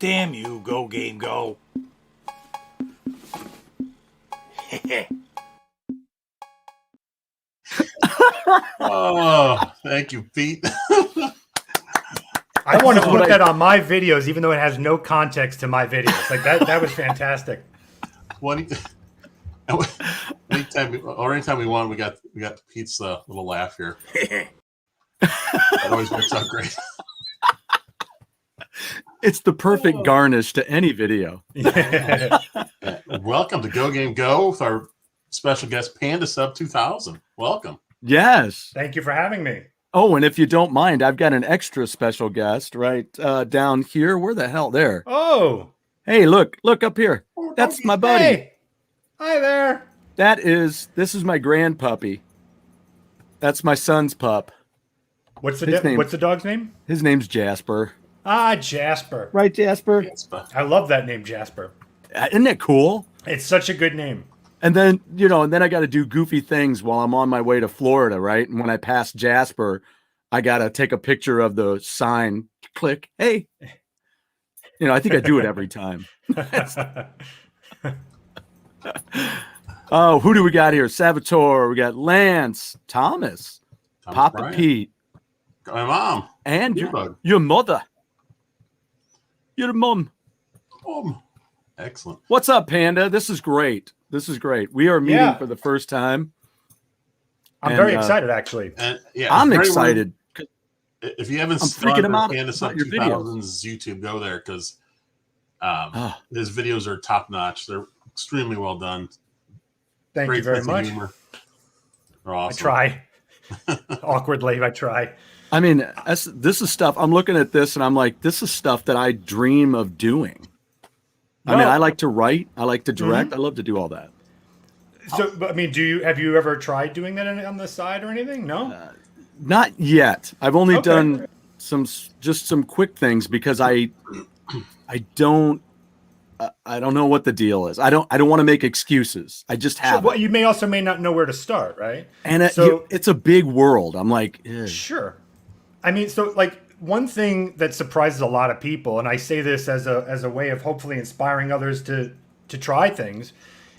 Damn you, Go Game Go. Oh, thank you, Pete. I want to put that on my videos, even though it has no context to my videos. Like that was fantastic. Anytime we won, we got Pete's little laugh here. That always works out great. It's the perfect garnish to any video. Yeah. Welcome to Go Game Go with our special guest, Panda Sub2000. Welcome. Yes. Thank you for having me. Oh, and if you don't mind, I've got an extra special guest right down here. Where the hell? There. Oh. Hey, look up here. That's my buddy. Hey. Hi there. This is my grandpuppy. That's my son's pup. What's the dog's name? His name's Jasper. Ah, Jasper. Right, Jasper? I love that name, Jasper. Isn't it cool? It's such a good name. And then, I got to do goofy things while I'm on my way to Florida, right? And when I pass Jasper, I got to take a picture of the sign, click, hey. I think I do it every time. Oh, who do we got here? Salvatore, we got Lance, Thomas Papa Bryant. Pete. My mom. And your mother. Your mom. Excellent. What's up, Panda? This is great. We are meeting for the first time. I'm very excited, actually. I'm excited. If you haven't freaking him out Panda Sub2000's YouTube, go there because his videos are top notch. They're extremely well done. Thank you very much. Humor. They're awesome. I try. Awkwardly, I try. I mean, this is stuff. I'm looking at this and I'm like, this is stuff that I dream of doing. I mean, I like to write. I like to direct. I love to do all that. So, I mean, have you ever tried doing that on the side or anything? No, not yet. I've only done some quick things because I don't know what the deal is. I don't want to make excuses. I just have. Well, you may not know where to start, right? And it's a big world. I'm like, ew. Sure. I mean, so like one thing that surprises a lot of people, and I say this as a way of hopefully inspiring others to try things,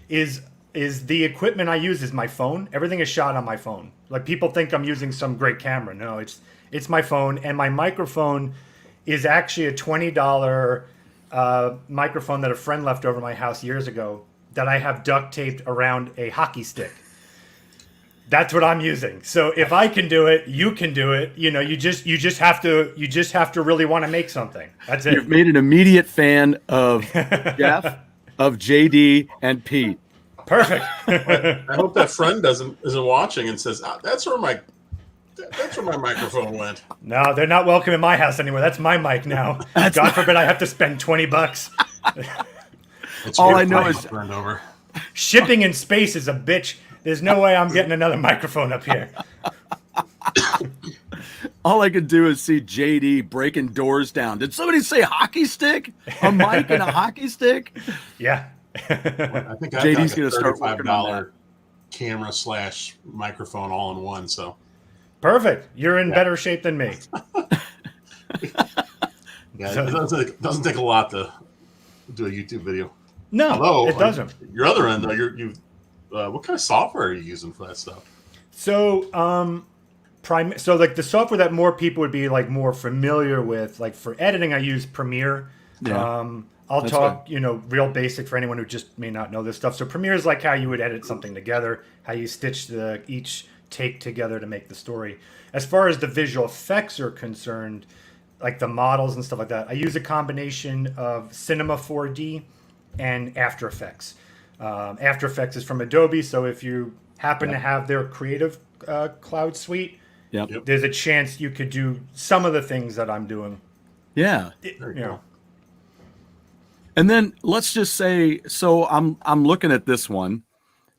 is the equipment I use is my phone. Everything is shot on my phone. Like people think I'm using some great camera. No, it's my phone, and my microphone is actually a $20 microphone that a friend left over my house years ago that I have duct taped around a hockey stick. That's what I'm using. So if I can do it, you can do it. You just have to really want to make something. That's it. You've made an immediate fan of Jeff, of JD, and Pete. Perfect. I hope that friend isn't watching and says, "That's where my microphone went." No, they're not welcome in my house anymore. That's my mic now. God forbid I have to spend $20. All I know is burned over. Shipping in space is a bitch. There's no way I'm getting another microphone up here. all I could do is see JD breaking doors down. Did somebody say hockey stick? A mic and a hockey stick? Yeah. I think JD's going to start working on that. Camera / microphone all in one. So perfect. You're in better shape than me. It doesn't take a lot to do a YouTube video. No, although, it doesn't. Your other end, though, what kind of software are you using for that stuff? So, like the software that more people would be like more familiar with, like for editing, I use Premiere. Yeah. I'll talk, real basic for anyone who just may not know this stuff. So Premiere is like how you would edit something together, how you stitch each take together to make the story. As far as the visual effects are concerned, like the models and stuff like that, I use a combination of Cinema 4D and After Effects. After Effects is from Adobe, so if you happen to have their Creative Cloud suite, there's a chance you could do some of the things that I'm doing. Yeah. And then let's just say, so I'm looking at this one,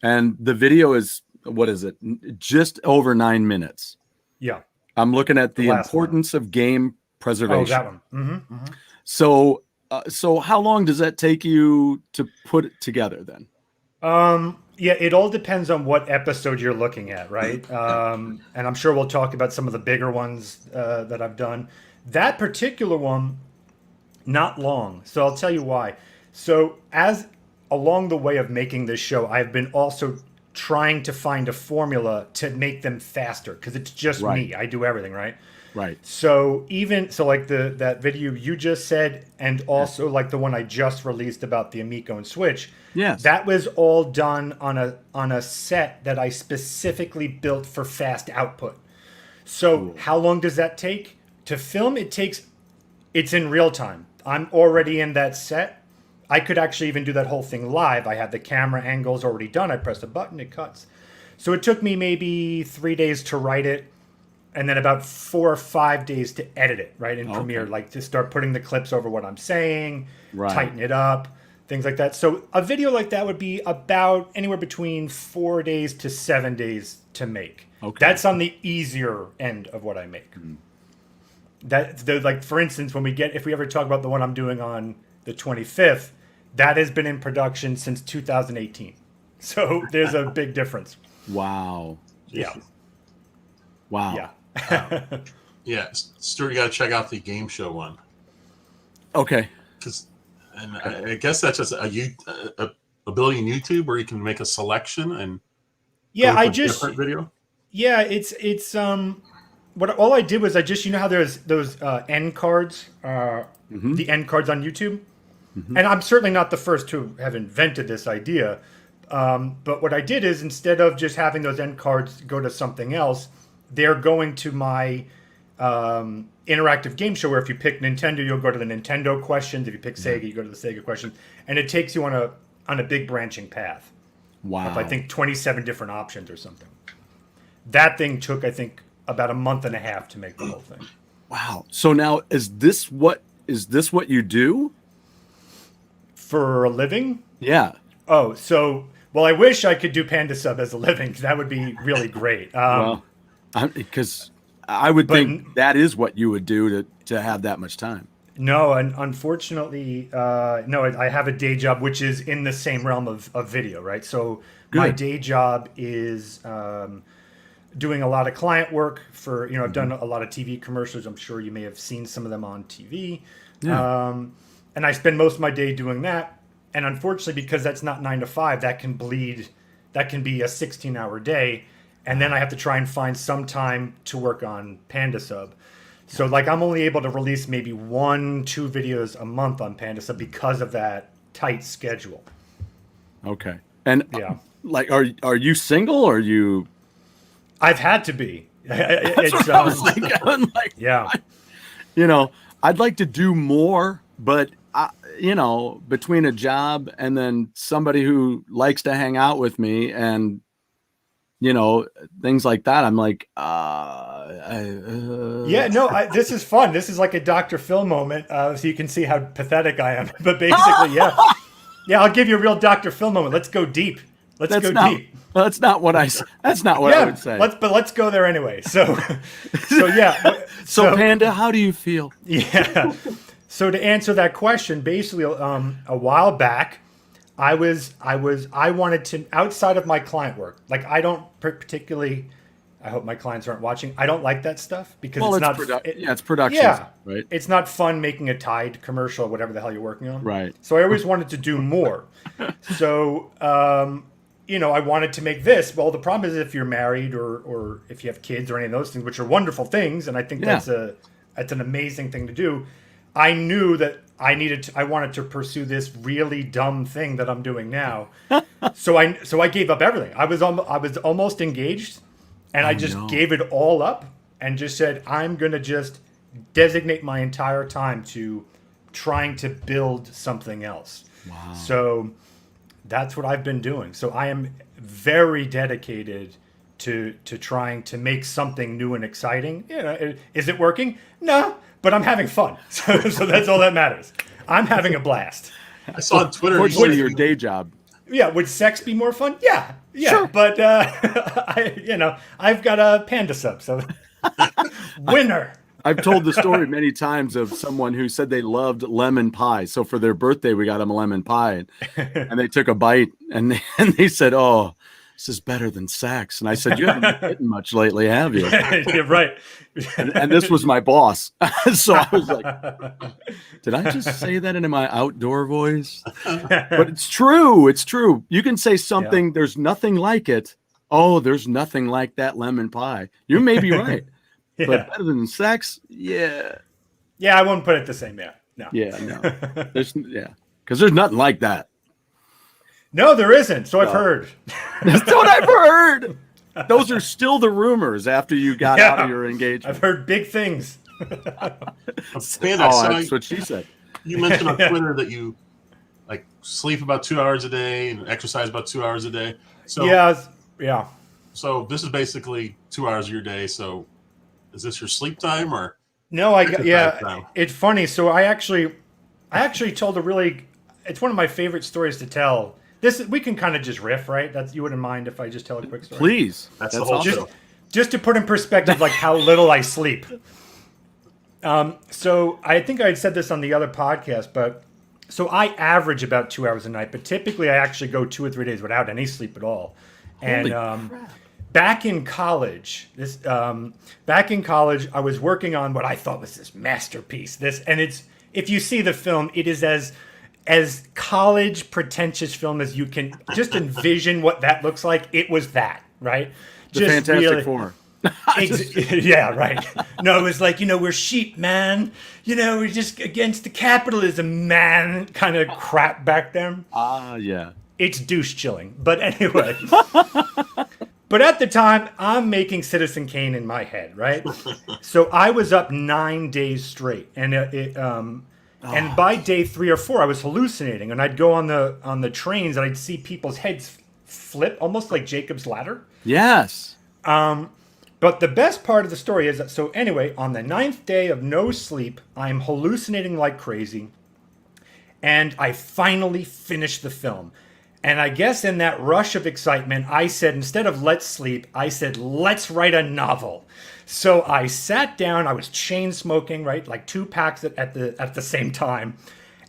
and the video is, what is it? Just over 9 minutes. Yeah. I'm looking at the importance of game preservation. Oh, that one. Mm-hmm. Mm-hmm. So how long does that take you to put it together then? Yeah, it all depends on what episode you're looking at, right? And I'm sure we'll talk about some of the bigger ones that I've done. That particular one, Not long. So I'll tell you why. So as along the way of making this show, I've been also trying to find a formula to make them faster because it's just me. I do everything, right? Right. So like that video you just said, and also like the one I just released about the Amico and Switch. Yes. That was all done on a set that I specifically built for fast output. So how long does that take? To film, it's in real time. I'm already in that set. I could actually even do that whole thing live. I had the camera angles already done. I press a button, it cuts. So it took me maybe 3 days to write it, and then about 4 or 5 days to edit it, right, in Premiere, like to start putting the clips over what I'm saying, tighten it up, things like that. So a video like that would be about anywhere between 4 days to 7 days to make. Okay. That's on the easier end of what I make. Like, for instance, if we ever talk about the one I'm doing on the 25th, that has been in production since 2018. So there's a big difference. Wow. Yeah. Wow. Yeah. Yeah, Stuart, you got to check out the game show one. Okay. And I guess that's just a ability in YouTube where you can make a selection and different video. Yeah, it's all I did was you know how there's those end cards, the end cards on YouTube, and I'm certainly not the first to have invented this idea. But what I did is, instead of just having those end cards go to something else, they're going to my interactive game show, where if you pick Nintendo, you'll go to the Nintendo questions. If you pick Sega, you go to the Sega questions, and it takes you on a big branching path. Wow. Of, I think 27 different options or something. That thing took, I think, about a month and a half to make the whole thing. Wow. So now is this what you do for a living? Yeah. Oh, so I wish I could do Panda Sub as a living. That would be really great. Because I would think that is what you would do to have that much time. No, and unfortunately, no. I have a day job which is in the same realm of video, right? So my day job is doing a lot of client work for, I've done a lot of TV commercials. I'm sure you may have seen some of them on TV. Yeah. And I spend most of my day doing that. And unfortunately, because that's not 9 to 5, that can be a 16-hour day. And then I have to try and find some time to work on Panda Sub. So like I'm only able to release maybe 1-2 videos a month on Panda Sub because of that tight schedule. Okay. And like, are you single or are you? I've had to be. That's what I was thinking. Like, yeah. I'd like to do more, but between a job and then somebody who likes to hang out with me and things like that, I'm like, this is fun. This is like a Dr. Phil moment, so you can see how pathetic I am. But basically, yeah, I'll give you a real Dr. Phil moment. Let's go deep. Let's go deep. That's not what I. That's not what I would say. Let's go there anyway. So So Panda, how do you feel? Yeah. So to answer that question, basically, a while back, I wanted to, outside of my client work, like I don't particularly, I hope my clients aren't watching, I don't like that stuff because it's production. Yeah, right. It's not fun making a Tide commercial or whatever the hell you're working on. Right. So I always wanted to do more. So, I wanted to make this. Well, the problem is if you're married or if you have kids or any of those things, which are wonderful things, and I think that's an amazing thing to do. I knew that I wanted to pursue this really dumb thing that I'm doing now. So I gave up everything. I was almost engaged, and I just gave it all up and just said, I'm going to just designate my entire time to trying to build something else. Wow. So that's what I've been doing. So I am very dedicated to trying to make something new and exciting. Is it working? No. But I'm having fun, so that's all that matters. I'm having a blast. I saw on Twitter. What your day job? Yeah, would sex be more fun? Yeah. Sure. But I've got a Panda Sub, so winner. I've told the story many times of someone who said they loved lemon pie. So for their birthday, we got them a lemon pie, and they took a bite, and they said, "Oh, this is better than sex. And I said, you haven't been hitting much lately, have you? Yeah, right. And this was my boss. So I was like, did I just say that in my outdoor voice? But it's true. It's true. You can say something, there's nothing like it. Oh, there's nothing like that lemon pie. You may be right. Yeah. But better than sex? Yeah. Yeah, I wouldn't put it the same. Yeah. No. Yeah, no. Because there's nothing like that. No, there isn't. So I've heard. That's what I've heard. Those are still the rumors after you got out of your engagement. I've heard big things. Panda, That's what she said. You mentioned on Twitter that you like sleep about 2 hours a day and exercise about 2 hours a day. So yeah. So this is basically 2 hours of your day. So is this your sleep time or? No, it's funny. So I actually told it's one of my favorite stories to tell. We can kind of just riff, right? You wouldn't mind if I just tell a quick story? Please. That's the whole show. Just to put in perspective, like how little I sleep. So I think I had said this on the other podcast, but so I average about 2 hours a night, but typically I actually go 2 or 3 days without any sleep at all. And back in college, I was working on what I thought was this masterpiece. If you see the film, it is as college pretentious film as you can just envision what that looks like. It was that, right? The Fantastic Four. Yeah, right. No, it was like, we're sheep, man. We're just against the capitalism, man, kind of crap back then. Yeah. It's douche chilling. But anyway. But at the time, I'm making Citizen Kane in my head, right? So I was up 9 days straight. And by day 3 or 4, I was hallucinating. And I'd go on the trains and I'd see people's heads flip, almost like Jacob's Ladder. Yes. But the best part of the story is that, so anyway, on the 9th day of no sleep, I'm hallucinating like crazy. And I finally finished the film. And I guess in that rush of excitement, I said, instead of let's sleep, I said, let's write a novel. So I sat down, I was chain smoking, right? Like 2 packs at the same time.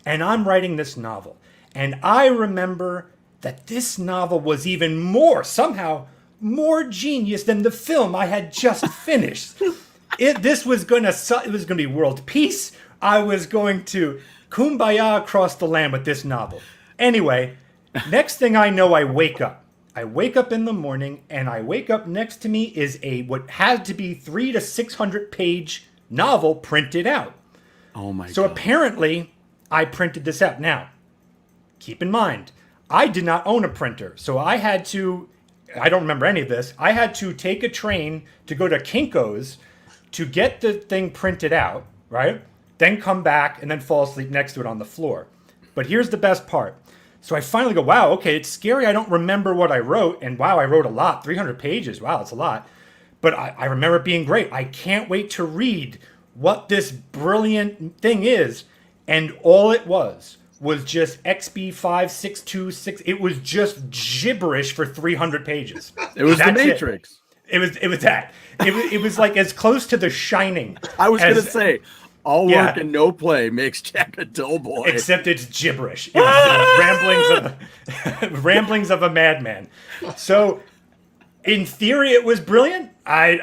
And I'm writing this novel. And I remember that this novel was even somehow more genius than the film I had just finished. It was going to be world peace. I was going to kumbaya across the land with this novel. Anyway, next thing I know, I wake up. I wake up in the morning, and next to me is what had to be 300 to 600 page novel printed out. Oh my God. So apparently, I printed this out. Now, keep in mind, I did not own a printer, so I don't remember any of this. I had to take a train to go to Kinko's to get the thing printed out, right? Then come back and then fall asleep next to it on the floor. But here's the best part. So I finally go, wow, okay, it's scary. I don't remember what I wrote. And wow, I wrote a lot, 300 pages. Wow, that's a lot. But I remember it being great. I can't wait to read what this brilliant thing is. And all it was just XB5626. It was just gibberish for 300 pages. It was The Matrix. It was that. It was like as close to The Shining. I was going to say, all work and no play makes Jack a dull boy. Except it's gibberish. It was ramblings of a madman. So, in theory, it was brilliant. And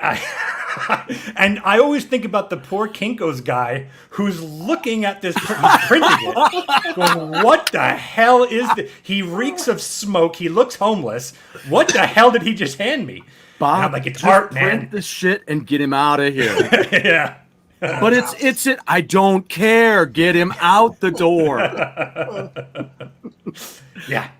I always think about the poor Kinko's guy who's looking at this, who's printing it, going, what the hell is this? He reeks of smoke. He looks homeless. What the hell did he just hand me? Bob, and I'm like, it's art, man. Print the shit and get him out of here. Yeah. But it's I don't care. Get him out the door. Yeah.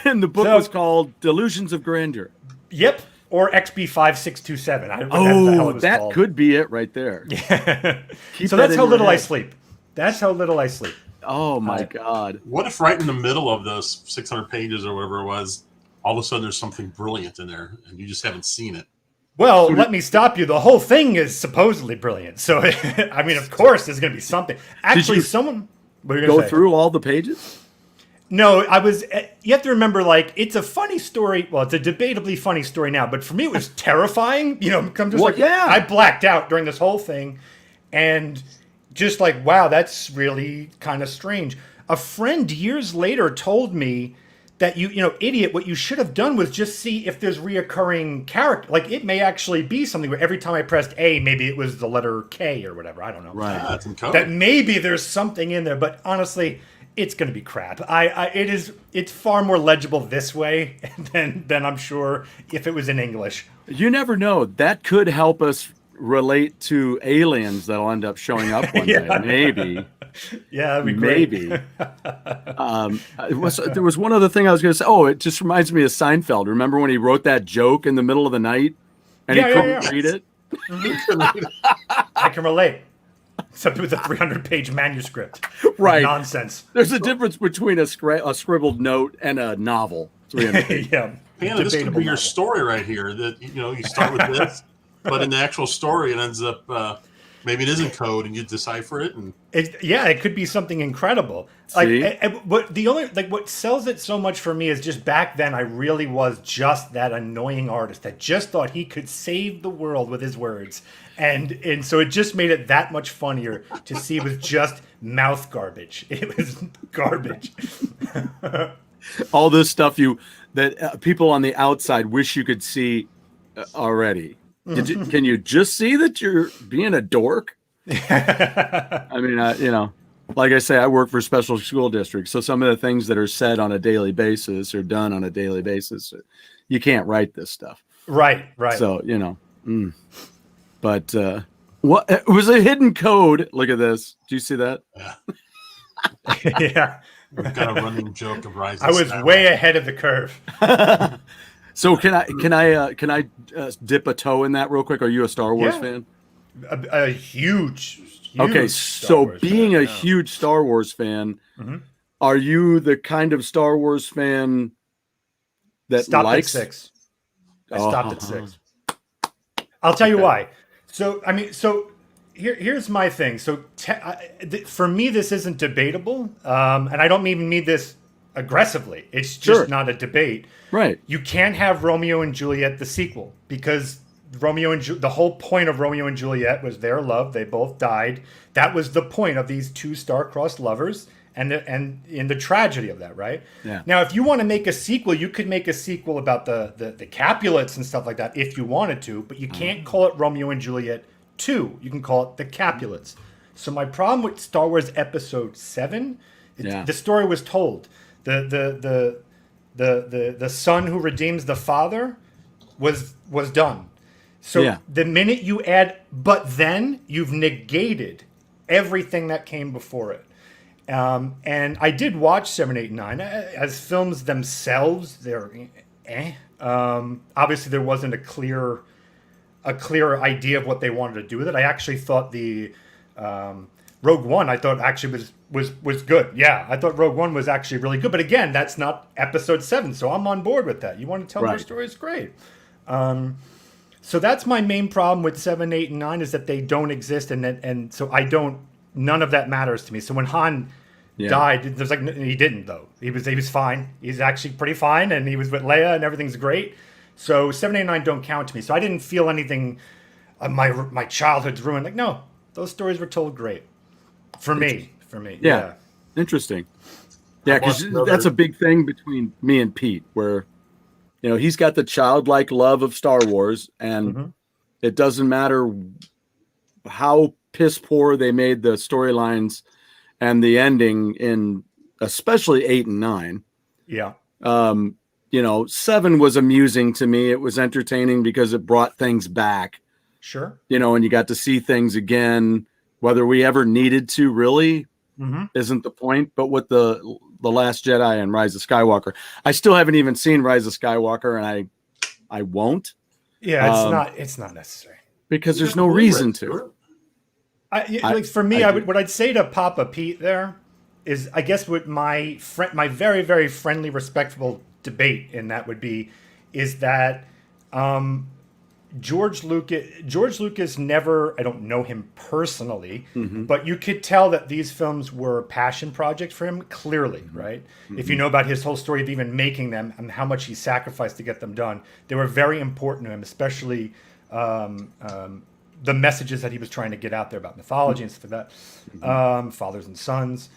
And the book was called Delusions of Grandeur. Yep. Or XB5627. That called. Could be it right there. Yeah. So that's how little I sleep. Oh my God. What if right in the middle of those 600 pages or whatever it was, all of a sudden there's something brilliant in there and you just haven't seen it? Well, let me stop you. The whole thing is supposedly brilliant. So, I mean, of course, there's going to be something. Actually, someone... Go through all the pages? No, you have to remember, like, it's a funny story. Well, it's a debatably funny story now. But for me, it was terrifying. I blacked out during this whole thing. And just like, wow, that's really kind of strange. A friend years later told me that idiot, what you should have done was just see if there's reoccurring character. Like, it may actually be something where every time I pressed A, maybe it was the letter K or whatever. I don't know. Right. Yeah, it's in code. That maybe there's something in there, but honestly, it's going to be crap. It's far more legible this way than I'm sure if it was in English. You never know. That could help us relate to aliens that'll end up showing up one day. Maybe. Yeah, that'd be great. Maybe. There was one other thing I was going to say. Oh, it just reminds me of Seinfeld. Remember when he wrote that joke in the middle of the night and he couldn't read it? I can relate. Except it was a 300-page manuscript. Right. Nonsense. There's a difference between a scribbled note and a novel. 300 pages. Yeah. Panda, this could be your story right here. That you start with this, but in the actual story, it ends up maybe it isn't code, and you decipher it. And it could be something incredible. But what sells it so much for me is just back then I really was just that annoying artist that just thought he could save the world with his words, and so it just made it that much funnier to see it was just mouth garbage. It was garbage. All this stuff that people on the outside wish you could see already. Can you just see that you're being a dork? I mean, like I say, I work for special school districts, so some of the things that are said on a daily basis or done on a daily basis, you can't write this stuff. Right. So but what it was a hidden code? Look at this. Do you see that? Yeah. We've got a running joke of Rise. I was way ahead of the curve. So can I dip a toe in that real quick? Are you a Star Wars fan? A huge okay, Star so Wars being fan, a huge Star Wars fan, are you the kind of Star Wars fan that stopped likes at 6? I stopped at 6. I'll tell you why. So here's my thing. So for me, this isn't debatable, and I don't even mean this aggressively. It's just not a debate. Right. You can't have Romeo and Juliet the sequel because the whole point of Romeo and Juliet was their love. They both died. That was the point of these two star-crossed lovers, and in the tragedy of that, right? Yeah. Now, if you want to make a sequel, you could make a sequel about the Capulets and stuff like that if you wanted to, but you can't call it Romeo and Juliet 2. You can call it the Capulets. So my problem with Star Wars Episode 7, the story was told. The son who redeems the father was done. So the minute you add but then, you've negated everything that came before it. And I did watch 7, 8, 9 as films themselves. They're obviously there wasn't a clear idea of what they wanted to do with it. I actually thought the Rogue One actually was good. Yeah, I thought Rogue One was actually really good. But again, that's not Episode 7, so I'm on board with that. You want to tell more stories? Great. So that's my main problem with 7, 8, and 9 is that they don't exist, and so none of that matters to me. So when Han died, there's he didn't though. He was fine. He's actually pretty fine, and he was with Leia, and everything's great. So 7, 8, and 9 don't count to me. So I didn't feel anything. My childhood's ruined. Like, no, those stories were told great. For me. Yeah. Interesting. Yeah, because that's a big thing between me and Pete, where he's got the childlike love of Star Wars, and it doesn't matter how piss poor they made the storylines and the ending in especially 8 and 9. Yeah. 7 was amusing to me. It was entertaining because it brought things back. Sure. And you got to see things again. Whether we ever needed to really isn't the point. But with the Last Jedi and Rise of Skywalker, I still haven't even seen Rise of Skywalker, and I won't. Yeah, it's not necessary because there's no reason to. For me, what I'd say to Papa Pete there is, I guess what my very, very friendly, respectful debate in that would be, is that George Lucas never, I don't know him personally, but you could tell that these films were passion projects for him, clearly, right? If you know about his whole story of even making them and how much he sacrificed to get them done, they were very important to him, especially the messages that he was trying to get out there about mythology and stuff like that, fathers and sons.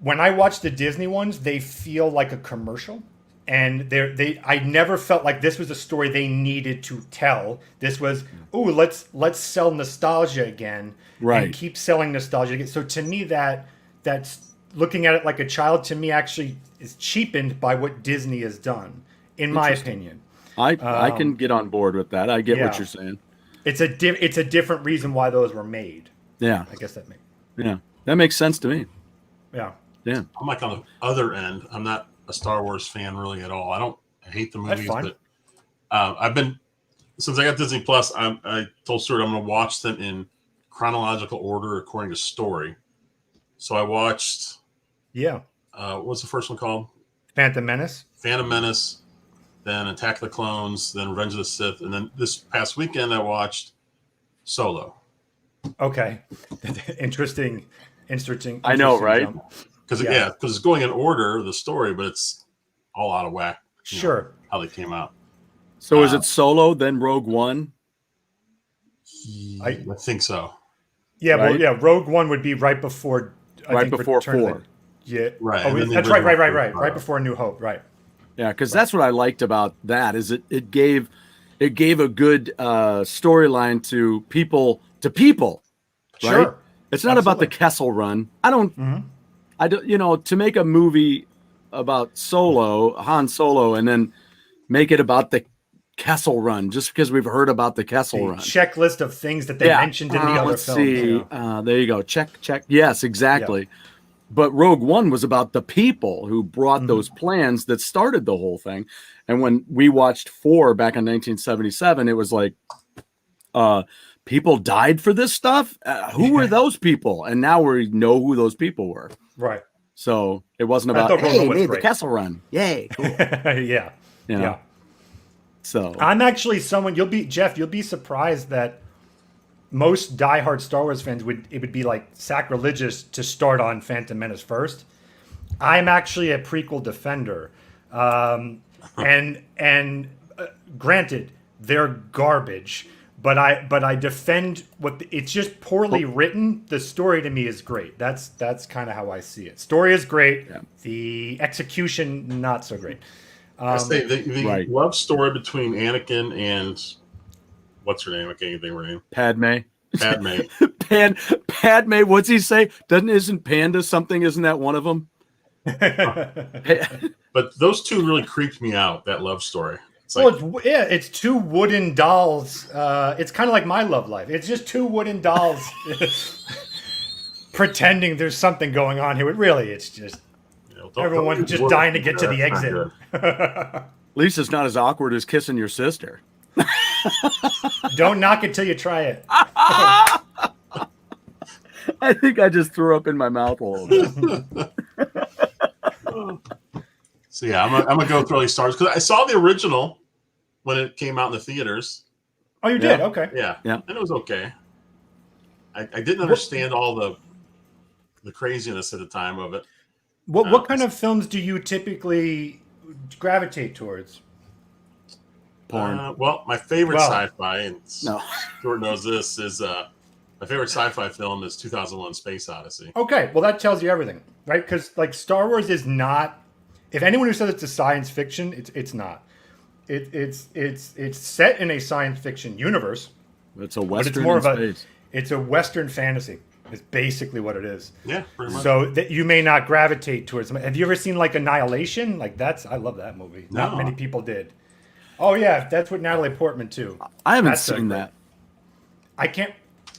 When I watch the Disney ones, they feel like a commercial. I never felt like this was a story they needed to tell. This was, let's sell nostalgia again, right? And keep selling nostalgia again. So to me, that's looking at it like a child. To me, actually, is cheapened by what Disney has done, in my opinion. I can get on board with that. I get what you're saying. It's a different reason why those were made. Yeah, I guess that makes sense to me. Yeah. I'm like on the other end. I'm not a Star Wars fan really at all. I hate the movies, but I've been, since I got Disney Plus, I told Stuart I'm going to watch them in chronological order according to story. So I watched what's the first one called? Phantom Menace, then Attack of the Clones, then Revenge of the Sith, and then this past weekend I watched Solo. Okay. Interesting. I know, right? Because it's going in order, the story, but it's all out of whack. Sure. How they came out. So is it Solo, then Rogue One? I think so. Yeah, right? well, Rogue One would be right before. Before 4. Yeah. Right. Oh, that's right. Right before A New Hope. Right. Yeah, because that's what I liked about that is it gave a good storyline to people. Right? Sure. It's not about the Kessel Run. I don't, to make a movie about Han Solo, and then make it about the Kessel Run just because we've heard about the Kessel Run. Checklist of things that they mentioned in the other let's films. See. There you go. Check. Yes, exactly. Yeah. But Rogue One was about the people who brought those plans that started the whole thing. And when we watched 4 back in 1977, it was like, people died for this stuff. Who were those people? And now we know who those people were. Right. So it wasn't about, hey, made the Kessel Run. Yay. Cool. Yeah. So I'm actually someone, you'll be surprised that most diehard Star Wars fans it would be like sacrilegious to start on Phantom Menace first. I'm actually a prequel defender. And granted, they're garbage. But I defend it's just poorly written. The story to me is great. That's kind of how I see it. Story is great. Yeah. The execution not so great. I say the love story between Anakin and what's her name? I can't think of her name. Padme. Padme. What's he say? Isn't Panda something? Isn't that one of them? But those two really creeped me out. That love story. It's two wooden dolls. It's kind of like my love life. It's just two wooden dolls pretending there's something going on here. But really, it's just everyone just dying to get to the exit. At least it's not as awkward as kissing your sister. Don't knock it till you try it. I think I just threw up in my mouth a little bit. So I'm gonna go through all these stars because I saw the original when it came out in the theaters. Oh, you did? Okay. Yeah, and it was okay. I didn't understand all the craziness at the time of it. What kind of films do you typically gravitate towards? Porn. Well, my favorite sci-fi, and Stuart knows this, is my favorite sci-fi film is 2001: Space Odyssey. Okay, well that tells you everything, right? Because like Star Wars is not. If anyone who says it's a science fiction, it's not. It's set in a science fiction universe. It's a Western. But it's more of space. It's a Western fantasy. Is basically what it is. Yeah, pretty much. So that you may not gravitate towards them. Have you ever seen like Annihilation? Like I love that movie. No. Not many people did. Oh yeah, that's with Natalie Portman too. I haven't seen that. I can't.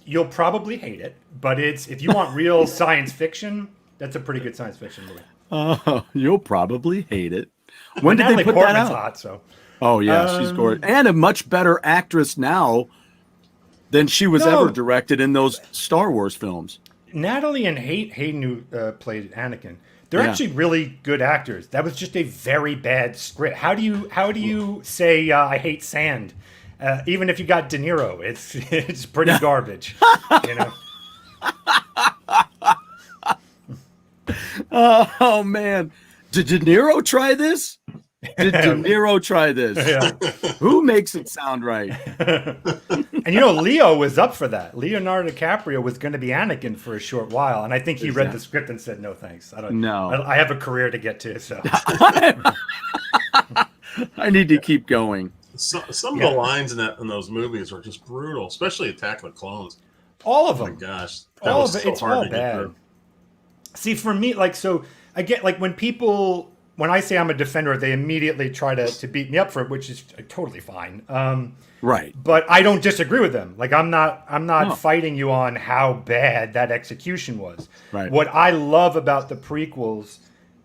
You'll probably hate it, but if you want real science fiction, that's a pretty good science fiction movie. You'll probably hate it. When did Natalie they put Portman's that out? hot, so. Oh yeah, she's gorgeous, and a much better actress now than she was ever directed in those Star Wars films. Natalie and Hayden, who played Anakin, they're actually really good actors. That was just a very bad script. How do you say I hate sand? Even if you got De Niro, it's pretty garbage. You know. Oh man, did De Niro try this? Did De Niro try this? Yeah. Who makes it sound right? And Leo was up for that. Leonardo DiCaprio was going to be Anakin for a short while, and I think he read the script and said, "No, thanks. I have a career to get to." So I need to keep going. Some of the lines in those movies are just brutal, especially Attack of the Clones. All of them. Oh my gosh, all of it. It's all bad. See, for me, like, so I get like when I say I'm a defender, they immediately try to beat me up for it, which is totally fine. Right. But I don't disagree with them. Like, I'm not fighting you on how bad that execution was. Right. What I love about the prequels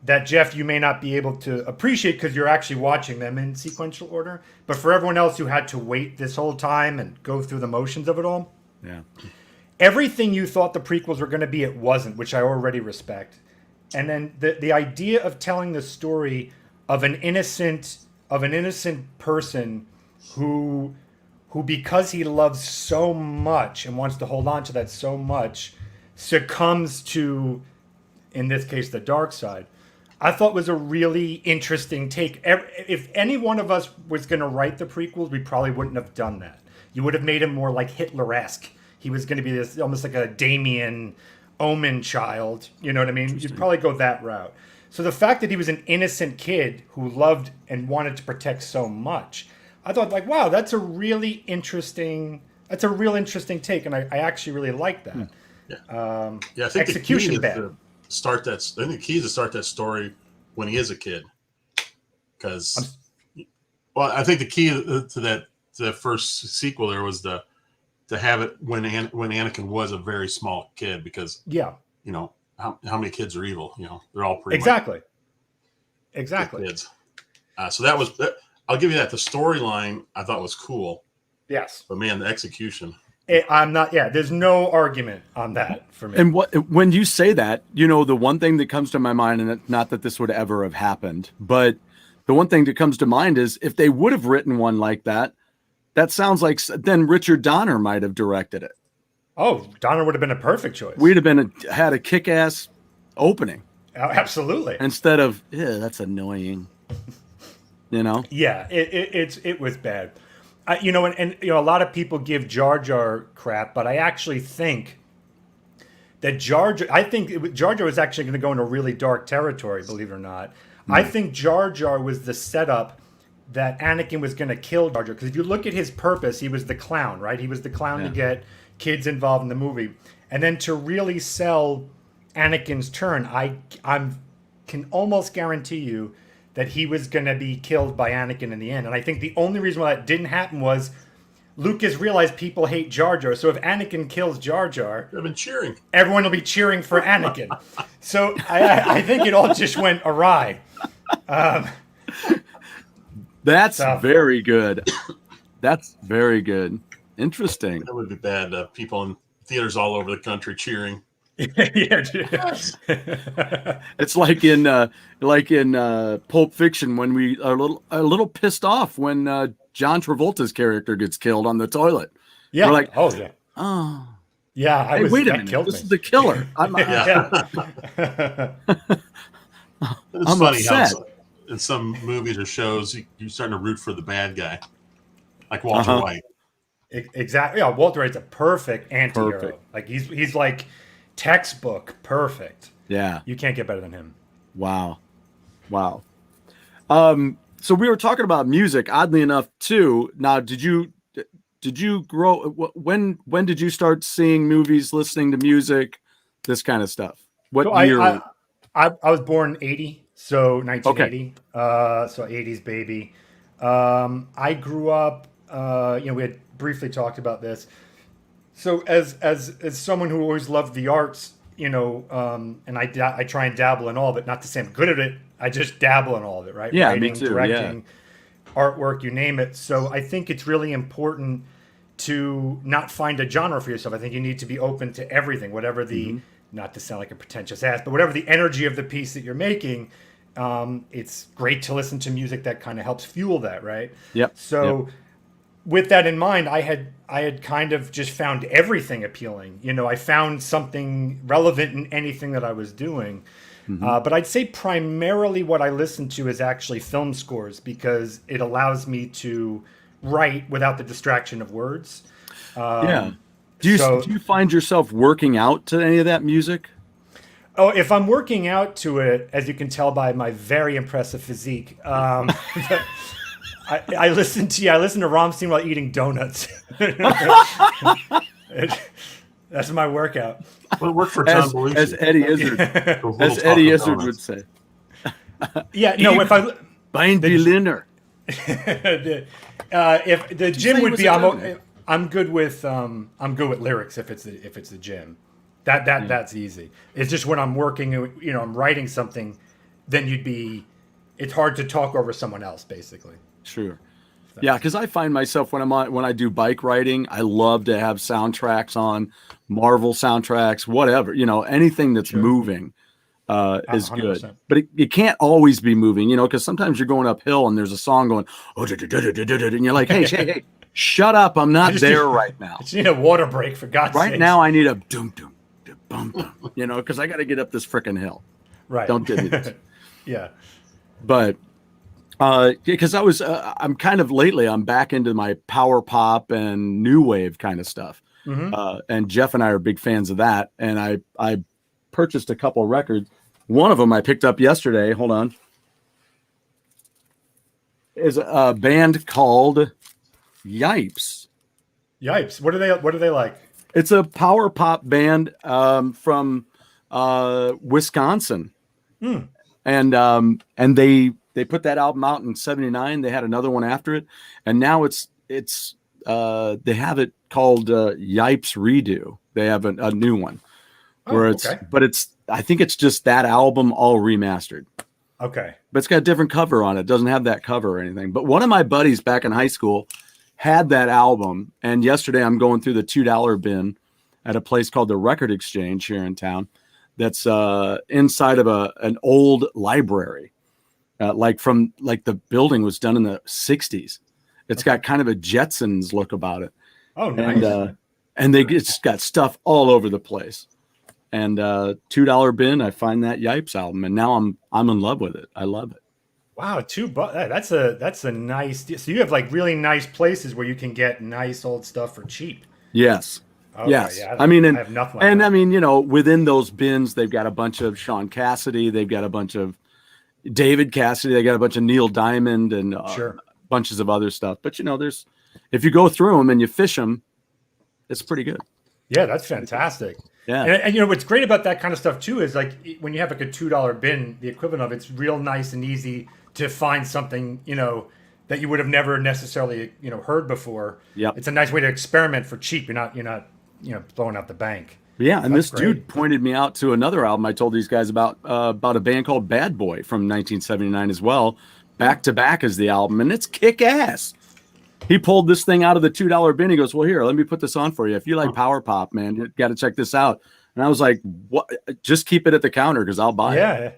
that, Jeff, you may not be able to appreciate because you're actually watching them in sequential order, but for everyone else who had to wait this whole time and go through the motions of it all, yeah, everything you thought the prequels were going to be, it wasn't, which I already respect. And then the idea of telling the story of an innocent person who because he loves so much and wants to hold on to that so much succumbs to, in this case, the dark side, I thought was a really interesting take. If any one of us was going to write the prequels, we probably wouldn't have done that. You would have made him more like Hitler-esque. He was going to be this almost like a Damien Omen child. You know what I mean? You'd probably go that route. So the fact that he was an innocent kid who loved and wanted to protect so much, I thought, like, wow, that's a real interesting take, and I actually really like that. Yeah, I think execution the key bad. I think the key is to start that story when he is a kid, because, well, I think the key to the first sequel there was to have it when Anakin was a very small kid, because how many kids are evil? They're all pretty exactly kids. So that was. I'll give you that. The storyline I thought was cool. Yes, but man, the execution. I'm not. Yeah, there's no argument on that for me. And when you say that, the one thing that comes to my mind, and not that this would ever have happened, but the one thing that comes to mind is if they would have written one like that, that sounds like then Richard Donner might have directed it. Oh, Donner would have been a perfect choice. We'd have had a kick-ass opening. Absolutely. Instead of, that's annoying. Yeah, it was bad. And a lot of people give Jar Jar crap, but I actually think that Jar Jar was actually going to go into really dark territory, believe it or not. I think Jar Jar was the setup that Anakin was going to kill Jar Jar, because if you look at his purpose, he was the clown, right? He was the clown to get kids involved in the movie, and then to really sell Anakin's turn, I can almost guarantee you that he was going to be killed by Anakin in the end. And I think the only reason why that didn't happen was Lucas realized people hate Jar Jar. So if Anakin kills Jar Jar, I've been cheering. Everyone will be cheering for Anakin. So I think it all just went awry. That's very good. That's very good. Interesting. That would be bad. People in theaters all over the country cheering. It's like in Pulp Fiction when we are a little pissed off when John Travolta's character gets killed on the toilet. Yeah. We're like, oh yeah. Hey, wait a minute. This is the killer. I'm funny upset. how in some movies or shows you're starting to root for the bad guy, like Walter White. Exactly. Yeah, Walter White's a perfect anti-hero. Perfect. Like he's like textbook perfect. Yeah. You can't get better than him. Wow. So we were talking about music, oddly enough, too. Now, did you grow? When did you start seeing movies, listening to music, this kind of stuff? What year? I was born 80, so 1980. Okay. So 80s baby. I grew up. We had briefly talked about this. So as someone who always loved the arts, and I try and dabble in all of it. Not to say I'm good at it. I just dabble in all of it, right? Yeah, Writing, me too. directing, artwork, you name it. So I think it's really important to not find a genre for yourself. I think you need to be open to everything, whatever the, not to sound like a pretentious ass, but whatever the energy of the piece that you're making. It's great to listen to music that kind of helps fuel that, right? Yep. So with that in mind, I had kind of just found everything appealing. I found something relevant in anything that I was doing. But I'd say primarily what I listen to is actually film scores, because it allows me to write without the distraction of words. Do you find yourself working out to any of that music? Oh, if I'm working out to it, as you can tell by my very impressive physique, I listen to Rammstein while eating donuts. That's my workout. Well, it worked for John Belushi. As Eddie Izzard would say. Yeah, no, if I Bein Berliner. if the gym would be, I'm good with lyrics if it's the gym. That's easy. It's just when I'm working, I'm writing something, then it's hard to talk over someone else, basically. Sure. Yeah, because I find myself when I do bike riding, I love to have soundtracks on, Marvel soundtracks, whatever, anything that's moving is 100%. Good. But it can't always be moving, because sometimes you're going uphill and there's a song going, and you're like, hey, shut up, I'm not there right now. I just need a water break, for God's sake. Right now I need a doom, bum, bum, because I got to get up this freaking hill. Right. Don't get me. Yeah. But because I'm kind of lately, I'm back into my power pop and new wave kind of stuff. Mm-hmm. And Jeff and I are big fans of that. And I purchased a couple of records. One of them I picked up yesterday. Hold on. Is a band called Yipes. Yipes. What are they like? It's a power pop band from Wisconsin. And they put that album out in '79. They had another one after it, and now it's they have it called Yipes Redo. They have a new one where I think it's just that album all remastered. Okay, but it's got a different cover on it. It doesn't have that cover or anything. But one of my buddies back in high school had that album, and yesterday I'm going through the $2 bin at a place called the Record Exchange here in town. That's inside of an old library. Like the building was done in the 60s. It's got kind of a Jetsons look about it. Oh, nice. And it's got stuff all over the place. And $2 bin, I find that Yipes album, and now I'm in love with it. I love it. Wow, $2. That's a nice deal. So you have like really nice places where you can get nice old stuff for cheap. Yes. Okay, yes. Yeah, I have nothing like that. I mean, within those bins, they've got a bunch of Sean Cassidy. They've got a bunch of David Cassidy. They got a bunch of Neil Diamond and bunches of other stuff. But if you go through them and you fish them, it's pretty good. Yeah, that's fantastic. Yeah, and what's great about that kind of stuff too is like when you have like a $2 bin, the equivalent of it's real nice and easy to find something that you would have never necessarily heard before. Yeah, it's a nice way to experiment for cheap. You're not blowing out the bank. Yeah, and this dude pointed me out to another album I told these guys about a band called Bad Boy from 1979 as well. Back to Back is the album, and it's kick ass. He pulled this thing out of the $2 bin. He goes, "Well, here, let me put this on for you. If you like power pop, man, you got to check this out." And I was like, "What? Just keep it at the counter because I'll buy it." Yeah,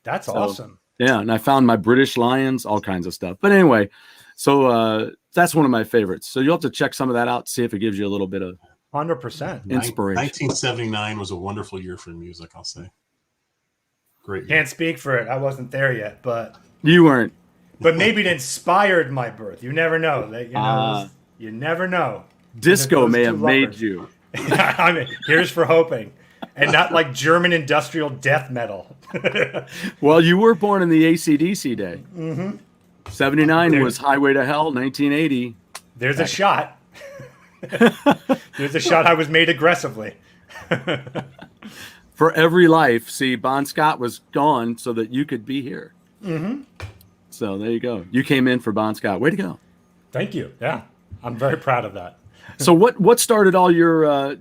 that's awesome. Yeah, and I found my British Lions, all kinds of stuff. But anyway, so that's one of my favorites. So you'll have to check some of that out, see if it gives you a little bit of 100% inspiration. 1979 was a wonderful year for music, I'll say. Great year. Can't speak for it. I wasn't there yet, but you weren't. But maybe it inspired my birth. You never know. You never know. Disco may have made you. I mean, here's for hoping. And not like German industrial death metal. Well, you were born in the AC/DC day. Mm-hmm. 79 was Highway to Hell. 1980. There's a shot. There's a shot I was made aggressively. For every life, see, Bon Scott was gone so that you could be here. Mm-hmm. So there you go. You came in for Bon Scott. Way to go. Thank you. Yeah, I'm very proud of that. So what started all your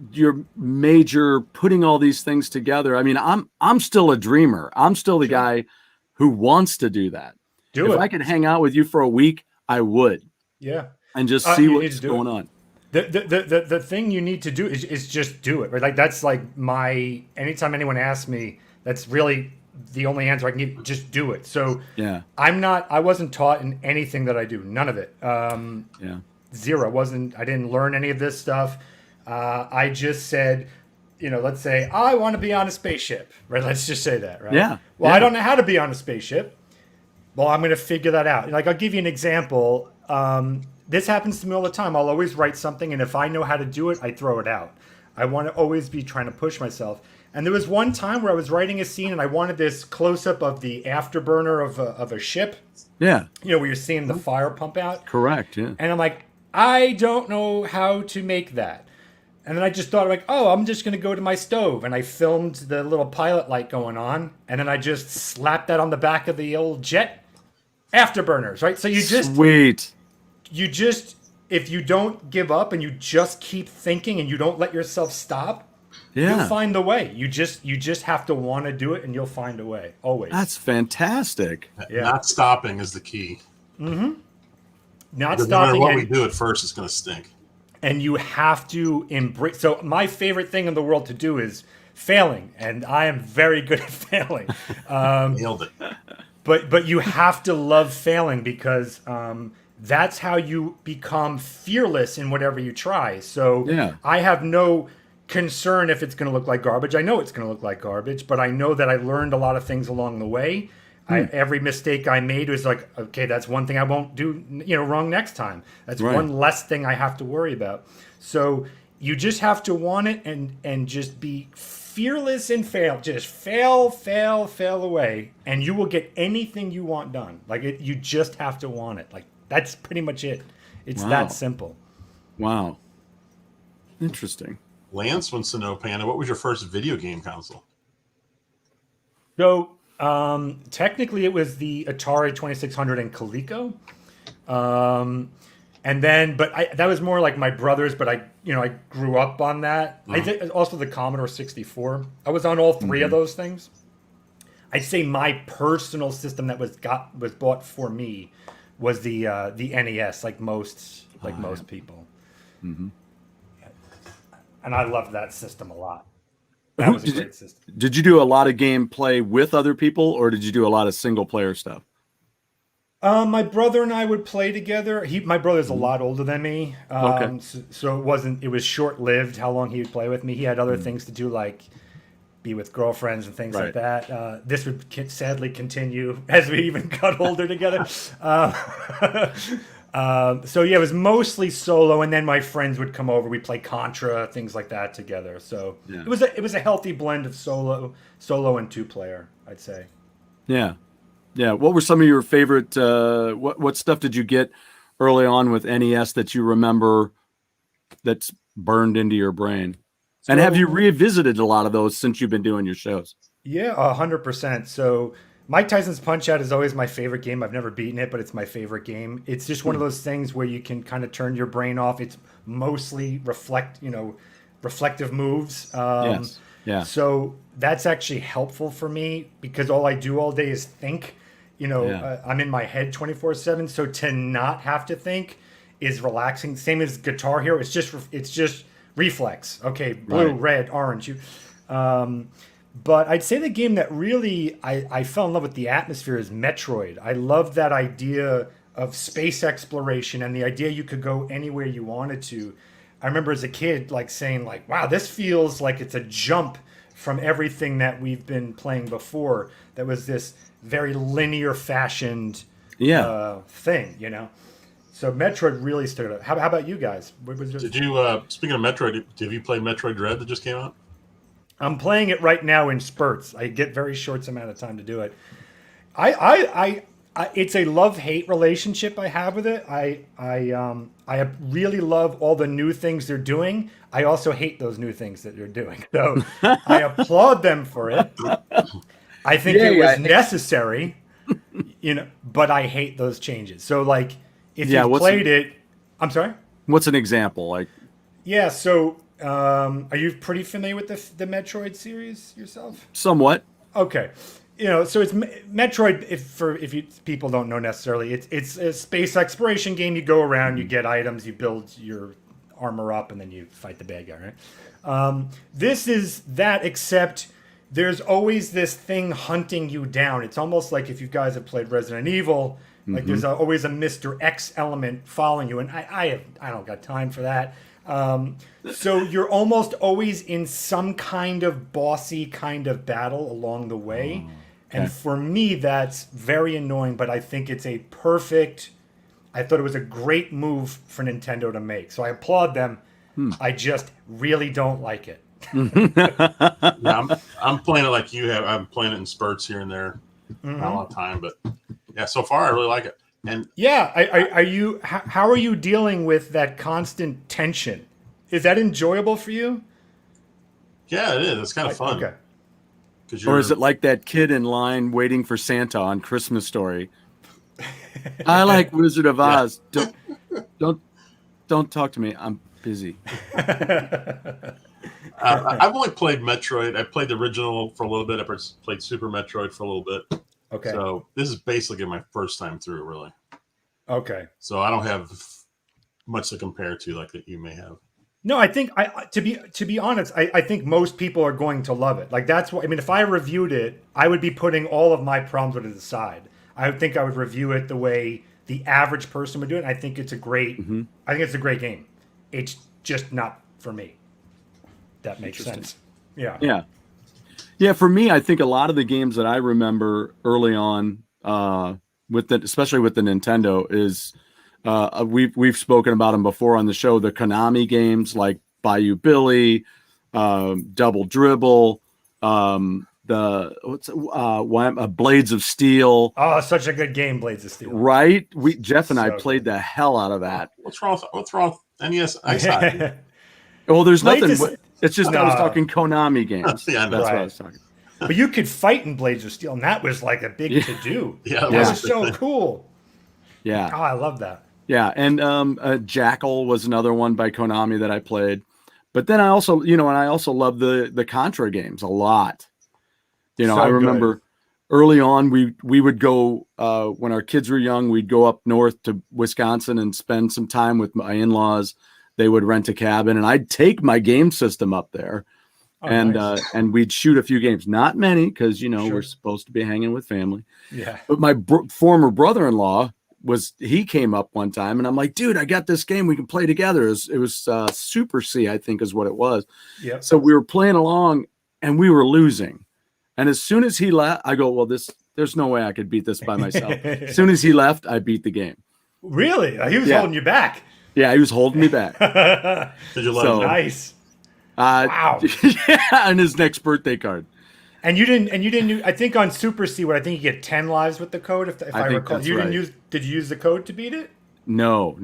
major putting all these things together? I mean, I'm still a dreamer. I'm still the guy who wants to do that. If I could hang out with you for a week, I would. Yeah. And just see what's going on. The thing you need to do is just do it, right? Like that's like anytime anyone asks me, that's really the only answer I can give. Just do it. So yeah, I wasn't taught in anything that I do. None of it. Zero. I didn't learn any of this stuff. I just said, let's say I want to be on a spaceship, right? Let's just say that, right? Yeah. Well, I don't know how to be on a spaceship. Well, I'm going to figure that out. Like, I'll give you an example. This happens to me all the time. I'll always write something, and if I know how to do it, I throw it out. I want to always be trying to push myself. And there was one time where I was writing a scene and I wanted this close up of the afterburner of a ship. Yeah. Where you're seeing the fire pump out. Correct. Yeah. And I'm like, I don't know how to make that. And then I just thought, like, oh, I'm just going to go to my stove. And I filmed the little pilot light going on. And then I just slapped that on the back of the old jet. Afterburners, right? So Sweet. If you don't give up and you just keep thinking and you don't let yourself stop, you'll find the way. You just have to want to do it and you'll find a way. Always. That's fantastic. Yeah. Not stopping is the key. Mm-hmm. Not no stopping. No matter what we do at first, it's going to stink. And you have to embrace. So my favorite thing in the world to do is failing, and I am very good at failing. Nailed it. But you have to love failing because that's how you become fearless in whatever you try. So I have no concern if it's going to look like garbage. I know it's going to look like garbage, but I know that I learned a lot of things along the way. Every mistake I made was like, okay, that's one thing I won't do, wrong next time. That's one less thing I have to worry about. So you just have to want it and just be fearless and fail. Just fail away, and you will get anything you want done. Like you just have to want it. Like that's pretty much it. It's that simple. Wow. Interesting. Lance wants to know, Panda, what was your first video game console? So technically it was the Atari 2600 and Coleco. And then, that was more like my brother's, but I grew up on that. I did also the Commodore 64. I was on all three of those things. I'd say my personal system that was bought for me was the NES, like most people. Mm-hmm. And I loved that system a lot. That was a great system. Did you do a lot of gameplay with other people, or did you do a lot of single player stuff? My brother and I would play together. My brother's a lot older than me, so it was short lived how long he would play with me. He had other things to do, like be with girlfriends and things like that. This would sadly continue as we even got older together. So yeah, it was mostly solo, and then my friends would come over. We'd play Contra, things like that together. So it was a healthy blend of solo and two player, I'd say. Yeah. Yeah. What were some of your favorite? What stuff did you get early on with NES that you remember that's burned into your brain? And have you revisited a lot of those since you've been doing your shows? Yeah, 100%. So Mike Tyson's Punch-Out is always my favorite game. I've never beaten it, but it's my favorite game. It's just one of those things where you can kind of turn your brain off. It's mostly reflective moves. Yes. Yeah. So that's actually helpful for me because all I do all day is think. I'm in my head 24/7. So to not have to think is relaxing. Same as Guitar Hero. It's just reflex. Okay, blue, red, orange. But I'd say the game that really I fell in love with the atmosphere is Metroid. I love that idea of space exploration and the idea you could go anywhere you wanted to. I remember as a kid saying wow, this feels like it's a jump from everything that we've been playing before. That was this very linear fashioned thing, So Metroid really stood out. How about you guys? Did you, speaking of Metroid, have you played Metroid Dread that just came out? I'm playing it right now in spurts. I get very short amount of time to do it. I it's a love-hate relationship I have with it. I really love all the new things they're doing. I also hate those new things that they're doing. So I applaud them for it. I think it was necessary, but I hate those changes. So if you played it, I'm sorry? What's an example? Yeah, so are you pretty familiar with the Metroid series yourself? Somewhat. Okay. So it's Metroid. If people don't know necessarily, it's a space exploration game. You go around, you get items, you build your armor up, and then you fight the bad guy. Right? This is that, except there's always this thing hunting you down. It's almost like if you guys have played Resident Evil, there's always a Mr. X element following you, and I don't got time for that. So you're almost always in some kind of bossy kind of battle along the way. Okay. And for me, that's very annoying, but I think it's I thought it was a great move for Nintendo to make. So I applaud them. I just really don't like it. Yeah, I'm playing it like you have. I'm playing it in spurts here and there, not a lot of time, but yeah, so far I really like it. And yeah, are you? How are you dealing with that constant tension? Is that enjoyable for you? yeah, it is. It's kind of fun. Okay. Or is it like that kid in line waiting for Santa on Christmas Story? I like Wizard of Oz. Don't talk to me. I'm busy. I've only played Metroid. I played the original for a little bit. I played Super Metroid for a little bit. Okay. So this is basically my first time through, really. Okay. So I don't have much to compare to like that you may have. No, I think to be honest, I think most people are going to love it. Like that's what I mean. If I reviewed it, I would be putting all of my problems with it aside. I think I would review it the way the average person would do it. I think it's a great. I think it's a great game. It's just not for me. That makes sense. Yeah. Yeah. For me, I think a lot of the games that I remember early on, especially with the Nintendo, is we've spoken about them before on the show. The Konami games like Bayou Billy, Double Dribble, Blades of Steel. Oh, such a good game, Blades of Steel. Right? Jeff and I played the hell out of that. What's wrong with NES Ice Hockey? Well, there's nothing. Blades It's just I was talking Konami games. Yeah, that's what I was talking. But you could fight in Blades of Steel, and that was like a big to do. Yeah, that was so cool. Yeah. Oh, I love that. Yeah, and Jackal was another one by Konami that I played. But then I also, love the Contra games a lot. I remember early on we would go when our kids were young, we'd go up north to Wisconsin and spend some time with my in-laws. They would rent a cabin, and I'd take my game system up there, and we'd shoot a few games. Not many, because we're supposed to be hanging with family. Yeah. But my former brother-in-law he came up one time, and I'm like, dude, I got this game we can play together. It was Super C, I think is what it was. Yeah. So we were playing along, and we were losing. And as soon as he left, I go, well, there's no way I could beat this by myself. As soon as he left, I beat the game. Really? He was holding you back. Yeah, he was holding me back. Did you let him? Nice. Wow. Yeah, and his next birthday card. And you didn't. I think on Super C, I think you get 10 lives with the code. If I recall, you didn't use. Did you use the code to beat it? No.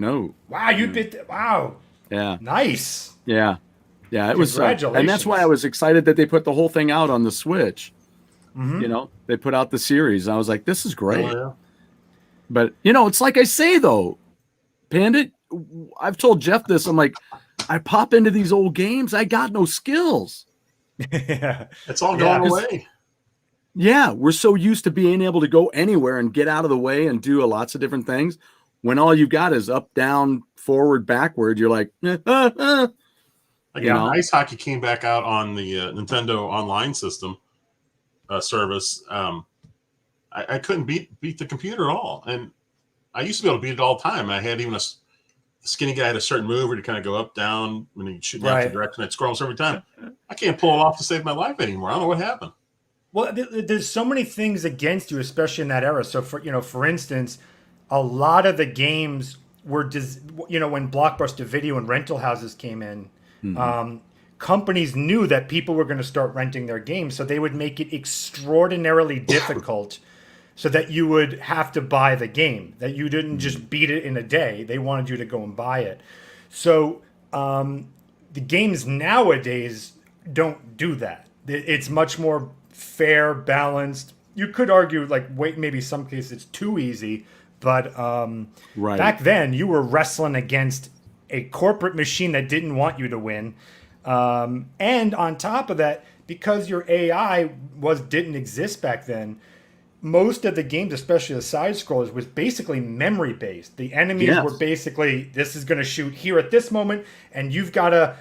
Wow, you beat. Wow. Yeah. Nice. Yeah. It was. Congratulations. And that's why I was excited that they put the whole thing out on the Switch. Mm-hmm. They put out the series. I was like, this is great. Oh, yeah. But it's like I say though, Panda. I've told Jeff this. I'm like, I pop into these old games. I got no skills. Yeah. It's all going away. Yeah, we're so used to being able to go anywhere and get out of the way and do lots of different things. When all you've got is up, down, forward, backward, you're like, Ice Hockey came back out on the Nintendo Online system service. I couldn't beat the computer at all, and I used to be able to beat it all the time. I had even a skinny guy had a certain move where to kind of go up, down, when you shoot in the opposite direction. I'd scroll every time. I can't pull it off to save my life anymore. I don't know what happened. Well, there's so many things against you, especially in that era. So for instance, a lot of the games were when Blockbuster Video and rental houses came in, companies knew that people were going to start renting their games, so they would make it extraordinarily difficult so that you would have to buy the game, that you didn't just beat it in a day. They wanted you to go and buy it. So the games nowadays don't do that. It's much more fair, balanced. You could argue, maybe some cases it's too easy, but back then you were wrestling against a corporate machine that didn't want you to win. And on top of that, because your AI didn't exist back then, most of the games, especially the side scrollers, was basically memory based. The enemies were basically, this is going to shoot here at this moment, and you've got to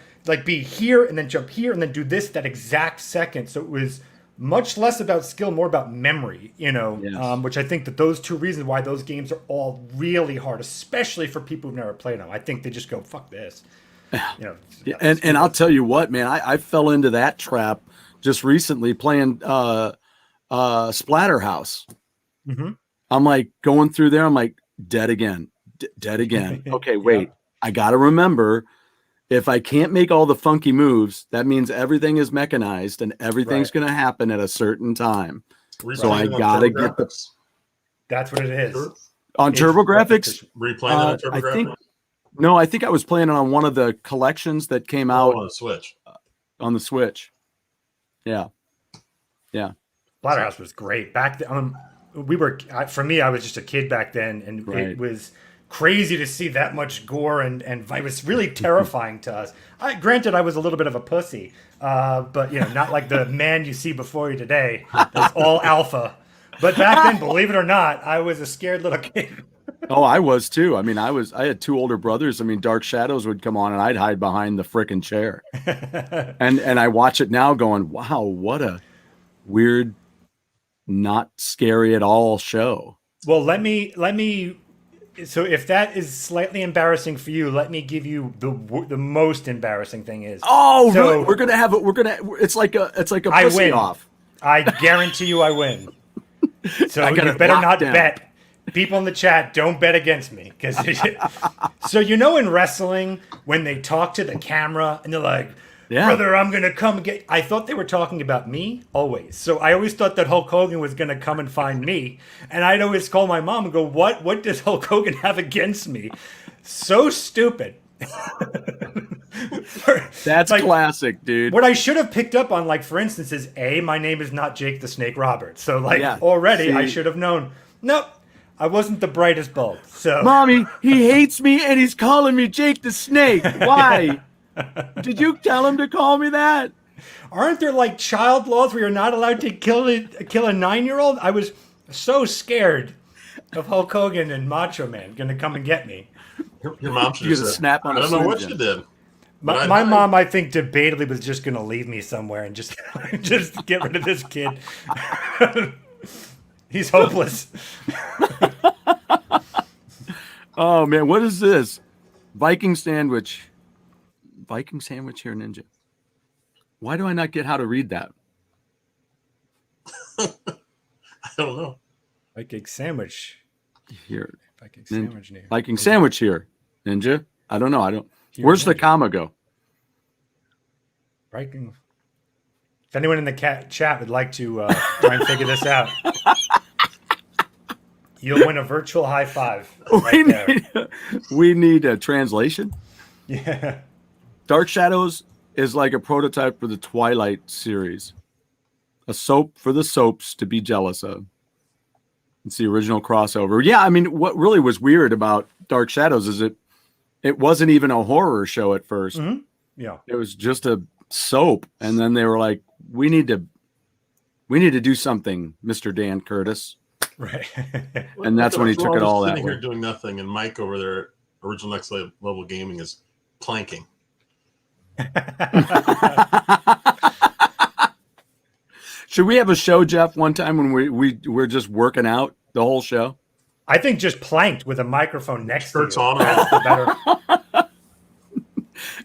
be here and then jump here and then do this that exact second. So it was much less about skill, more about memory, which I think that those two reasons why those games are all really hard, especially for people who've never played them. I think they just go, fuck this. And I'll tell you what, man, I fell into that trap just recently playing Splatterhouse. I'm like going through there. I'm like dead again. Okay, wait. I got to remember if I can't make all the funky moves, that means everything is mechanized and everything's going to happen at a certain time. So I got to get the. That's what it is. On TurboGrafx? Were you playing on TurboGrafx? No, I think I was playing it on one of the collections that came out on the Switch. On the Switch. Yeah. Yeah. Splatterhouse was great. Back then, for me, I was just a kid back then, and it was crazy to see that much gore, and it was really terrifying to us. Granted, I was a little bit of a pussy, but not like the man you see before you today. That's all alpha. But back then, believe it or not, I was a scared little kid. Oh, I was too. I mean, I had two older brothers. I mean, Dark Shadows would come on and I'd hide behind the frickin' chair. and I watch it now going, wow, what a weird, not scary at all show. Well, let me so if that is slightly embarrassing for you, let me give you the most embarrassing thing is. Oh, so, really? It's like a pussy off. I guarantee you I win. So you better not bet. People in the chat, don't bet against me. So in wrestling, when they talk to the camera and they're like, brother, I'm going to come get... I thought they were talking about me, always. So I always thought that Hulk Hogan was going to come and find me. And I'd always call my mom and go, what does Hulk Hogan have against me? So stupid. That's classic, dude. What I should have picked up on, for instance, is my name is not Jake the Snake Roberts. So already I should have known. Nope, I wasn't the brightest bulb. So Mommy, he hates me and he's calling me Jake the Snake. Why? Did you tell him to call me that? Aren't there child laws where you're not allowed to kill a 9-year-old? I was so scared of Hulk Hogan and Macho Man going to come and get me. Your mom should have snap on. I don't know what you did. My mom, I think, debatably was just going to leave me somewhere and just get rid of this kid. He's hopeless. Oh man, what is this? Viking sandwich here, Ninja. Why do I not get how to read that? I don't know. Viking sandwich here. Viking sandwich near. Viking sandwich here, Ninja. I don't know. Where's the comma go? Viking. If anyone in the chat would like to try and figure this out, you'll win a virtual high five. We need a translation. Yeah. Dark Shadows is like a prototype for the Twilight series. A soap for the soaps to be jealous of. It's the original crossover. Yeah, I mean, what really was weird about Dark Shadows is it wasn't even a horror show at first. Mm-hmm. Yeah. It was just a soap. And then they were like, we need to do something, Mr. Dan Curtis. Right. And that's when he took it all that way. Sitting here doing nothing, and Mike over there, Original Next Level Gaming, is planking. Should we have a show, Jeff, one time when we're just working out the whole show? I think just planked with a microphone next to you. On. Better.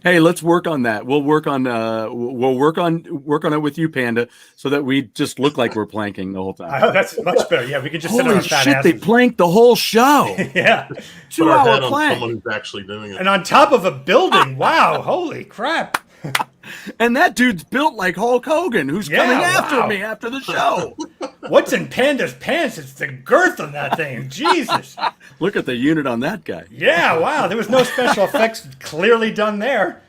Hey, let's work on that. We'll work on it with you, Panda, so that we just look like we're planking the whole time. Oh, that's much better. Yeah, we could just sit on our fat asses. They planked the whole show. Yeah. 2-hour plank. Someone who's actually doing it. And on top of a building. Wow, holy crap. And that dude's built like Hulk Hogan, who's coming after me after the show. What's in Panda's pants? It's the girth on that thing. Jesus. Look at the unit on that guy. Yeah, wow. There was no special effects clearly done there.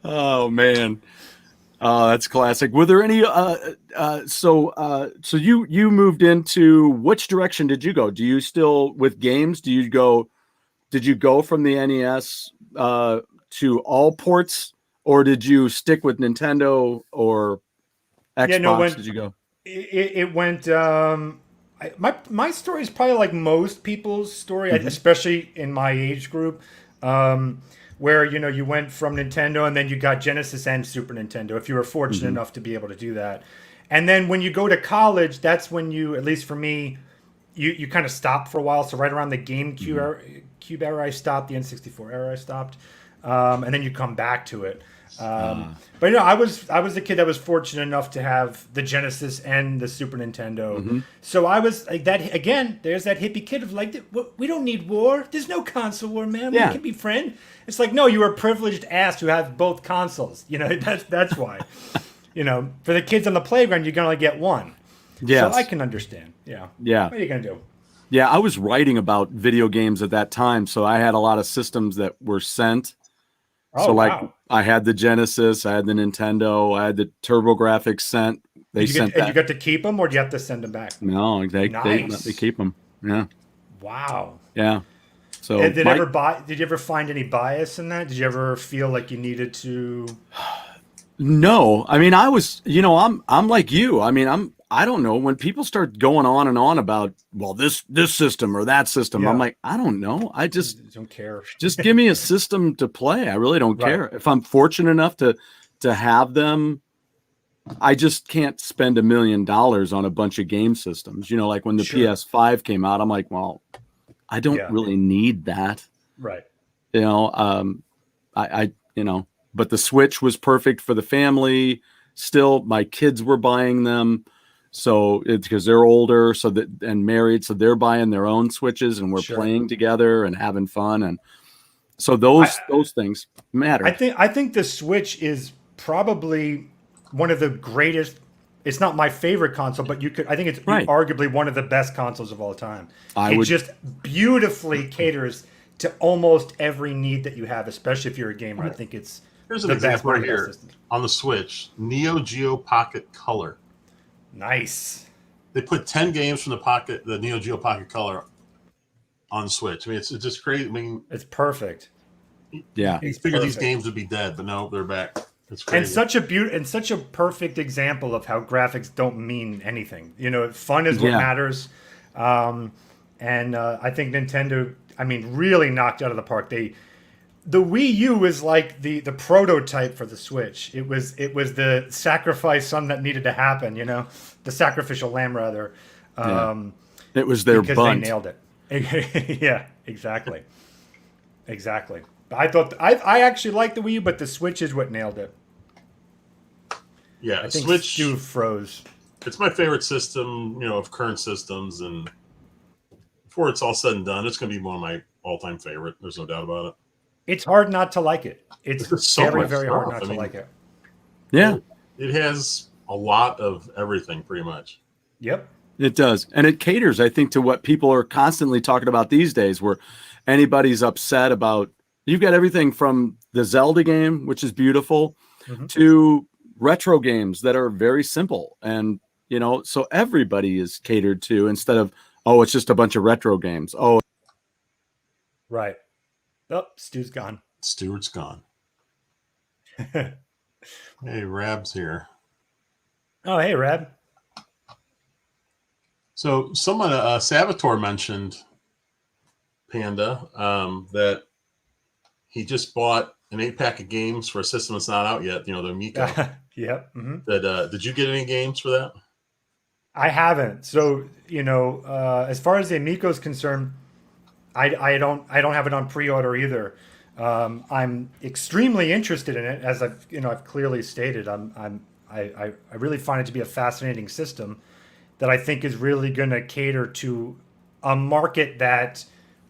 Oh, man. That's classic. Were there any so you moved into which direction did you go? Do you still with games? Did you go from the NES to all ports, or did you stick with Nintendo or Xbox? Yeah, no, did you go? It went. My story is probably like most people's story, especially in my age group, where you went from Nintendo and then you got Genesis and Super Nintendo. If you were fortunate enough to be able to do that, and then when you go to college, that's when you, at least for me, you kind of stop for a while. So right around the GameCube era, I stopped. The N64 era, I stopped. And then you come back to it. But I was a kid that was fortunate enough to have the Genesis and the Super Nintendo. So I was like that again. There's that hippie kid of like, we don't need war. There's no console war, man. We can be friends. It's like, no, you were a privileged ass who have both consoles. That's why. For the kids on the playground, you're gonna get one. Yes. So I can understand. Yeah. Yeah. What are you gonna do? Yeah, I was writing about video games at that time, so I had a lot of systems that were sent. Wow. I had the Genesis, I had the Nintendo, I had the TurboGrafx sent. They sent that. And you got to keep them, or do you have to send them back? No, they let me keep them. Yeah. Wow. Yeah. So And did you ever find any bias in that? Did you ever feel like you needed to? No, I mean, I was, I'm like you. I mean, I don't know, when people start going on and on about, well, this system or that system, I'm like, I don't know. I just don't care. Just give me a system to play. I really don't care. If I'm fortunate enough to have them, I just can't spend $1 million on a bunch of game systems. Like when the PS5 came out, I'm like, well, I don't really need that. Right. But the Switch was perfect for the family. Still, my kids were buying them. So it's because they're older, and married, so they're buying their own Switches, and we're playing together and having fun, and so those things matter. I think the Switch is probably one of the greatest. It's not my favorite console, but I think it's arguably one of the best consoles of all time. It just beautifully caters to almost every need that you have, especially if you're a gamer. I think it's here's an example right here on the Switch: Neo Geo Pocket Color. Nice. They put 10 games from the Neo Geo Pocket Color on Switch. I mean, it's just crazy. I mean, it's perfect. Yeah. You figured these games would be dead, but no, they're back. It's crazy. And such a perfect example of how graphics don't mean anything. Fun is what matters. And I think Nintendo, really knocked out of the park. The Wii U is like the prototype for the Switch. It was the sacrifice son that needed to happen, the sacrificial lamb rather. It was their because bunt. they nailed it. Yeah, exactly. Exactly. I thought I actually like the Wii U, but the Switch is what nailed it. Yeah, I think Switch. Stu froze. It's my favorite system, of current systems, and before it's all said and done, it's going to be one of my all-time favorite. There's no doubt about it. It's hard not to like it. It's so very, much very stuff. hard not to like it. Yeah. It has a lot of everything, pretty much. Yep. It does. And it caters, I think, to what people are constantly talking about these days, where anybody's upset about, you've got everything from the Zelda game, which is beautiful, to retro games that are very simple. And, so everybody is catered to, instead of, oh, it's just a bunch of retro games. Oh, right. Oh, Stu's gone. Stuart's gone. Hey, Rab's here. Oh, hey, Rab. So someone, Salvatore mentioned, Panda, that he just bought an 8-pack of games for a system that's not out yet, the Amico. Yep. Did you get any games for that? I haven't. So, as far as the Amico is concerned, I don't have it on pre-order either. I'm extremely interested in it, as I've clearly stated. I really find it to be a fascinating system that I think is really going to cater to a market that.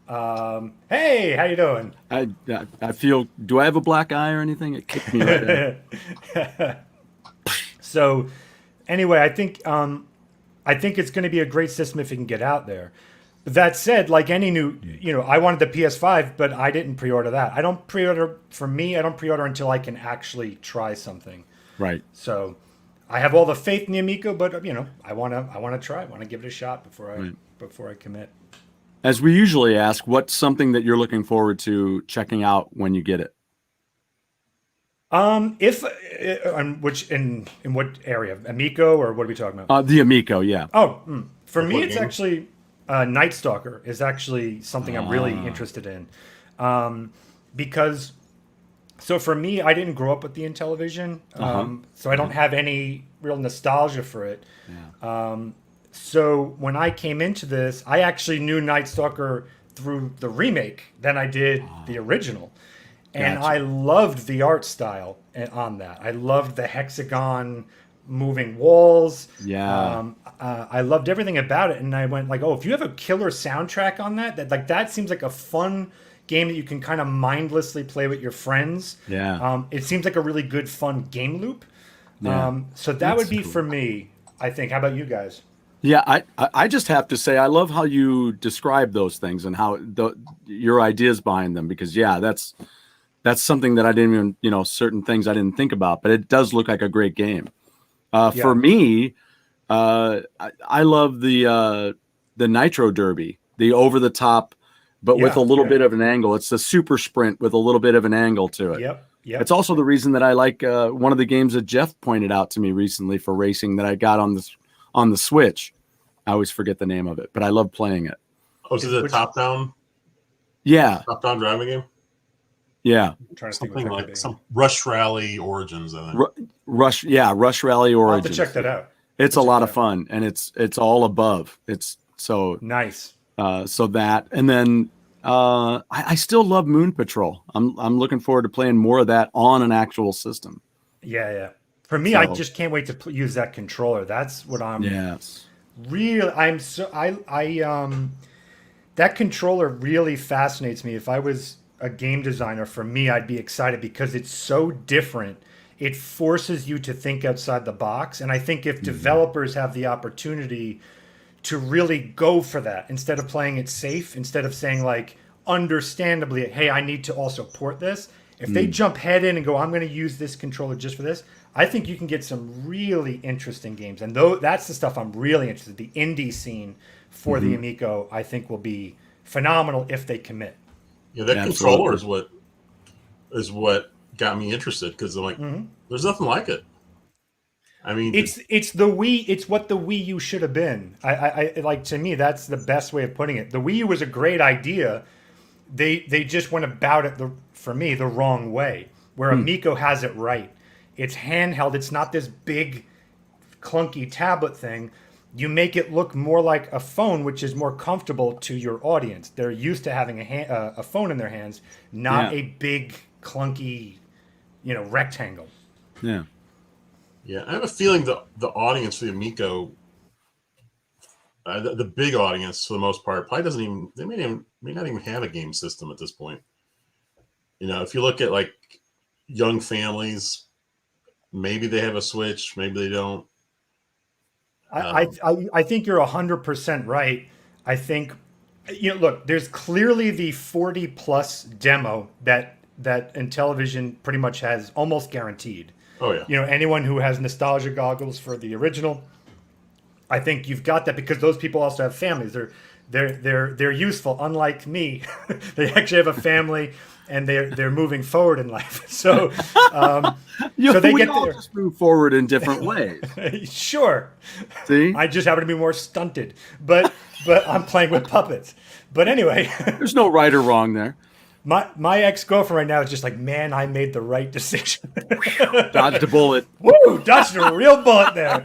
Hey, how you doing? I feel. Do I have a black eye or anything? It kicked me right out. So, anyway, I think it's going to be a great system if it can get out there. That said, like any new, I wanted the PS5, but I didn't pre-order that. I don't pre-order until I can actually try something. Right. So I have all the faith in the Amico, but I want to try. I want to give it a shot before I commit. As we usually ask, what's something that you're looking forward to checking out when you get it? In what area? Amico, or what are we talking about? The Amico, yeah. For me, it's actually Night Stalker is actually something I'm really interested in, because. So for me, I didn't grow up with the Intellivision, so I don't have any real nostalgia for it. Yeah. So when I came into this, I actually knew Night Stalker through the remake than I did the original. And Gotcha. I loved the art style on that. I loved the hexagon moving walls. Yeah. I loved everything about it. And I went like, oh, if you have a killer soundtrack on that seems like a fun game that you can kind of mindlessly play with your friends. Yeah. It seems like a really good, fun game loop. Yeah. So that That's would be cool. for me, I think. How about you guys? Yeah, I just have to say I love how you describe those things and how your ideas behind them, because that's something that I didn't even, certain things I didn't think about, but it does look like a great game. For me, I love the Nitro Derby, the over the top, but with a little bit of an angle. It's the super sprint with a little bit of an angle to it. Yep. It's also the reason that I like one of the games that Jeff pointed out to me recently for racing that I got on the Switch. I always forget the name of it, but I love playing it. Oh, is it a top-down? Yeah. Top-down driving game? Yeah. I'm trying to think Something what that like could be. some Rush Rally Origins, I think. Rush Rally I'll have Origins. to check that out. It's a lot of fun, and it's all above. It's so Nice. So that, and then I still love Moon Patrol. I'm looking forward to playing more of that on an actual system. Yeah. For me, I just can't wait to use that controller. That's what I'm. Yes. That controller really fascinates me. If I was a game designer, for me, I'd be excited because it's so different. It forces you to think outside the box. And I think if developers have the opportunity to really go for that, instead of playing it safe, instead of saying like, understandably, hey, I need to also port this. If they jump head in and go, I'm going to use this controller just for this, I think you can get some really interesting games. And that's the stuff I'm really interested in. The indie scene for the Amico, I think, will be phenomenal if they commit. Yeah, that controller is what got me interested, because I'm like, there's nothing like it. I mean, it's the Wii. It's what the Wii U should have been. I like, to me, that's the best way of putting it. The Wii U was a great idea. They just went about it, for me, the wrong way. Where Amico has it right. It's handheld. It's not this big, clunky tablet thing. You make it look more like a phone, which is more comfortable to your audience. They're used to having a phone in their hands, not a big, clunky, rectangle. Yeah. Yeah, I have a feeling the audience for the Amico, the big audience for the most part, probably doesn't even. They may not even have a game system at this point. If you look at like young families, maybe they have a Switch, maybe they don't. I think you're 100% right. I think, look, there's clearly the 40 plus demo that Intellivision pretty much has almost guaranteed. Oh yeah. Anyone who has nostalgia goggles for the original, I think you've got that, because those people also have families. They're useful, unlike me. They actually have a family and they're moving forward in life. So so they just move forward in different ways. Sure. See? I just happen to be more stunted. But I'm playing with puppets. But anyway, there's no right or wrong there. My ex-girlfriend right now is just like, man, I made the right decision. Dodged a bullet. Woo! Dodged a real bullet there.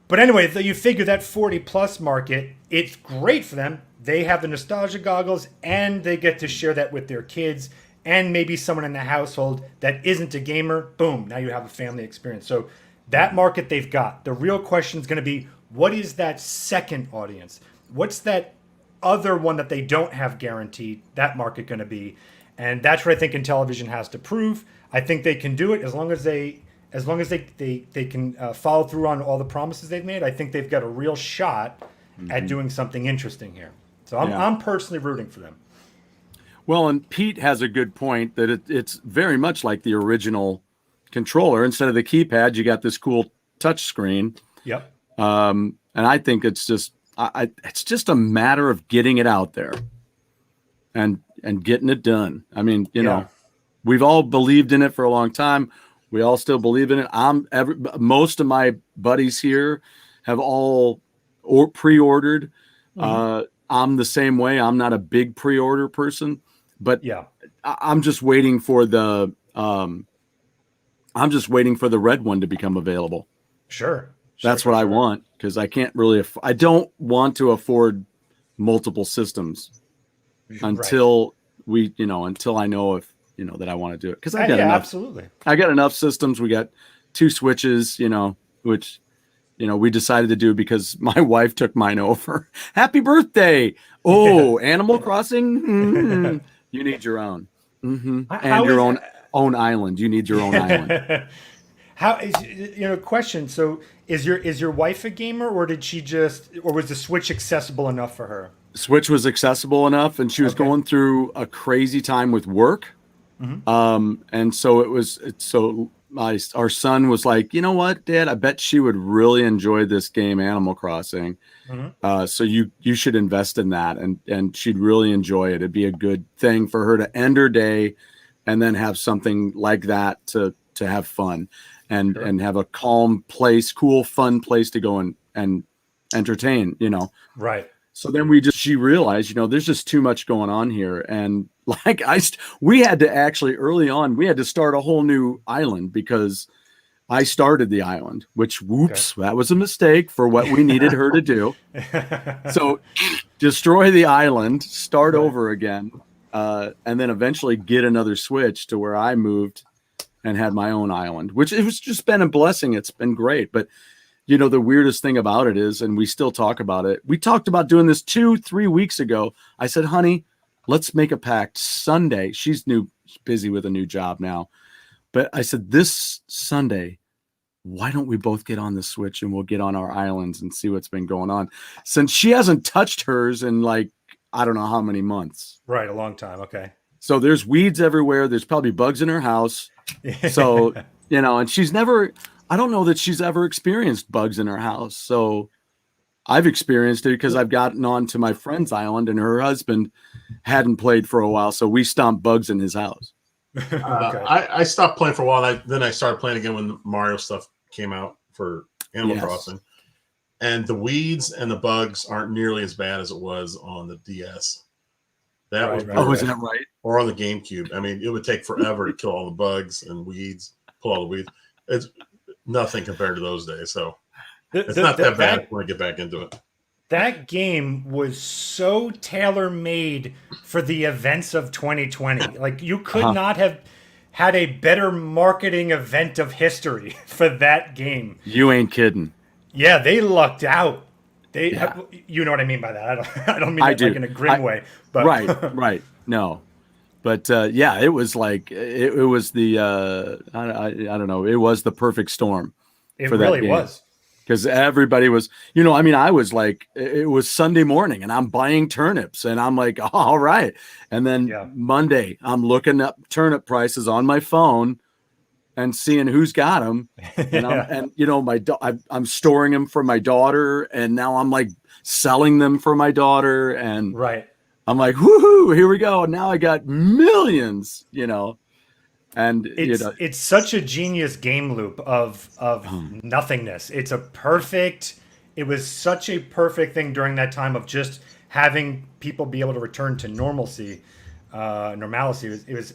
But anyway, you figure that 40 plus market, it's great for them. They have the nostalgia goggles, and they get to share that with their kids and maybe someone in the household that isn't a gamer. Boom, now you have a family experience. So that market they've got. The real question is going to be, what is that second audience? What's that other one that they don't have guaranteed, that market going to be? And that's what I think Intellivision has to prove. I think they can do it as long as they can follow through on all the promises they've made. I think they've got a real shot at doing something interesting here. So I'm personally rooting for them. Well, and Pete has a good point that it's very much like the original controller. Instead of the keypad, you got this cool touch screen. Yep. And I think it's just it's just a matter of getting it out there and getting it done. I mean, we've all believed in it for a long time. We all still believe in it. Most of my buddies here have all pre-ordered. I'm the same way. I'm not a big pre-order person, but I'm just waiting for the red one to become available. Sure. That's what I want, because I can't really. I don't want to afford multiple systems until we, until I know if, that I want to do it. Because I got enough. Absolutely. I got enough systems. We got 2 Switches, which, we decided to do because my wife took mine over. Happy birthday. Oh, Animal Crossing. Mm-hmm. You need your own. Mm-hmm. And your own island. You need your own island. How is, question. So is your wife a gamer, or was the Switch accessible enough for her? Switch was accessible enough, and she was going through a crazy time with work. Mm-hmm. And so our son was like, you know what, Dad, I bet she would really enjoy this game, Animal Crossing. Mm-hmm. So you should invest in that, and she'd really enjoy it. It'd be a good thing for her to end her day and then have something like that to have fun and have a calm place, cool, fun place to go and entertain, Right. So then she realized, there's just too much going on here. And like we had to actually early on, we had to start a whole new island because I started the island, which that was a mistake for what we needed her to do. So destroy the island, start over again, and then eventually get another Switch to where I moved and had my own island, which it was just been a blessing. It's been great. But the weirdest thing about it is, and we still talk about it, we talked about doing this 2-3 weeks ago. I said, honey, let's make a pact Sunday. She's busy with a new job now. But I said, this Sunday, why don't we both get on the Switch and we'll get on our islands and see what's been going on? Since she hasn't touched hers in I don't know how many months. Right. A long time. Okay. So there's weeds everywhere. There's probably bugs in her house. So, and she's never... I don't know that she's ever experienced bugs in her house. So I've experienced it because I've gotten on to my friend's island and her husband hadn't played for a while. So we stomped bugs in his house. I stopped playing for a while. Then I started playing again when the Mario stuff came out for Animal Crossing. And the weeds and the bugs aren't nearly as bad as it was on the DS. That was Oh, is that right? Or on the GameCube. I mean, it would take forever to kill all the bugs and weeds, pull all the weeds. It's nothing compared to those days. So it's not that bad when I get back into it. That game was so tailor-made for the events of 2020. Like, you could not have had a better marketing event of history for that game. You ain't kidding. Yeah, they lucked out. You know what I mean by that. I don't mean that like in a grim way. But right. No. But it was like it was the I don't know. It was the perfect storm. It really was. Because everybody was, I was like, it was Sunday morning and I'm buying turnips and I'm like, all right. And then Monday, I'm looking up turnip prices on my phone and seeing who's got them. And I'm storing them for my daughter. And now I'm like selling them for my daughter. And I'm like, woohoo, here we go. And now I got millions, And it's such a genius game loop of nothingness. It was such a perfect thing during that time of just having people be able to return to normalcy. It was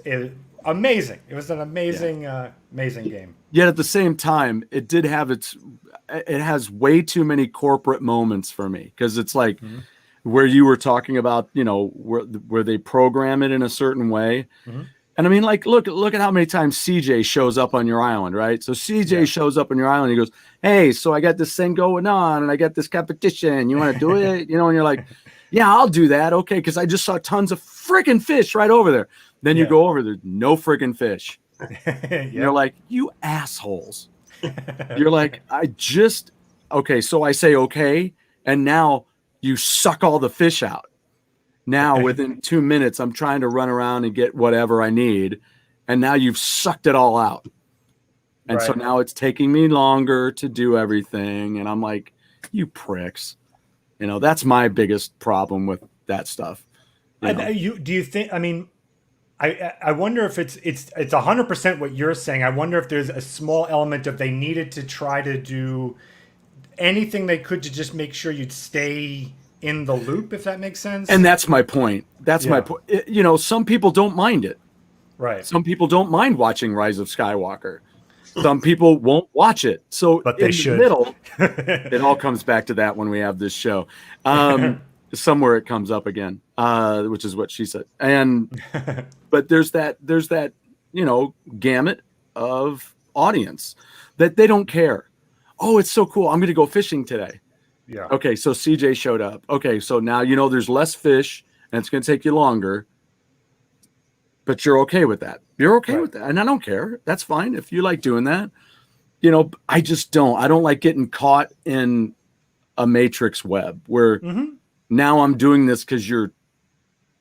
amazing. It was an amazing amazing game. Yet at the same time, it has way too many corporate moments for me, because it's like where you were talking about, where they program it in a certain way. Mm-hmm. And I mean, like, look at how many times CJ shows up on your island, right? So CJ shows up on your island. He goes, hey, so I got this thing going on and I got this competition. You want to do it? And you're like, yeah, I'll do that. Okay. Because I just saw tons of freaking fish right over there. Then you go over there, no freaking fish. You're like, you assholes. You're like, okay. So I say, okay. And now you suck all the fish out. Now, within 2 minutes, I'm trying to run around and get whatever I need. And now you've sucked it all out. And so now it's taking me longer to do everything. And I'm like, you pricks. That's my biggest problem with that stuff. Do you think, I wonder if it's 100% what you're saying. I wonder if there's a small element of they needed to try to do anything they could to just make sure you'd stay in the loop, if that makes sense. And that's my point. My point. Some people don't mind it. Right. Some people don't mind watching Rise of Skywalker. Some people won't watch it. So but they should. The middle, it all comes back to that when we have this show. somewhere it comes up again, which is what she said. And but there's that gamut of audience that they don't care. Oh, it's so cool. I'm going to go fishing today. Yeah. Okay, so CJ showed up. Okay, so now there's less fish and it's going to take you longer. But you're okay with that. You're okay with that. And I don't care. That's fine if you like doing that. I just don't. I don't like getting caught in a matrix web where now I'm doing this because you're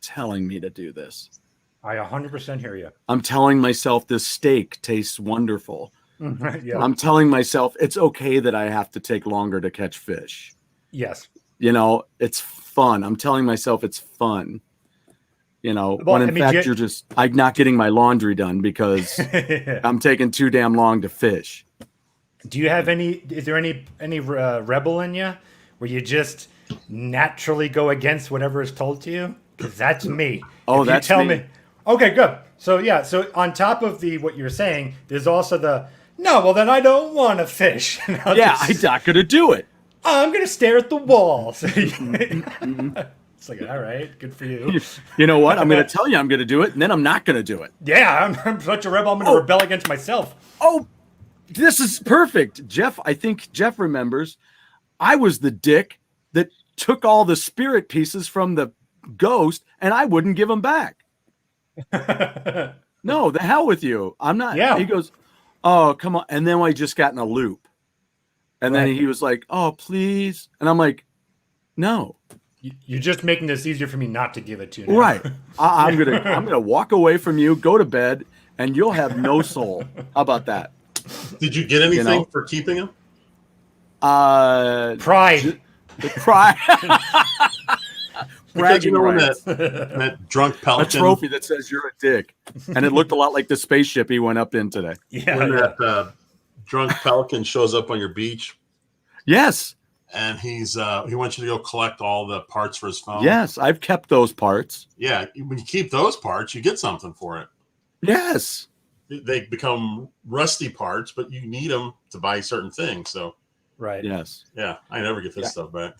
telling me to do this. I 100% hear you. I'm telling myself this steak tastes wonderful. Yeah. I'm telling myself it's okay that I have to take longer to catch fish. Yes. It's fun. I'm telling myself it's fun. When in fact I'm not getting my laundry done because I'm taking too damn long to fish. Do you have is there any rebel in you where you just naturally go against whatever is told to you? Because that's me. Oh, that's me. Okay, good. So yeah, so on top of what you're saying, there's also no, well then I don't want to fish. I'm not going to do it. I'm going to stare at the walls. It's like, all right, good for you. You know what? I'm going to tell you I'm going to do it, and then I'm not going to do it. Yeah, I'm such a rebel. I'm going to rebel against myself. Oh, this is perfect. Jeff, I think Jeff remembers. I was the dick that took all the spirit pieces from the ghost, and I wouldn't give them back. No, the hell with you. I'm not. Yeah. He goes, oh, come on. And then I just got in a loop. And then he was like, oh, please. And I'm like, no. You're just making this easier for me not to give it to you now. Right. I'm gonna walk away from you, go to bed, and you'll have no soul. How about that? Did you get anything for keeping him? Pride. Pride. Bragging rights. That drunk pelican. A trophy that says you're a dick. And it looked a lot like the spaceship he went up in today. Yeah. When that drunk pelican shows up on your beach. Yes. And he wants you to go collect all the parts for his phone. Yes, I've kept those parts. Yeah, when you keep those parts, you get something for it. Yes. They become rusty parts, but you need them to buy certain things. So, right. Yes. Yeah, I never get this stuff back.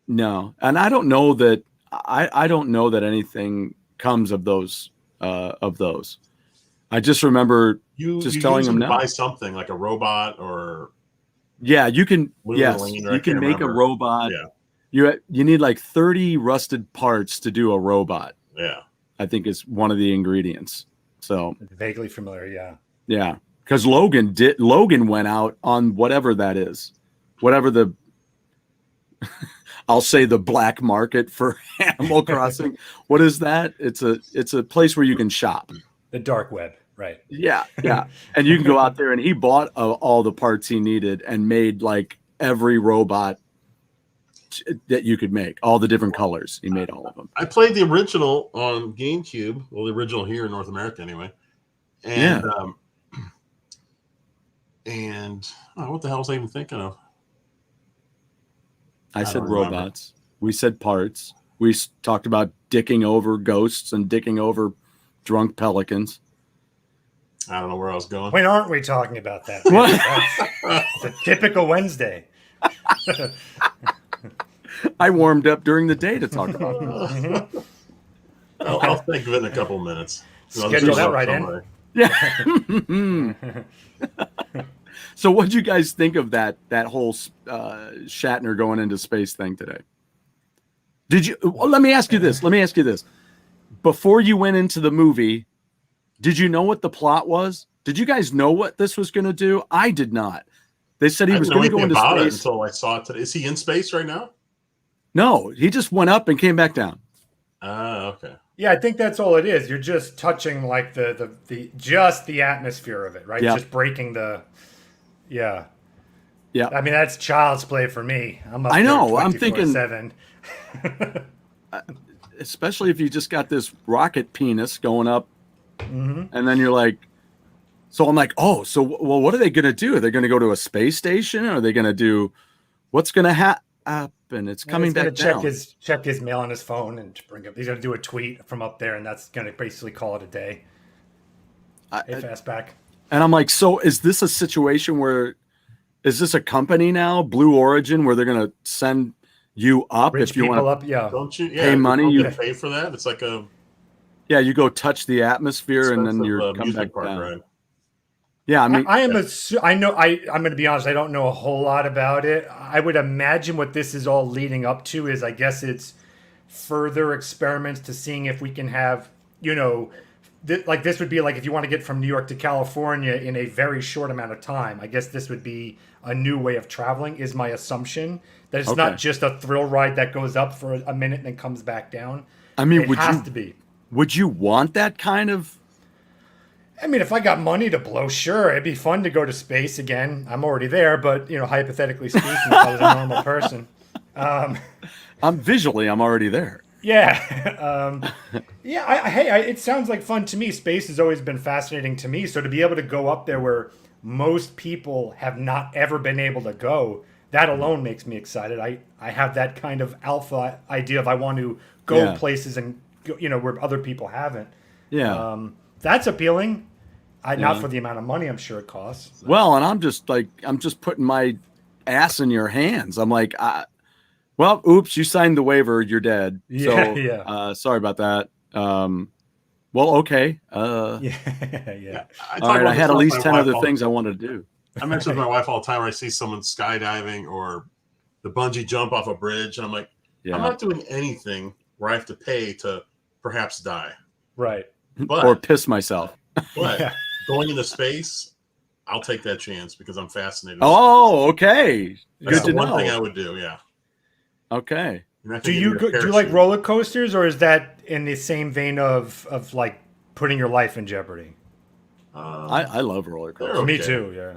No, and I don't know that I don't know that anything comes of those. I just remember just telling them to no. Buy something like a robot or. Yeah, you can. Yes, you can make a robot. Yeah, you need like 30 rusted parts to do a robot. Yeah, I think is one of the ingredients. So vaguely familiar. Yeah. Yeah, because Logan went out on whatever that is, whatever the. I'll say the black market for Animal Crossing. What is that? It's a place where you can shop. The dark web. Right. Yeah. And you can go out there, and he bought all the parts he needed and made like every robot that you could make, all the different colors. He made all of them. I played the original on GameCube. Well, the original here in North America, anyway. And what the hell was I even thinking of? I said robots. We said parts. We talked about dicking over ghosts and dicking over drunk pelicans. I don't know where I was going. When aren't we talking about that? It's a typical Wednesday. I warmed up during the day to talk about it. I'll think of it in a couple of minutes. Schedule that right in. Yeah. So what did you guys think of that whole Shatner going into space thing today? Let me ask you this. Before you went into the movie, did you know what the plot was? Did you guys know what this was going to do? I did not. They said he was going to go into space until I saw it today. Is he in space right now? No, he just went up and came back down. Okay. Yeah, I think that's all it is. You're just touching like the atmosphere of it, right? Yeah. Just breaking the. Yeah. Yeah. I mean, that's child's play for me. I know. I'm thinking 7. Especially if you just got this rocket penis going up. Mm-hmm. And then you're like, so I'm like, what are they going to do? Are they going to go to a space station? Or are they going to do, what's going to happen? It's coming back down. Check his mail on his phone and bring up. He's going to do a tweet from up there, and that's going to basically call it a day. Fastback. And I'm like, so is this a situation where, is this a company now, Blue Origin, where they're going to send you up Rich if you people want up, yeah. Don't you? Yeah, pay money. Don't You pay for that. It's like a you go touch the atmosphere and then you're come back park down. ride. Yeah, I mean, I'm going to be honest. I don't know a whole lot about it. I would imagine what this is all leading up to is, I guess it's further experiments to seeing if we can have, like this would be like if you want to get from New York to California in a very short amount of time. I guess this would be a new way of traveling, is my assumption. That it's not just a thrill ride that goes up for a minute and then comes back down. I mean, it has to be. Would you want that kind of? I mean, if I got money to blow, sure, it'd be fun to go to space again. I'm already there, but hypothetically speaking, if I was a normal person, I'm already there. Yeah, it sounds like fun to me. Space has always been fascinating to me. So to be able to go up there where most people have not ever been able to go, that alone makes me excited. I have that kind of alpha idea of I want to go places and go, where other people haven't. Yeah, that's appealing. Not for the amount of money I'm sure it costs. Well, and I'm just putting my ass in your hands. I'm like, well, oops, you signed the waiver. You're dead. Sorry about that. Well, okay. Yeah. All right, I had at least 10 other things I wanted to do. I mention to my wife all the time when I see someone skydiving or the bungee jump off a bridge, and I'm like, I'm not doing anything where I have to pay to perhaps die. Right. Or piss myself. But going into space, I'll take that chance because I'm fascinated. Oh, okay. That's Good to one know. thing I would do. Yeah. Okay. Do you like roller coasters, or is that in the same vein of like putting your life in jeopardy? I love roller coasters. Okay. Me too. Yeah.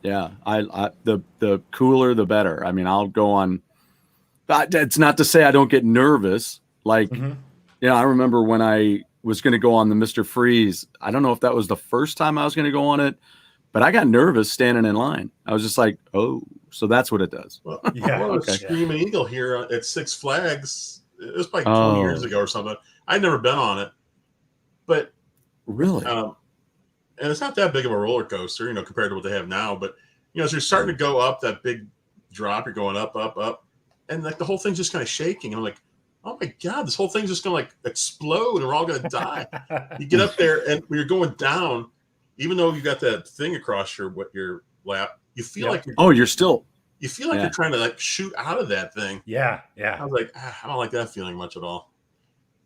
Yeah. I the cooler the better. I mean, I'll go on. It's not to say I don't get nervous. Like, I remember when I was going to go on the Mr. Freeze. I don't know if that was the first time I was going to go on it, but I got nervous standing in line. I was just like, oh, so that's what it does. Well, Screaming Eagle here at Six Flags. It was like 20 years ago or something. I'd never been on it, but really, and it's not that big of a roller coaster, compared to what they have now. But as you're starting to go up that big drop, you're going up, up, up, and like the whole thing's just kind of shaking. And I'm like, oh my God, this whole thing's just gonna like explode, and we're all gonna die. You get up there, and when you're going down, even though you got that thing across your lap, you feel like you're still. You feel like you're trying to like shoot out of that thing. Yeah. I was like, I don't like that feeling much at all.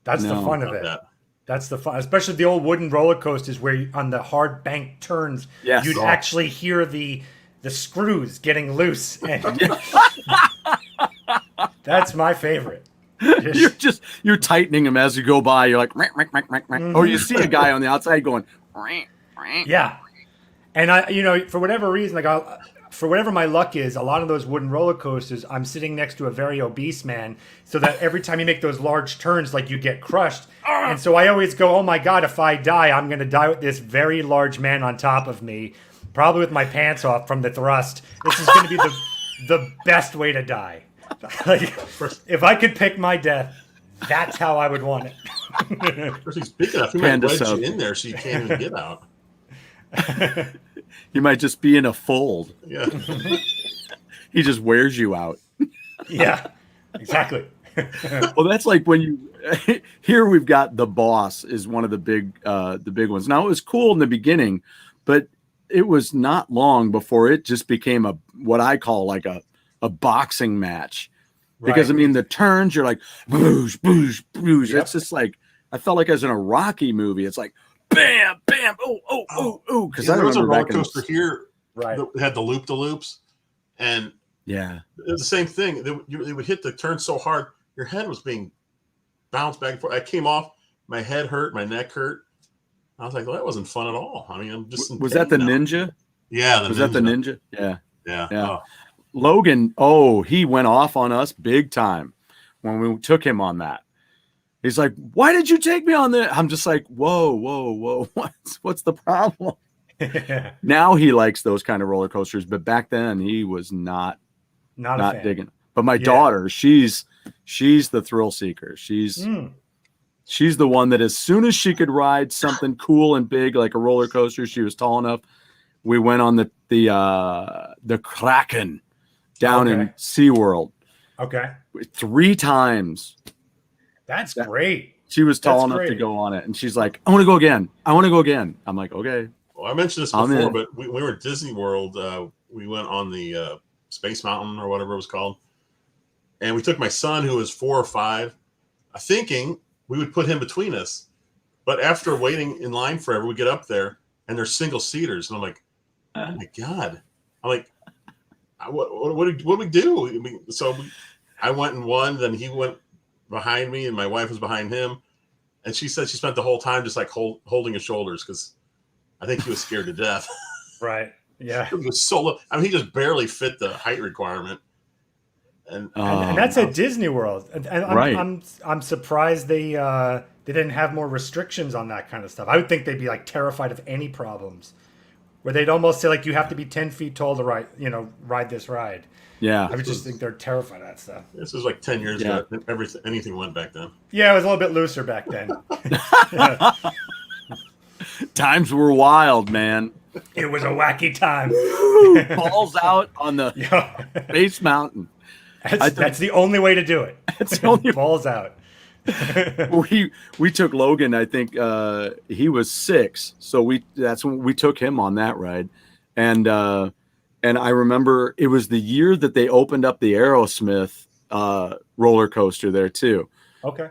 That's the fun of it. That's the fun, especially the old wooden roller coasters where on the hard bank turns, you'd actually hear the screws getting loose. And that's my favorite. You're tightening them as you go by. You're like, or you see a guy on the outside going, yeah. And for whatever reason, for whatever my luck is, a lot of those wooden roller coasters, I'm sitting next to a very obese man, so that every time you make those large turns, like you get crushed. And so I always go, oh my God, if I die, I'm going to die with this very large man on top of me, probably with my pants off from the thrust. This is going to be the best way to die. Like, if I could pick my death, that's how I would want it. He's big enough. He might wedge you in there so you can't even get out. You might just be in a fold. Yeah. He just wears you out. Yeah, exactly. Well, that's like when you here we've got The Boss is one of the big ones. Now it was cool in the beginning, but it was not long before it just became what I call like a boxing match. Because I mean the turns, you're like boosh, boosh, boosh. Yep. It's just like I felt like I was in a Rocky movie. It's like bam, bam, oh. Because there was a roller coaster here that had the loop-de-loops, and it was the same thing. They would hit the turn so hard, your head was being bounced back and forth. I came off, my head hurt, my neck hurt. I was like, well, that wasn't fun at all. I mean, I'm just was that the now. Ninja? Yeah, was that the Ninja? Yeah. Oh. Logan, he went off on us big time when we took him on that. He's like, why did you take me on that? I'm just like, whoa. What's the problem? Now he likes those kind of roller coasters, but back then he was not digging. But my daughter, she's the thrill seeker. She's the one that as soon as she could ride something cool and big like a roller coaster, she was tall enough. We went on the Kraken down in SeaWorld. Okay. 3 times. That's great. She was tall That's enough to great. go on it, and she's like, "I want to go again. I want to go again." I'm like, "Okay." Well, I mentioned this I'm before, in. but we were at Disney World. We went on the Space Mountain or whatever it was called, and we took my son, who was 4 or 5, thinking we would put him between us. But after waiting in line forever, we get up there, and they're single seaters, and I'm like, "Oh my god!" I'm like, "What do we do?" I went and won. Then he went behind me, and my wife was behind him. And she said she spent the whole time just like holding his shoulders because I think he was scared to death. Right. Yeah. It was so low. I mean, he just barely fit the height requirement. And that's at Disney World. And Right. I'm surprised they didn't have more restrictions on that kind of stuff. I would think they'd be like terrified of any problems, where they'd almost say like you have to be 10 feet tall to ride this ride. Yeah. I would just think they're terrified of that stuff. this was like 10 years ago. Anything went back then. Yeah, it was a little bit looser back then. Times were wild, man. It was a wacky time. Balls out on the Space Mountain. That's the only way to do it. That's the only balls out. we took Logan. I think he was 6, so that's when we took him on that ride, and I remember it was the year that they opened up the Aerosmith roller coaster there too. Okay.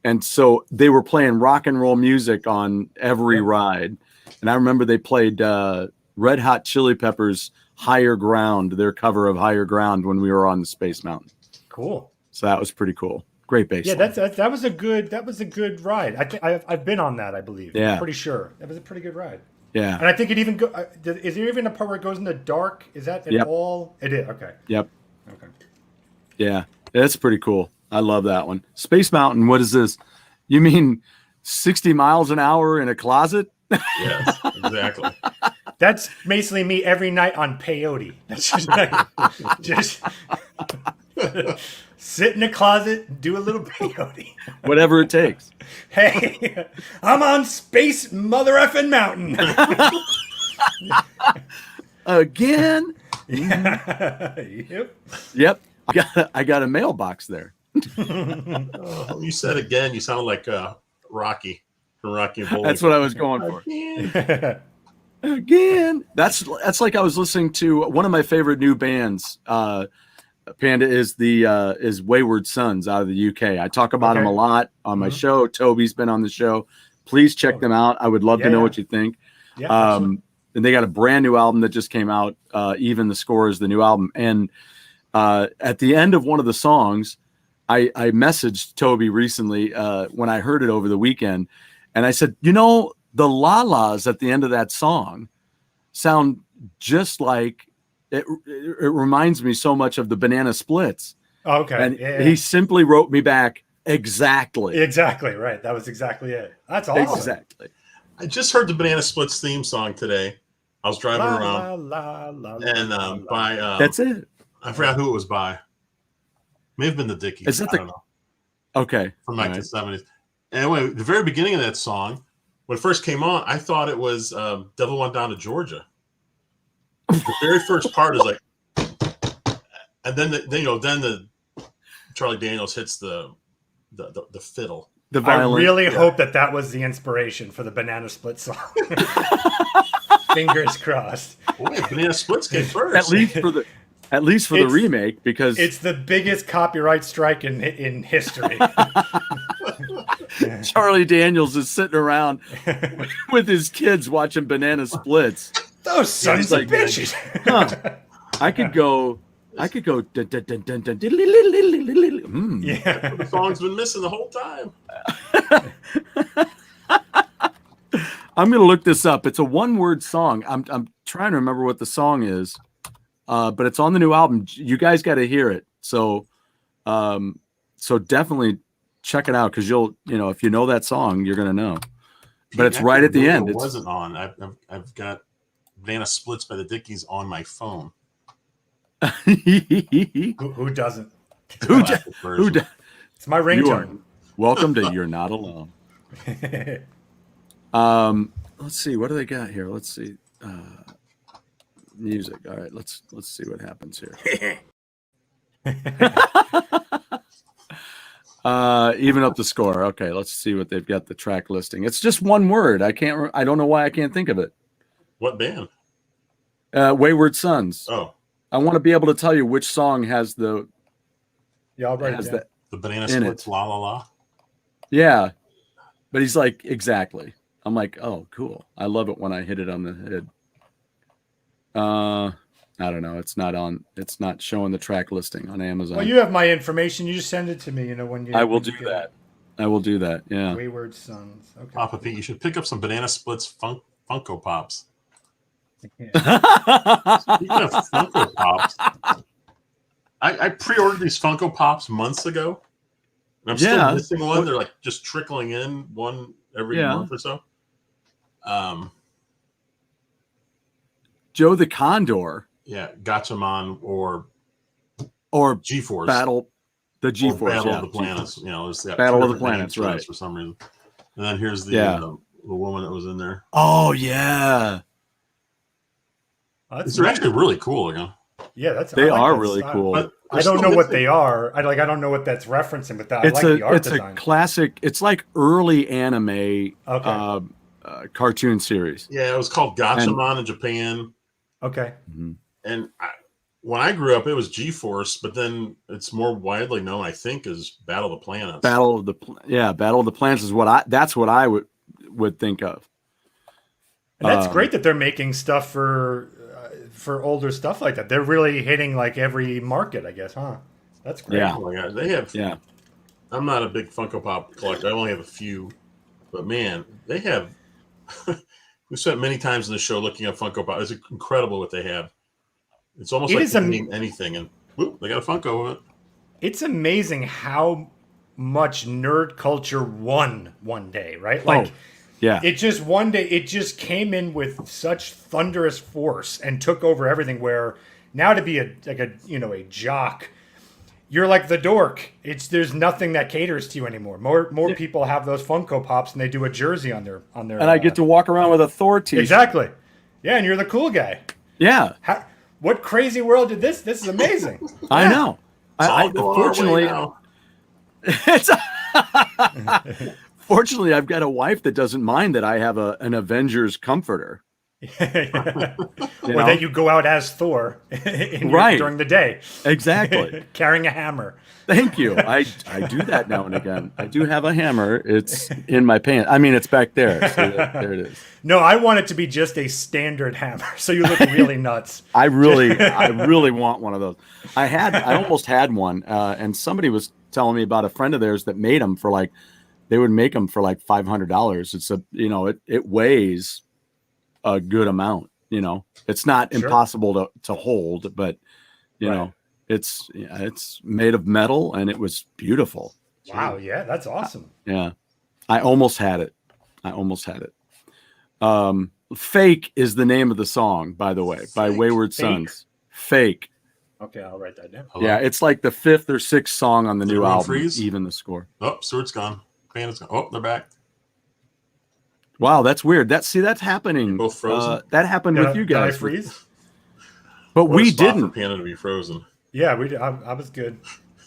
And so they were playing rock and roll music on every ride, and I remember they played Red Hot Chili Peppers' "Higher Ground," their cover of "Higher Ground" when we were on the Space Mountain. Cool. So that was pretty cool. Great bass. Yeah, that was a good ride. I think I've been on that. I believe. Yeah. I'm pretty sure that was a pretty good ride. Yeah. And I think it even is there even a part where it goes in the dark? Is that at all? It is. Okay. Yep. Okay. Yeah, that's pretty cool. I love that one. Space Mountain. What is this? You mean 60 miles an hour in a closet? Yes, exactly. That's basically me every night on peyote. That's just sit in a closet, do a little peyote. Whatever it takes. Hey, I'm on Space Mother Effing Mountain. Again? Yep. Yep. I got a mailbox there. Oh, you said again. You sounded like Rocky from Rocky and Bullwinkle. That's what I was going for. Again. That's like I was listening to one of my favorite new bands. Panda is Wayward Sons out of the UK. I talk about them a lot on my show. Toby's been on the show. Please check them out. I would love to know what you think. Yeah, and they got a brand new album that just came out. Even the Score is the new album. And at the end of one of the songs, I messaged Toby recently when I heard it over the weekend, and I said, the la-las at the end of that song sound just like it reminds me so much of the Banana Splits. Okay. And he simply wrote me back, exactly. Exactly, right. That was exactly it. That's awesome. Exactly. I just heard the Banana Splits theme song today. I was driving around, by that's it. I forgot who it was by. May have been the Dickies. Is that I don't know. Okay. From like the 70s. Anyway, the very beginning of that song, when it first came on, I thought it was Devil Went Down to Georgia. The very first part is like, and then the Charlie Daniels hits the fiddle. The violin. I really hope that was the inspiration for the Banana Split song. Fingers crossed. Boy, Banana Splits came first. At least for the remake, because it's the biggest copyright strike in history. Charlie Daniels is sitting around with his kids watching Banana Splits. Those sons of bitches. I could go. Yeah. The song's been missing the whole time. I'm gonna look this up. It's a one-word song. I'm trying to remember what the song is, but it's on the new album. You guys got to hear it. So definitely check it out, because if you know that song, you're gonna know. But it's right at the end. It wasn't on. I've got Banana Splits by the Dickies on my phone. Who doesn't? Who does? It's my ringtone. Welcome to You're Not Alone. Let's see. What do they got here? Let's see. Music. All right. Let's see what happens here. Even up the score. Okay, let's see what they've got the track listing. It's just one word. I don't know why I can't think of it. What band? Wayward Sons. Oh, I want to be able to tell you which song has the. Yeah, I'll write it down. the Banana Splits La La La. Yeah, but he's like, exactly. I'm like, oh, cool. I love it when I hit it on the head. I don't know. It's not showing the track listing on Amazon. Well, you have my information. You just send it to me. When you. I will do that. I will do that. Yeah. Wayward Sons. Okay. Papa Pete, you should pick up some Banana Splits Funko Pops. Yeah. Speaking of Funko Pops, I pre-ordered these Funko Pops months ago. And I'm still missing one. They're like just trickling in one every month or so. Joe the Condor. Yeah, Gatchaman or G-Force. The G-Force. Battle of the Planets. There's Battle of the Planets, right? For some reason. And then here's the woman that was in there. Oh yeah. They're actually really cool again. Yeah, they are really cool. But I don't know what they are. I don't know what that's referencing, but I like the art design. It's a classic. It's like early anime cartoon series. Yeah, it was called Gatchaman in Japan. Okay. Mm-hmm. And when I grew up, it was G-Force, but then it's more widely known, I think, as Battle of the Planets. Battle of the Planets is that's what I would think of. And that's great that they're making stuff for older stuff like that. They're really hitting like every market, I guess, huh? That's great. Yeah. Oh my God. They have. Yeah. I'm not a big Funko Pop collector. I only have a few, but man, they have. We've spent many times in the show looking at Funko Pop. It's incredible what they have. It's almost like they name anything, and whoop, they got a Funko of it. It's amazing how much nerd culture won one day, right? Like, yeah, it just one day it just came in with such thunderous force and took over everything. Where now to be a jock, you're like the dork. There's nothing that caters to you anymore. More people have those Funko Pops and they do a jersey on their. And I get to walk around with a Thor t-shirt. Exactly. Yeah, and you're the cool guy. Yeah. What crazy world did this? This is amazing. I know. Fortunately, fortunately, I've got a wife that doesn't mind that I have an Avengers comforter. Or that you go out as Thor during the day. Exactly. Carrying a hammer. Thank you. I do that now and again. I do have a hammer. It's in my pants. I mean, it's back there. So there it is. No, I want it to be just a standard hammer, so you look really nuts. I really want one of those. I almost had one, and somebody was telling me about a friend of theirs that made them for they would make them for $500. It's it weighs a good amount. It's not impossible to hold, but it's made of metal and it was beautiful. Wow. Yeah. That's awesome. Yeah. I almost had it. Fake is the name of the song, by the way, by Wayward Sons. Fake. Okay. I'll write that down. Yeah. It's like the 5th or 6th song on the new album. Freeze? Even the score. Oh, Swords gone. Panda's gone. Oh, they're back. Wow, that's weird. That's happening. You're both frozen. That happened with you guys. Did I freeze? But we didn't. For Panda to be frozen. Yeah, we did. I was good.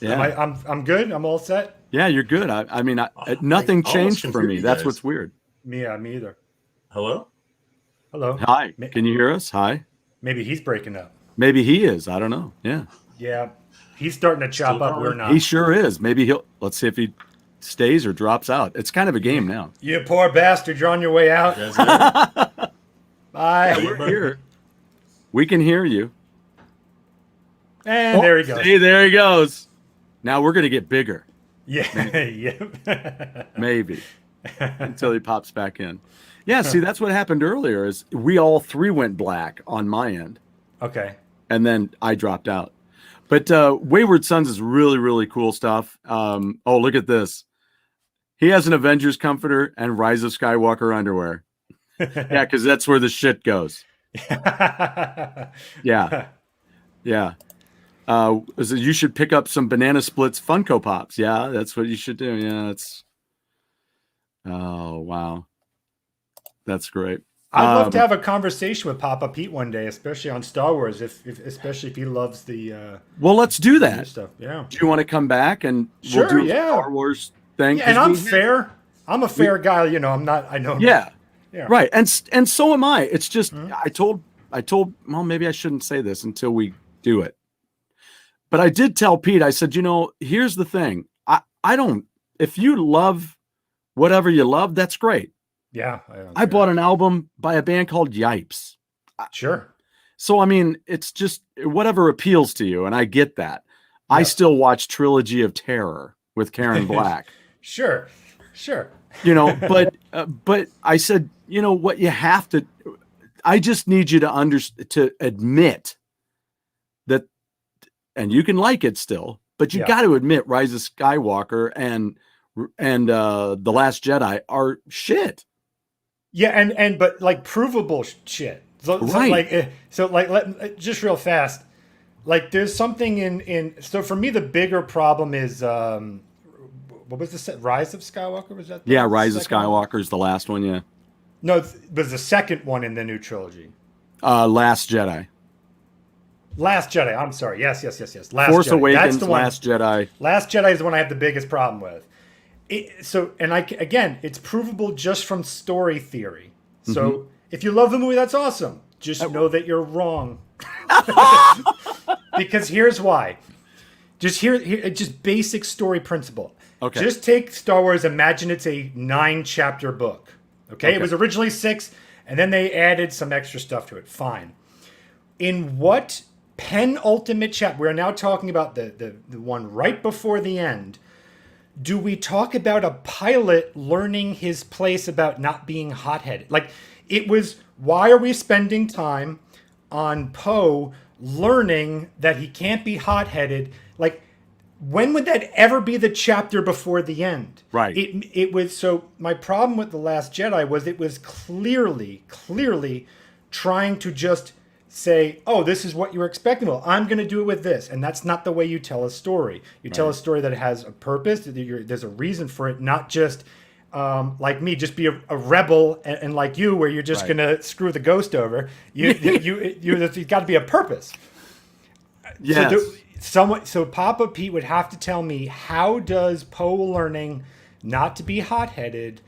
Yeah, I'm good. I'm all set. Yeah, you're good. I mean, nothing changed for me. That's what's weird. Me either. Hello. Hi. Can you hear us? Hi. Maybe he's breaking up. Maybe he is. I don't know. Yeah. Yeah, he's starting to chop up. We're not. He sure is. Maybe let's see if he stays or drops out. It's kind of a game now. You poor bastard, you're on your way out. Bye. Yeah, we're here. We can hear you. And there he goes. See, there he goes. Now we're going to get bigger. Yeah. Yep. Maybe. Until he pops back in. Yeah, see, that's what happened earlier is we all three went black on my end. Okay. And then I dropped out. But Wayward Sons is really, really cool stuff. Oh, look at this. He has an Avengers comforter and Rise of Skywalker underwear. Yeah, because that's where the shit goes. Yeah. Yeah. So you should pick up some Banana Splits Funko Pops. Yeah, that's what you should do. Yeah, oh, wow. That's great. I'd love to have a conversation with Papa Pete one day, especially on Star Wars, especially if he loves the well, let's do that stuff. Yeah. Do you want to come back and Sure, we'll do yeah. a Star Wars thing? Yeah, and I'm fair. I'm a fair guy, you know. I'm not. I know. Yeah. Yeah. Right. And so am I. It's just I told well, maybe I shouldn't say this until we do it. But I did tell Pete, I said, you know, here's the thing. I don't, if you love whatever you love, that's great. Yeah. I bought an album by a band called Yipes. Sure. So, I mean, it's just whatever appeals to you. And I get that. Yeah. I still watch Trilogy of Terror with Karen Black. Sure. You know, but I said, you know what, you have to, I just need you to admit that, and you can like it still, but you got to admit Rise of Skywalker and The Last Jedi are shit. Yeah, but like provable shit. Right. Just real fast. Like there's something in so for me the bigger problem is what was the set? Rise of Skywalker, was that? Rise of Skywalker is the last one. Yeah. No, it was the second one in the new trilogy. Last Jedi. Last Jedi. I'm sorry. Yes. Last Force Jedi. Awakens. That's the one. Last Jedi. Last Jedi is the one I have the biggest problem with. Again, it's provable just from story theory. So if you love the movie, that's awesome. Just know that you're wrong. Because here's why. Just basic story principle. Okay. Just take Star Wars. Imagine it's a 9-chapter book. Okay. It was originally 6, and then they added some extra stuff to it. Fine. In what penultimate chapter? We're now talking about the one right before the end. Do we talk about a pilot learning his place about not being hot-headed? Like, it was, why are we spending time on Poe learning that he can't be hot-headed? Like, when would that ever be the chapter before the end? Right. It was, so my problem with The Last Jedi was it was clearly trying to just say, oh, this is what you were expecting. Well, I'm going to do it with this. And that's not the way you tell a story. You tell a story that has a purpose. There's a reason for it, not just like me, just be a rebel and like you, where you're just going to screw the ghost over. You've got to be a purpose. Yes. So Papa Pete would have to tell me, how does Poe learning not to be hot-headed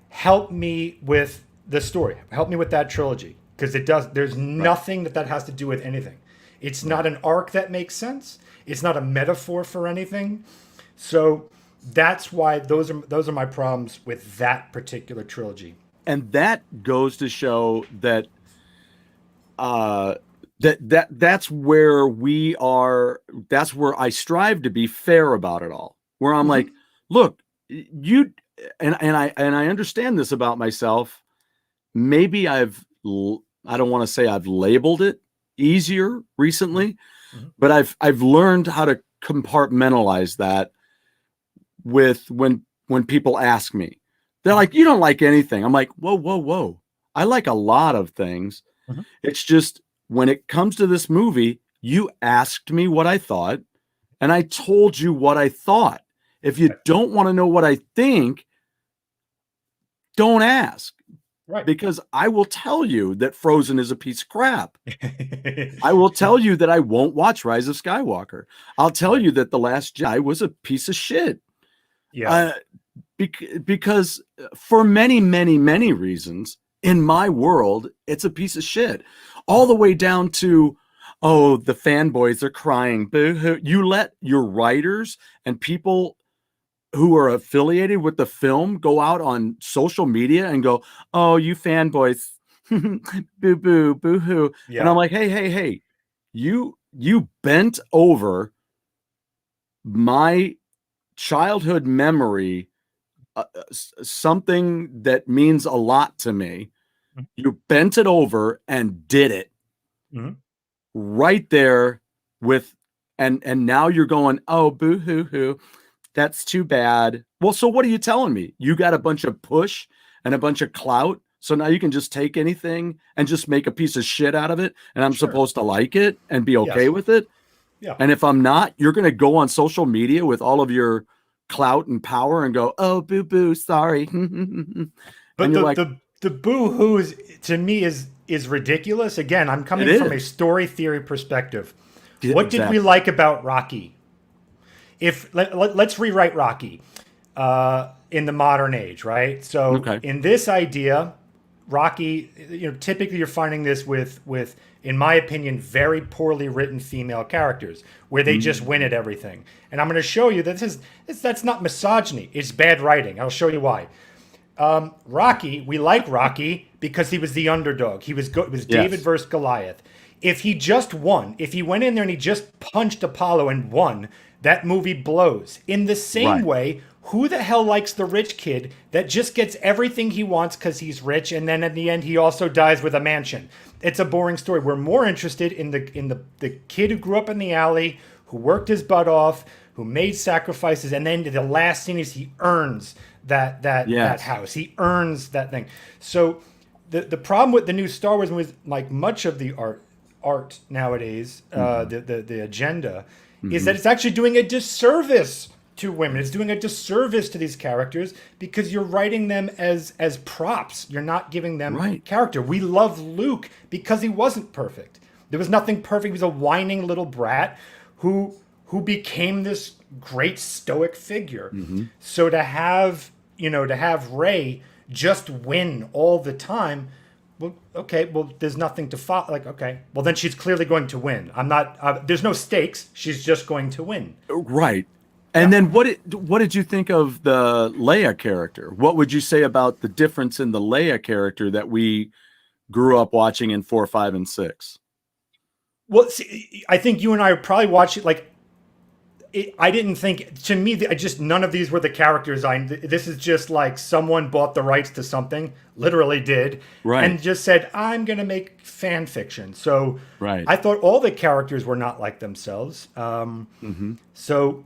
help me with the story? Help me with that trilogy. Because it does. There's nothing that has to do with anything. It's not an arc that makes sense. It's not a metaphor for anything. So that's why those are my problems with that particular trilogy. And that goes to show that that's where we are. That's where I strive to be fair about it all. Where I'm like, look, you and I understand this about myself. Maybe I don't want to say I've labeled it easier recently, but I've learned how to compartmentalize that with when people ask me. They're like, you don't like anything. I'm like, whoa. I like a lot of things. It's just when it comes to this movie, you asked me what I thought, and I told you what I thought. If you don't want to know what I think, don't ask. Right. Because I will tell you that Frozen is a piece of crap. I will tell you that I won't watch Rise of Skywalker. I'll tell you that The Last Jedi was a piece of shit. Yeah. Because for many, many, many reasons, in my world, it's a piece of shit. All the way down to, oh, the fanboys are crying. Boo-hoo. You let your writers and people who are affiliated with the film go out on social media and go, oh, you fanboys, boo boo, boo hoo. Yeah. And I'm like, hey, you bent over my childhood memory, something that means a lot to me. You bent it over and did it right there with, and now you're going, oh, boo hoo hoo. That's too bad. Well, so what are you telling me? You got a bunch of push and a bunch of clout, so now you can just take anything and just make a piece of shit out of it, and I'm supposed to like it and be okay with it? Yeah. And if I'm not, you're going to go on social media with all of your clout and power and go, oh, boo-boo, sorry. But the boo-hoo to me is ridiculous. Again, I'm coming from a story theory perspective. Yeah, what did we like about Rocky? Let's rewrite Rocky in the modern age, right? So in this idea, Rocky, typically you're finding this with in my opinion, very poorly written female characters where they just win at everything. And I'm going to show you that that's not misogyny. It's bad writing. I'll show you why. Rocky, we like Rocky because he was the underdog. It was David versus Goliath. If he just won, if he went in there and he just punched Apollo and won, that movie blows. In the same way, who the hell likes the rich kid that just gets everything he wants because he's rich, and then at the end he also dies with a mansion? It's a boring story. We're more interested in the kid who grew up in the alley, who worked his butt off, who made sacrifices, and then the last scene is he earns that house. He earns that thing. So the problem with the new Star Wars was, like much of the art nowadays, the agenda, is that it's actually doing a disservice to women. It's doing a disservice to these characters because you're writing them as props. You're not giving them character. We love Luke because he wasn't perfect. There was nothing perfect. He was a whining little brat who became this great stoic figure. So to have Rey just win all the time, there's nothing to follow. Well, then she's clearly going to win. There's no stakes. She's just going to win. Right. And then what did you think of the Leia character? What would you say about the difference in the Leia character that we grew up watching in 4, 5, and 6? Well, see, I think you and I probably watched it. I didn't think, to me, none of these were the characters. This is just like someone bought the rights to something, literally did, and just said, I'm going to make fan fiction. So I thought all the characters were not like themselves. So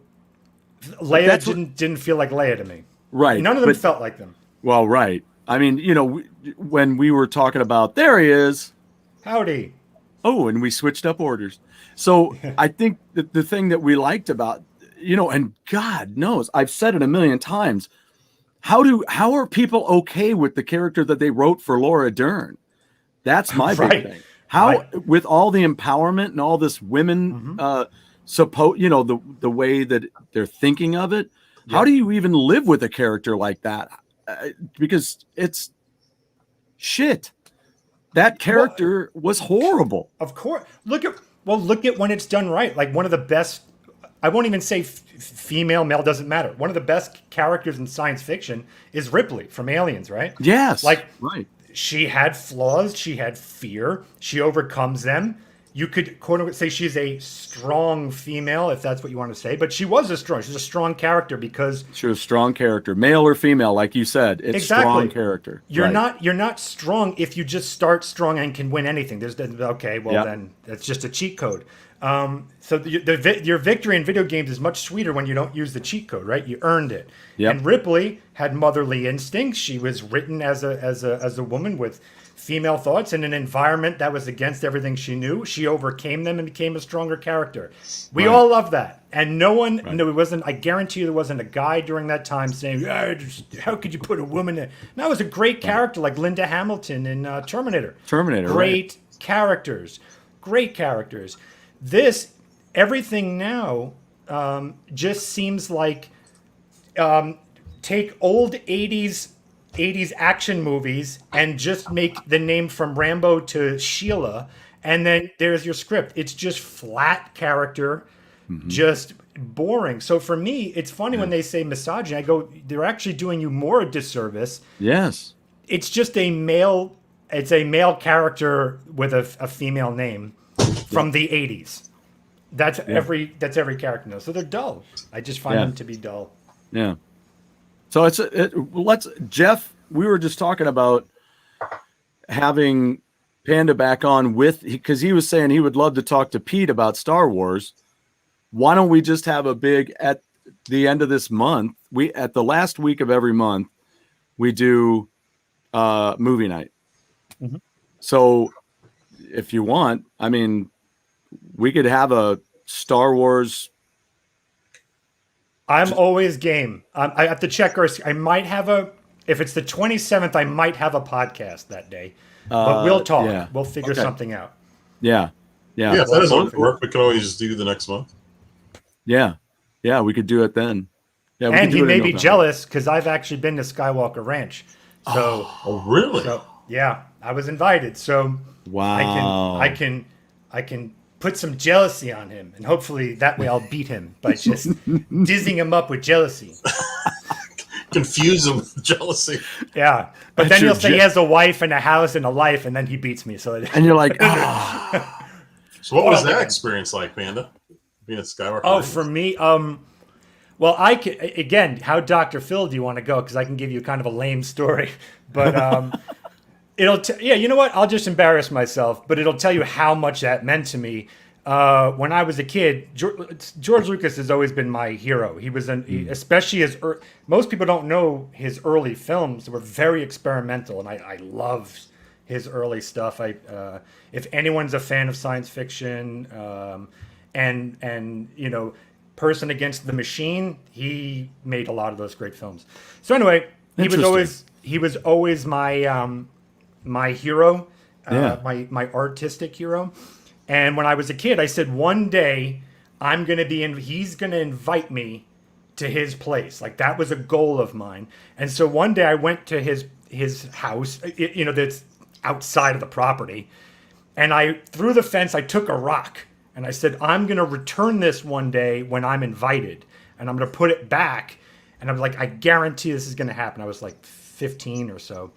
Leia didn't feel like Leia to me. Right. None of them felt like them. Well, right. I mean, when we were talking about, there he is. Howdy. Oh, and we switched up orders. So I think that the thing that we liked about, and God knows, I've said it a million times, how are people okay with the character that they wrote for Laura Dern? That's my big thing. How, with all the empowerment and all this women, the way that they're thinking of it, how do you even live with a character like that? Because it's shit. That character was horrible. Of course. Look at when it's done right. Like one of the best, I won't even say female, male, doesn't matter. One of the best characters in science fiction is Ripley from Aliens, right? Yes. She had flaws. She had fear. She overcomes them. You could quote unquote say she's a strong female, if that's what you want to say. But she's a strong character because she was a strong character, male or female, like you said. It's strong character. You're not strong if you just start strong and can win anything. Then that's just a cheat code. So your victory in video games is much sweeter when you don't use the cheat code, right? You earned it. Yep. And Ripley had motherly instincts. She was written as a woman with female thoughts in an environment that was against everything she knew. She overcame them and became a stronger character. We all love that. And no one, no, it wasn't, I guarantee you there wasn't a guy during that time saying, how could you put a woman in? No, it was a great character like Linda Hamilton in Terminator. Great characters. Great characters. Everything now just seems like take old 80s action movies and just make the name from Rambo to Sheila, and then there's your script. It's just flat character, just boring. So for me, it's funny when they say misogyny. I go, they're actually doing you more a disservice. Yes. It's just a male character with a female name from the 80s. That's every character knows. So they're dull. I just find them to be dull. Yeah. So let's Jeff, we were just talking about having Panda back on because he was saying he would love to talk to Pete about Star Wars. Why don't we just have a big, at the end of this month, at the last week of every month, we do movie night. So if you want, I mean, we could have a Star Wars. I'm always game. I have to check I might have a if it's the 27th, I might have a podcast that day. But we'll talk. Yeah. We'll figure something out. Yeah. Yeah, if that doesn't work, we can always just do the next month. Yeah. Yeah, we could do it then. Yeah, we And could he do it may in be November. jealous because I've actually been to Skywalker Ranch. So, Oh, really? yeah, I was invited. So Wow. I can put some jealousy on him, and hopefully that way I'll beat him by just dizzying him up with jealousy. Confuse him with jealousy. Yeah, but then he'll say he has a wife and a house and a life, and then he beats me. So And you're like, So what was that experience like, Panda? Being at Skywalker? oh, Ranch? for me, well, I can, again, how Dr. Phil do you want to go? Because I can give you kind of a lame story, but yeah, you know what? I'll just embarrass myself, but it'll tell you how much that meant to me. When I was a kid, George Lucas has always been my hero. He was especially most people don't know his early films were very experimental, and I loved his early stuff. If anyone's a fan of science fiction, and you know, Person Against the Machine, he made a lot of those great films. So anyway, he was always my my hero, my artistic hero. And when I was a kid, I said, one day he's going to invite me to his place. Like, that was a goal of mine. And so one day I went to his house, you know, that's outside of the property. And through the fence, I took a rock and I said, I'm going to return this one day when I'm invited, and I'm going to put it back. And I'm like, I guarantee this is going to happen. I was like 15 or so.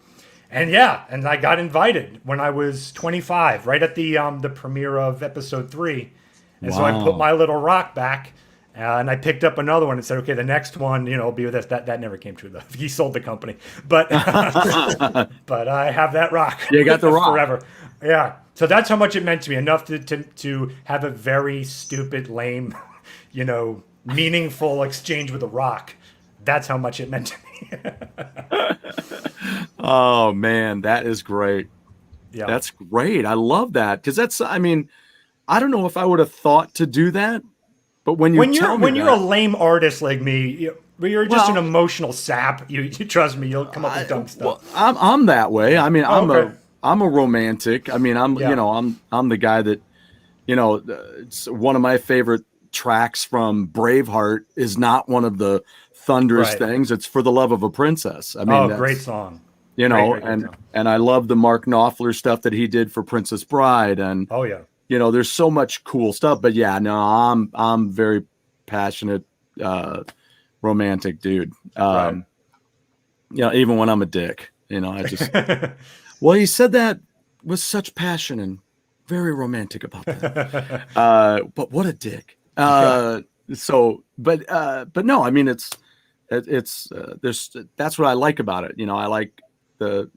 And yeah, and I got invited when I was 25, right at the premiere of episode 3. And so I put my little rock back, and I picked up another one and said, okay, the next one, you know, will be with this. That never came true, though. He sold the company. But but I have that rock. You got the rock. Forever. Yeah. So that's how much it meant to me. Enough to have a very stupid, lame, you know, meaningful exchange with a rock. That's how much it meant to me. oh man, that is great. Yeah. That's great. I love that. Because I mean, I don't know if I would have thought to do that, but when you're a lame artist like me, you're just an emotional sap. You trust me, you'll come up with dumb stuff. Well, I'm that way. I mean, I'm a romantic. I mean, you know, I'm the guy that, you know, it's one of my favorite tracks from Braveheart is not one of the thunderous things. It's For the Love of a Princess. I mean, great song. You know, and I love the Mark Knopfler stuff that he did for Princess Bride, and you know, there's so much cool stuff. But yeah, no, I'm very passionate, romantic dude. You know, even when I'm a dick, you know, I just well, he said that with such passion and very romantic about that. But what a dick. So, but no, I mean, it's that's what I like about it. You know, I like the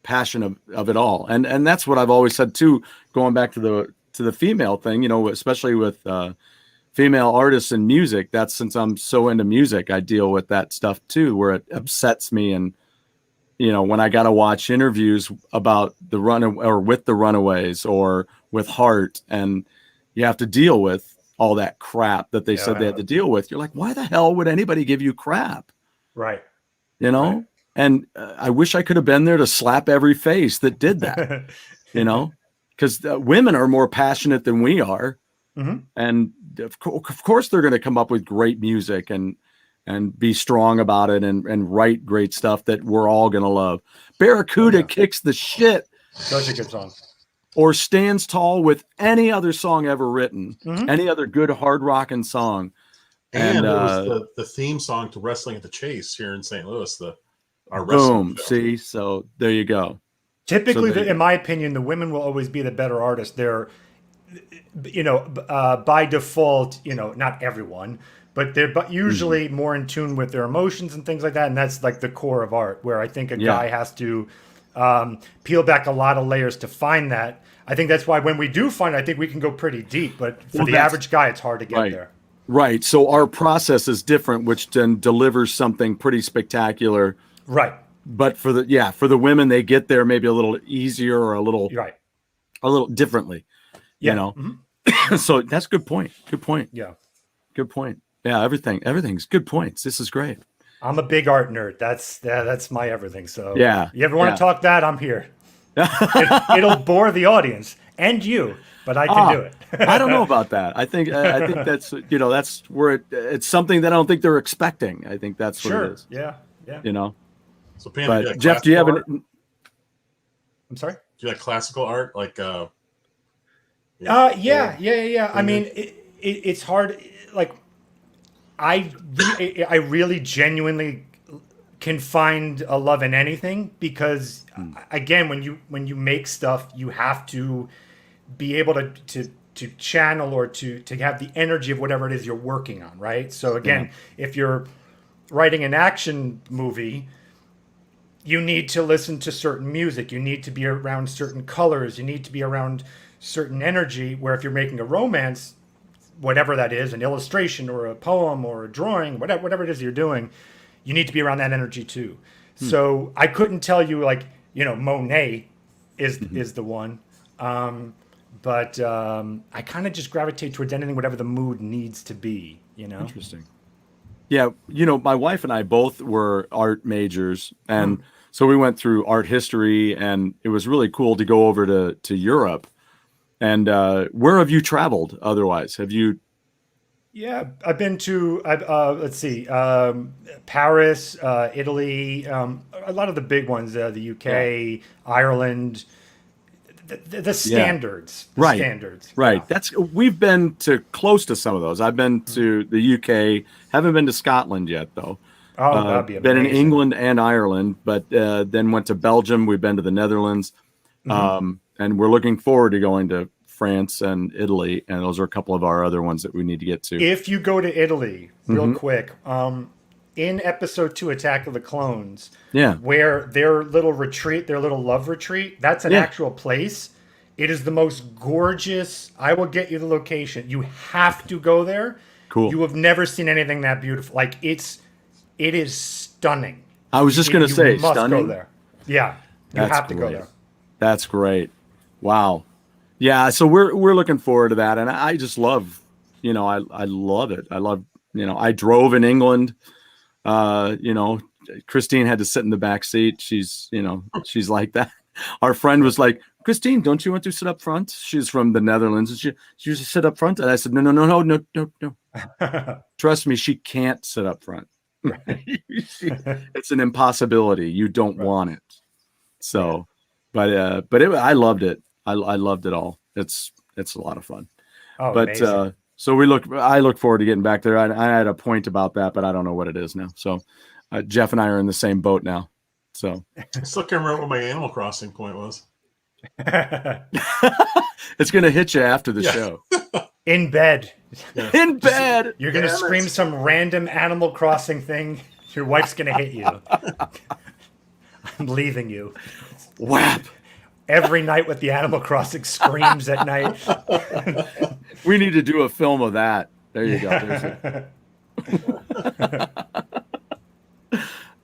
passion of it all. And that's what I've always said too, going back to the female thing, you know, especially with, female artists in music. That's, since I'm so into music, I deal with that stuff too, where it upsets me. And, you know, when I got to watch interviews about with the Runaways or with Heart, and you have to deal with all that crap that they said they had to deal with. You're like, why the hell would anybody give you crap? Right. You know? Right. And I wish I could have been there to slap every face that did that, you know, because women are more passionate than we are. Mm-hmm. And of course they're going to come up with great music and be strong about it and write great stuff that we're all going to love. Barracuda kicks the shit. Such a good song. Or stands tall with any other song ever written, any other good hard rocking song. And it was the theme song to Wrestling at the Chase here in St. Louis. Our boom. See, so there you go. Typically, in my opinion, the women will always be the better artists. They're, you know, by default, you know, not everyone, but they're usually more in tune with their emotions and things like that. And that's like the core of art, where I think a guy has to peel back a lot of layers to find that. I think that's why when we do find it, I think we can go pretty deep. But for the average guy, it's hard to get there. Right. So our process is different, which then delivers something pretty spectacular. Right. But for the women, they get there maybe a little easier or a little differently. Yeah. You know? Mm-hmm. So that's a good point. Good point. Yeah. Good point. Yeah. Everything's good points. This is great. I'm a big art nerd. That's my everything. So Yeah. you ever want to talk that, I'm here. It'll bore the audience and you, but I can do it. I don't know about that. I think that's that's where it's something that I don't think they're expecting. I think that's what it is. Yeah. So, Panda, but Jeff, do you have I'm sorry. Do you like classical art, like? Yeah. I mean, it's hard. Like, I really genuinely can find a love in anything because, again, when you make stuff, you have to be able to channel or to have the energy of whatever it is you're working on, right? So again, if you're writing an action movie, you need to listen to certain music. You need to be around certain colors. You need to be around certain energy. Where if you're making a romance, whatever that is, an illustration or a poem or a drawing, whatever it is you're doing, you need to be around that energy too. So I couldn't tell you Monet is the one. But I kind of just gravitate towards anything, whatever the mood needs to be, Interesting. Yeah. My wife and I both were art majors. And so we went through art history, and it was really cool to go over to Europe. And where have you traveled otherwise? Have you? Yeah, I've been to, let's see, Paris, Italy, a lot of the big ones, the UK, Ireland. The standards, standards, right? We've been to close to some of those. I've been to the UK, haven't been to Scotland yet, though. Oh, that'd be amazing. Been in England and Ireland, but then went to Belgium. We've been to the Netherlands, and we're looking forward to going to France and Italy. And those are a couple of our other ones that we need to get to. If you go to Italy, real quick, in episode 2, Attack of the Clones, where their little retreat, their little love retreat, that's an actual place. It is the most gorgeous. I will get you the location. You have to go there. Cool. You have never seen anything that beautiful. Like it is stunning. I was just going to say, you must stunning. go there. Yeah, you have to go there. That's great. Wow. Yeah. So we're looking forward to that, and I just love, I love it. I love, I drove in England. Christine had to sit in the back seat. She's like that. Our friend was like, Christine, don't you want to sit up front? She's from the Netherlands. And she used to sit up front. And I said, no. Trust me, she can't sit up front. It's an impossibility. You don't want it. So, but I loved it. I loved it all. It's a lot of fun. Oh, but, amazing. So I look forward to getting back there. I had a point about that, but I don't know what it is now. So Jeff and I are in the same boat now. So I still can't remember what my Animal Crossing point was. It's going to hit you after the show. In bed. Yeah. In bed. You're going to scream some random Animal Crossing thing. Your wife's going to hit you. I'm leaving you. Whap. Every night with the Animal Crossing screams at night. We need to do a film of that. There you go.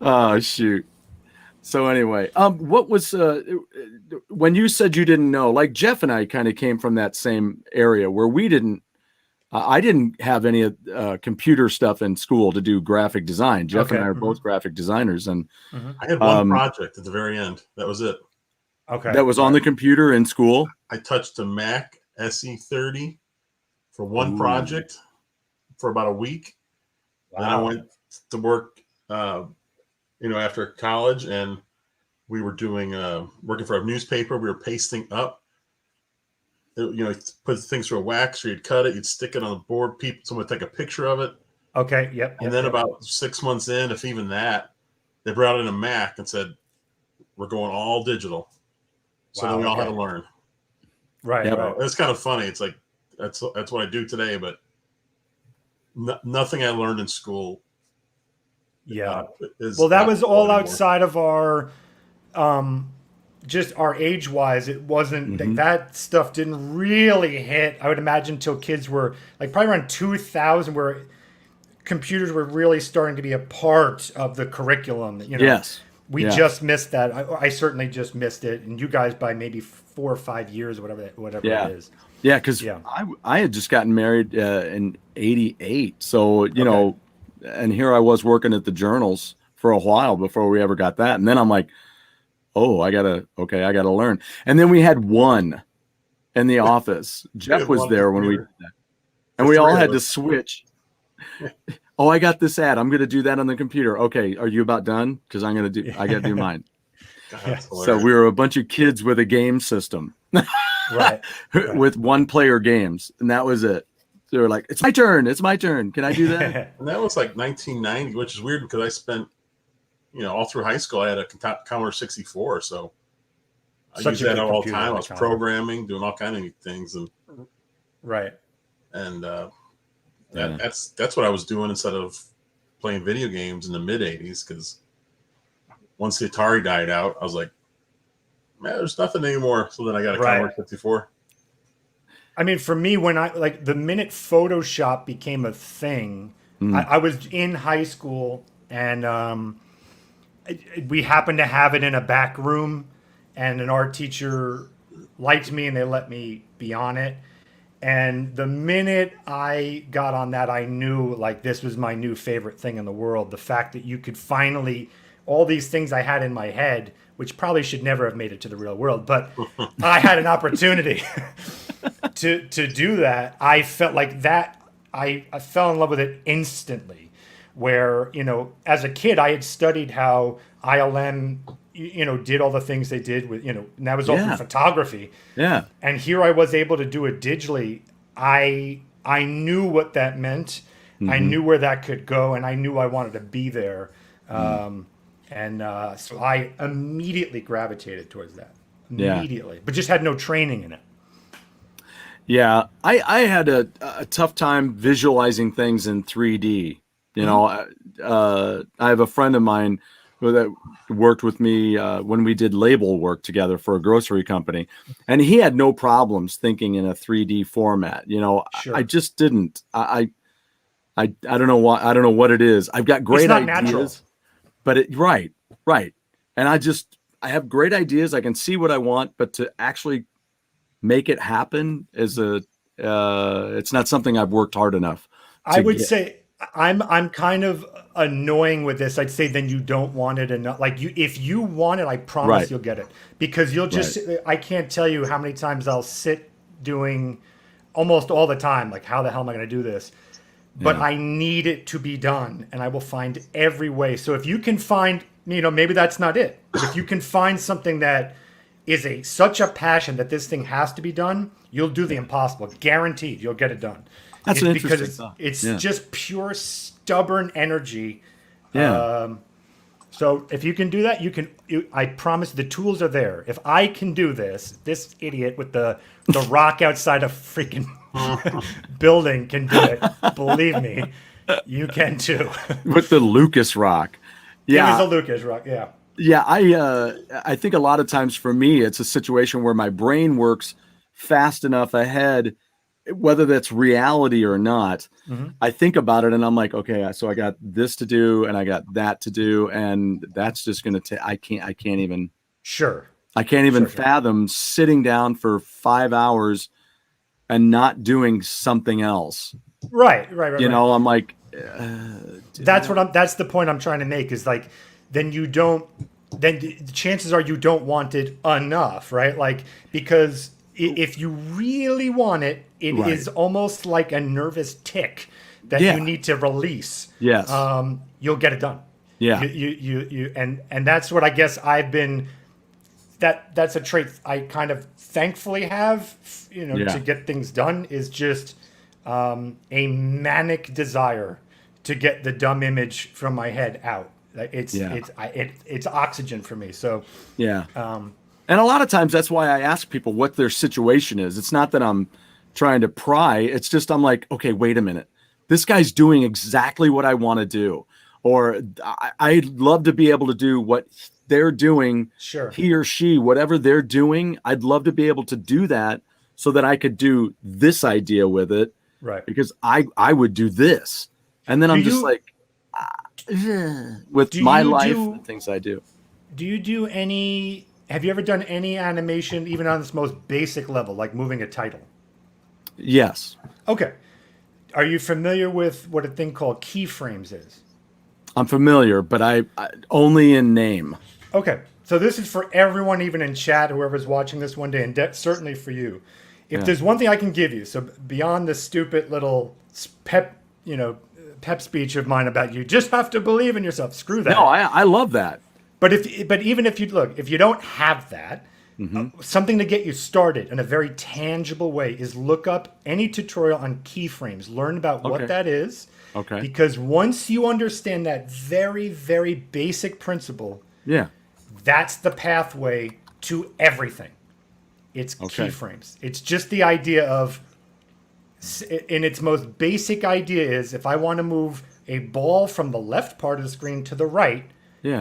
Oh, shoot. So anyway, what was when you said you didn't know? Like Jeff and I kind of came from that same area where we didn't. I didn't have any computer stuff in school to do graphic design. Jeff and I are both graphic designers, and I had one project at the very end. That was it. Okay, that was on the computer in school. I touched a Mac SE30 for one project for about a week. Wow. Then I went to work. After college, and we were doing working for a newspaper. We were pasting up. Put things through a wax, or you'd cut it, you'd stick it on the board. Someone would take a picture of it. Okay, yep. And then about 6 months in, if even that, they brought in a Mac and said, "We're going all digital." So then we all had to learn. Right. It Right. was kind of funny. It's like that's what I do today, but nothing I learned in school. Yeah. Well, that was all outside of our, just our age wise. It wasn't that stuff didn't really hit, I would imagine, until kids were like probably around 2000, where computers were really starting to be a part of the curriculum. Yes. We just missed that. I certainly just missed it. And you guys by maybe 4 or 5 years or whatever it is. Yeah. Cause I had just gotten married in 88. So, and here I was working at the journals for a while before we ever got that. And then I'm like, oh, I gotta learn. And then we had one in the office. Jeff was there when we did that. And we all had to switch. Oh, I got this ad. I'm going to do that on the computer. Okay. Are you about done? Because I got to do mine. So we were a bunch of kids with a game system. Right. With one player games. And that was it. They were like, it's my turn. It's my turn. Can I do that? And that was like 1990, which is weird because I spent, all through high school, I had a Commodore 64. So I used that all the time. I was programming, doing all kinds of neat things. And right. And that's what I was doing instead of playing video games in the mid 80s. Because once the Atari died out, I was like, man, there's nothing anymore. So then I got a Commodore 64. I mean, for me, when the minute Photoshop became a thing, I was in high school and we happened to have it in a back room, and an art teacher liked me and they let me be on it. And the minute I got on that, I knew like this was my new favorite thing in the world. The fact that you could finally, all these things I had in my head, which probably should never have made it to the real world, but I had an opportunity to do that. I felt like that. I fell in love with it instantly. Where, as a kid, I had studied how ILM, did all the things they did with, and that was all through photography. Yeah. And here I was able to do it digitally. I knew what that meant. Mm-hmm. I knew where that could go, and I knew I wanted to be there. So I immediately gravitated towards that. Immediately. But just had no training in it. Yeah. I had a tough time visualizing things in 3D. I have a friend of mine that worked with me when we did label work together for a grocery company, and he had no problems thinking in a 3D format. Sure. I just didn't. I don't know why. I don't know what it is. I've got great ideas, natural. But right. And I have great ideas. I can see what I want, but to actually make it happen is it's not something I've worked hard enough. I would say I'm kind of annoying with this. I'd say then you don't want it enough. Like if you want it, I promise you'll get it, because you'll just. I can't tell you how many times I'll sit doing, almost all the time. Like, how the hell am I going to do this? But I need it to be done, and I will find every way. So if you can find, maybe that's not it. But if you can find something that is such a passion that this thing has to be done, you'll do the impossible. Guaranteed, you'll get it done. That's an interesting because thought. It's just pure stubborn energy. Yeah. So if you can do that, I promise the tools are there. If I can do this idiot with the rock outside a freaking building can do it. Believe me, you can too. With the Lucas rock. Yeah. It was a Lucas rock. Yeah. Yeah. I think a lot of times for me, it's a situation where my brain works fast enough ahead, whether that's reality or not. Mm-hmm. I think about it and I'm like, okay, so I got this to do and I got that to do, and that's just going to take. I can't even. Sure. I can't even fathom sitting down for 5 hours and not doing something else. Right. I'm like, that's the point I'm trying to make, is like, then the chances are you don't want it enough, right? Like, because if you really want it, it is almost like a nervous tick that you need to release. Yes. You'll get it done. Yeah. You and that's what I guess I've been. That's a trait I kind of thankfully have, to get things done, is just a manic desire to get the dumb image from my head out. It's oxygen for me. So yeah. And a lot of times that's why I ask people what their situation is. It's not that I'm trying to pry. It's just I'm like, okay, wait a minute. This guy's doing exactly what I want to do. Or I'd love to be able to do what they're doing. Sure. He or she, whatever they're doing, I'd love to be able to do that so that I could do this idea with it. Right. Because I would do this. And then with my life and things I do. Do you do any... Have you ever done any animation, even on this most basic level, like moving a title? Yes. Okay. Are you familiar with what a thing called keyframes is? I'm familiar, but I only in name. Okay, so this is for everyone, even in chat, whoever's watching this one day, and certainly for you. If there's one thing I can give you, so beyond the stupid little pep speech of mine about you just have to believe in yourself. Screw that. No, I love that. But even if you don't have that, something to get you started in a very tangible way is look up any tutorial on keyframes. Learn about what that is. Okay. Because once you understand that very, very basic principle, that's the pathway to everything. It's keyframes. It's just the idea of, in its most basic idea is, if I want to move a ball from the left part of the screen to the right,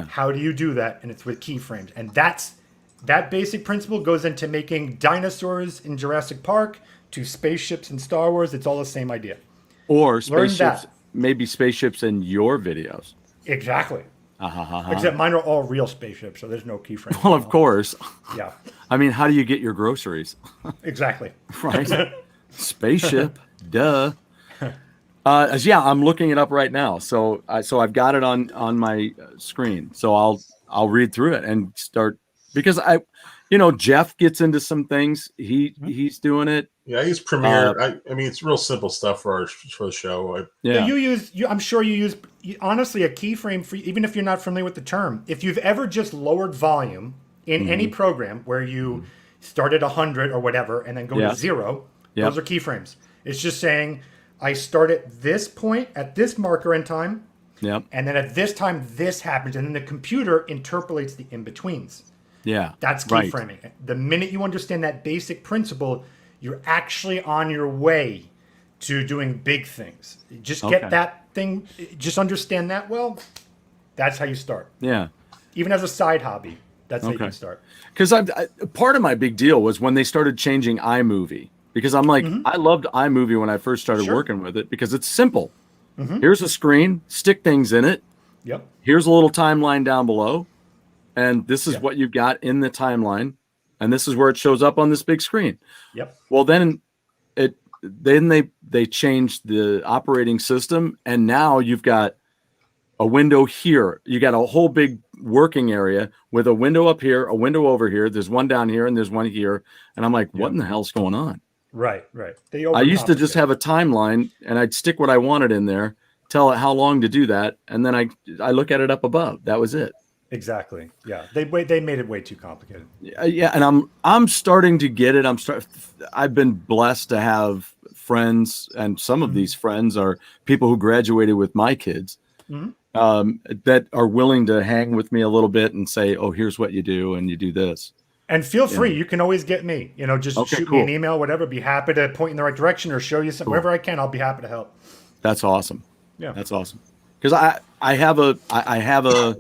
how do you do that? And it's with keyframes. And that basic principle goes into making dinosaurs in Jurassic Park to spaceships in Star Wars. It's all the same idea. Or spaceships, maybe spaceships in your videos. Exactly. Except mine are all real spaceships, so there's no keyframes. Well, of course. Yeah. I mean, how do you get your groceries? Exactly. Right. Spaceship. Duh. I'm looking it up right now. So I've got it on my screen. So I'll read through it and start, because Jeff gets into some things. He's doing it. Yeah, I use Premiere. I mean, it's real simple stuff for the show. I'm sure you use honestly a keyframe for, even if you're not familiar with the term. If you've ever just lowered volume in any program where you start at 100 or whatever and then go to 0, those are keyframes. It's just saying I start at this point at this marker in time, and then at this time this happens, and then the computer interpolates the in-betweens. Yeah, that's keyframing. Right. The minute you understand that basic principle, you're actually on your way to doing big things. You just get that thing, just understand that well. That's how you start. Yeah. Even as a side hobby, that's how you can start. Because part of my big deal was when they started changing iMovie. Because I'm like, I loved iMovie when I first started working with it because it's simple. Here's a screen, stick things in it. Yep. Here's a little timeline down below. And this is what you've got in the timeline. And this is where it shows up on this big screen. Yep. Well, then they changed the operating system, and now you've got a window here. You got a whole big working area with a window up here, a window over here. There's one down here, and there's one here. And I'm like, what in the hell's going on? Right, right. I used to just have a timeline, and I'd stick what I wanted in there, tell it how long to do that, and then I look at it up above. That was it. Exactly. Yeah, they made it way too complicated. Yeah, and I'm starting to get it. I've been blessed to have friends, and some of these friends are people who graduated with my kids, that are willing to hang with me a little bit and say, "Oh, here's what you do, and you do this." And feel free. You can always get me. Just shoot me an email, whatever. Be happy to point in the right direction or show you something. Wherever I can, I'll be happy to help. That's awesome. Yeah, that's awesome. Because I have a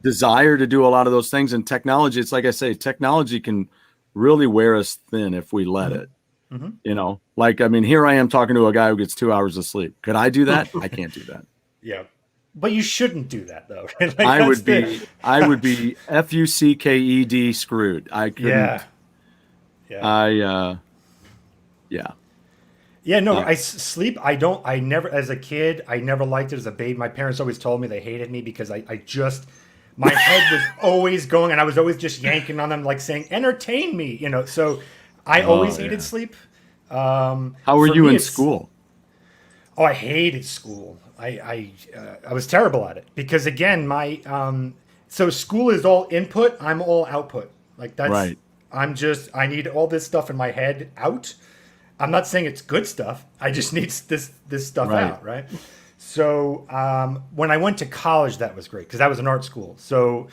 desire to do a lot of those things, and technology, it's like I say, technology can really wear us thin if we let it. Here I am talking to a guy who gets 2 hours of sleep. Could I do that? I can't do that. Yeah, but you shouldn't do that though. I would be FUCKED screwed. I couldn't. Sleep. I never, as a kid, I never liked it. As a babe, my parents always told me they hated me because my head was always going, and I was always just yanking on them, like saying, "Entertain me," So I always hated sleep. How were you in school? Oh, I hated school. I was terrible at it because, again, so school is all input. I'm all output. Like that's right. I need all this stuff in my head out. I'm not saying it's good stuff. I just need this stuff out, right? So when I went to college, that was great because that was an art school. So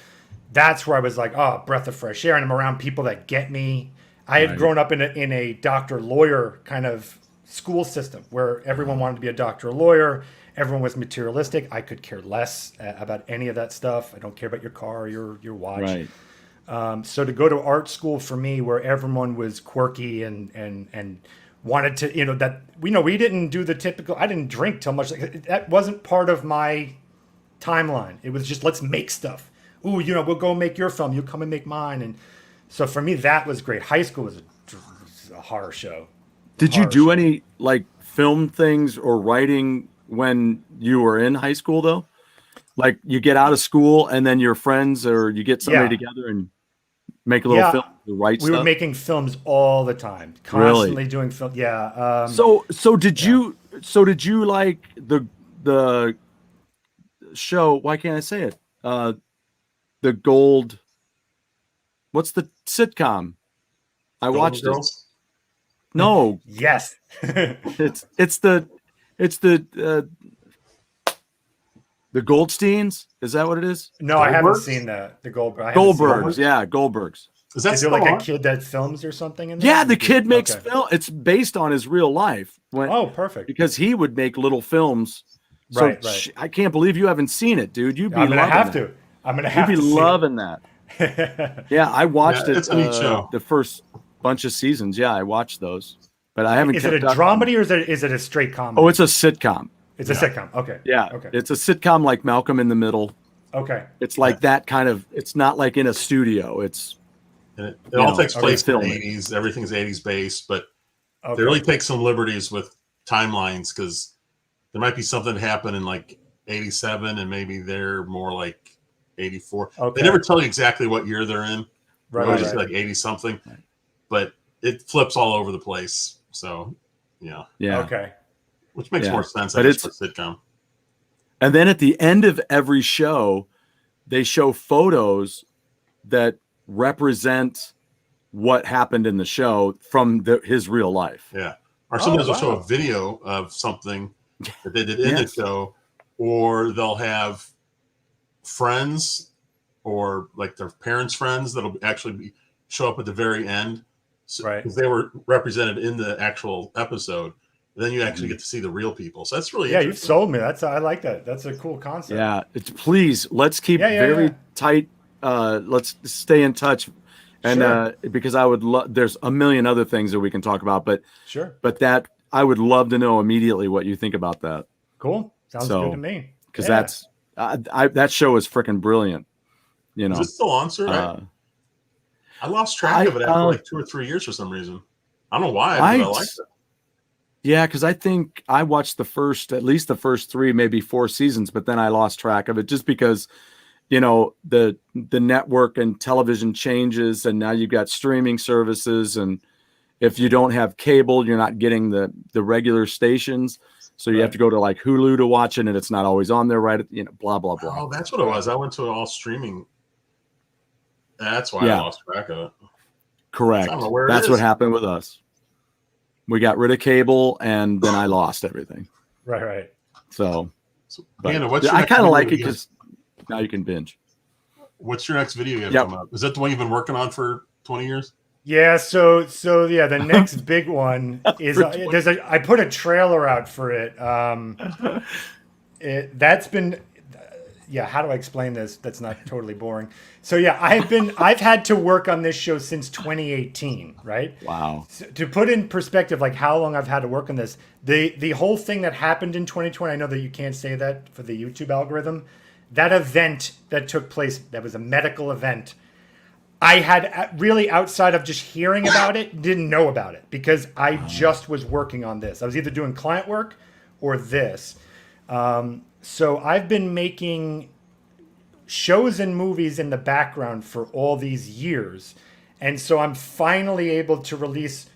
that's where I was like, oh, breath of fresh air. And I'm around people that get me. I had grown up in a doctor lawyer kind of school system where everyone wanted to be a doctor or lawyer. Everyone was materialistic. I could care less about any of that stuff. I don't care about your car or your watch. Right. So to go to art school for me, where everyone was quirky and wanted to, we didn't do the typical, I didn't drink too much. That wasn't part of my timeline. It was just, let's make stuff. Ooh, we'll go make your film. You come and make mine. And so for me, that was great. High school was a horror show. Did you do any film things or writing when you were in high school though? Like you get out of school and then your friends or you get somebody together and make a little film to write we stuff? were making films all the time, constantly doing film. Yeah. So did you like the show? Why can't I say it? The Gold. What's the sitcom? I watched it. No. Yes. it's the Goldsteins. Is that what it is? No, I haven't seen the Goldberg. Goldbergs. Yeah, Goldbergs. Is there like a kid that films or something in there? Yeah, the kid makes film. It's based on his real life. Perfect. Because he would make little films. So right. I can't believe you haven't seen it, dude. You'd be I'm gonna have to. to. I'm gonna have to. You'd be loving that. Yeah, I watched it. It's a neat show. The first bunch of seasons. Yeah, I watched those, but I haven't. Is it a dramedy or is it a straight comedy? Oh, it's a sitcom. It's a sitcom. Okay. Yeah. Okay. It's a sitcom like Malcolm in the Middle. Okay. It's like that kind of. It's not like in a studio. It's. It all takes place in the filming. 80s. Everything's 80s based, but they really take some liberties with timelines because there might be something happen in like 87 and maybe they're more like 84. Okay. They never tell you exactly what year they're in. Right. Just like 80 something, but it flips all over the place. So, yeah. Okay. Which makes more sense, but it's for a sitcom. And then at the end of every show, they show photos that represent what happened in the show from his real life. Yeah. Or sometimes they'll show a video of something that they did in the show, or they'll have friends or like their parents' friends that'll actually show up at the very end. So, because they were represented in the actual episode. Then you actually get to see the real people. So that's really you've sold me. I like that. That's a cool concept. Yeah. Let's keep very tight. Let's stay in touch. And because I would love, there's a million other things that we can talk about, but that I would love to know immediately what you think about that. Cool. Sounds good to me. Because that's, that show is freaking brilliant. You know, is it still on, sir? I lost track of it after like 2 or 3 years for some reason. I don't know why, but I liked it. Yeah, because I think I watched at least the first 3, maybe 4 seasons, but then I lost track of it just because, you know, the network and television changes, and now you've got streaming services, and if you don't have cable, you're not getting the regular stations, so you have to go to like Hulu to watch it, and it's not always on there, right? You know, blah blah blah. Oh, that's what it was. I went to all streaming. That's why I lost track of it. Correct. That's what happened with us. We got rid of cable, and then I lost everything. Right. So Panda, I kind of like it because now you can binge. What's your next video you have coming up? Is that the one you've been working on for 20 years? Yeah. So the next big one is I put a trailer out for it. That's been. Yeah, how do I explain this? That's not totally boring. So yeah, I've had to work on this show since 2018, right? Wow. So to put in perspective, like how long I've had to work on this, the whole thing that happened in 2020, I know that you can't say that for the YouTube algorithm. That event that took place, that was a medical event. I had really, outside of just hearing about it, didn't know about it because I just was working on this. I was either doing client work or this. So I've been making shows and movies in the background for all these years. And so I'm finally able to release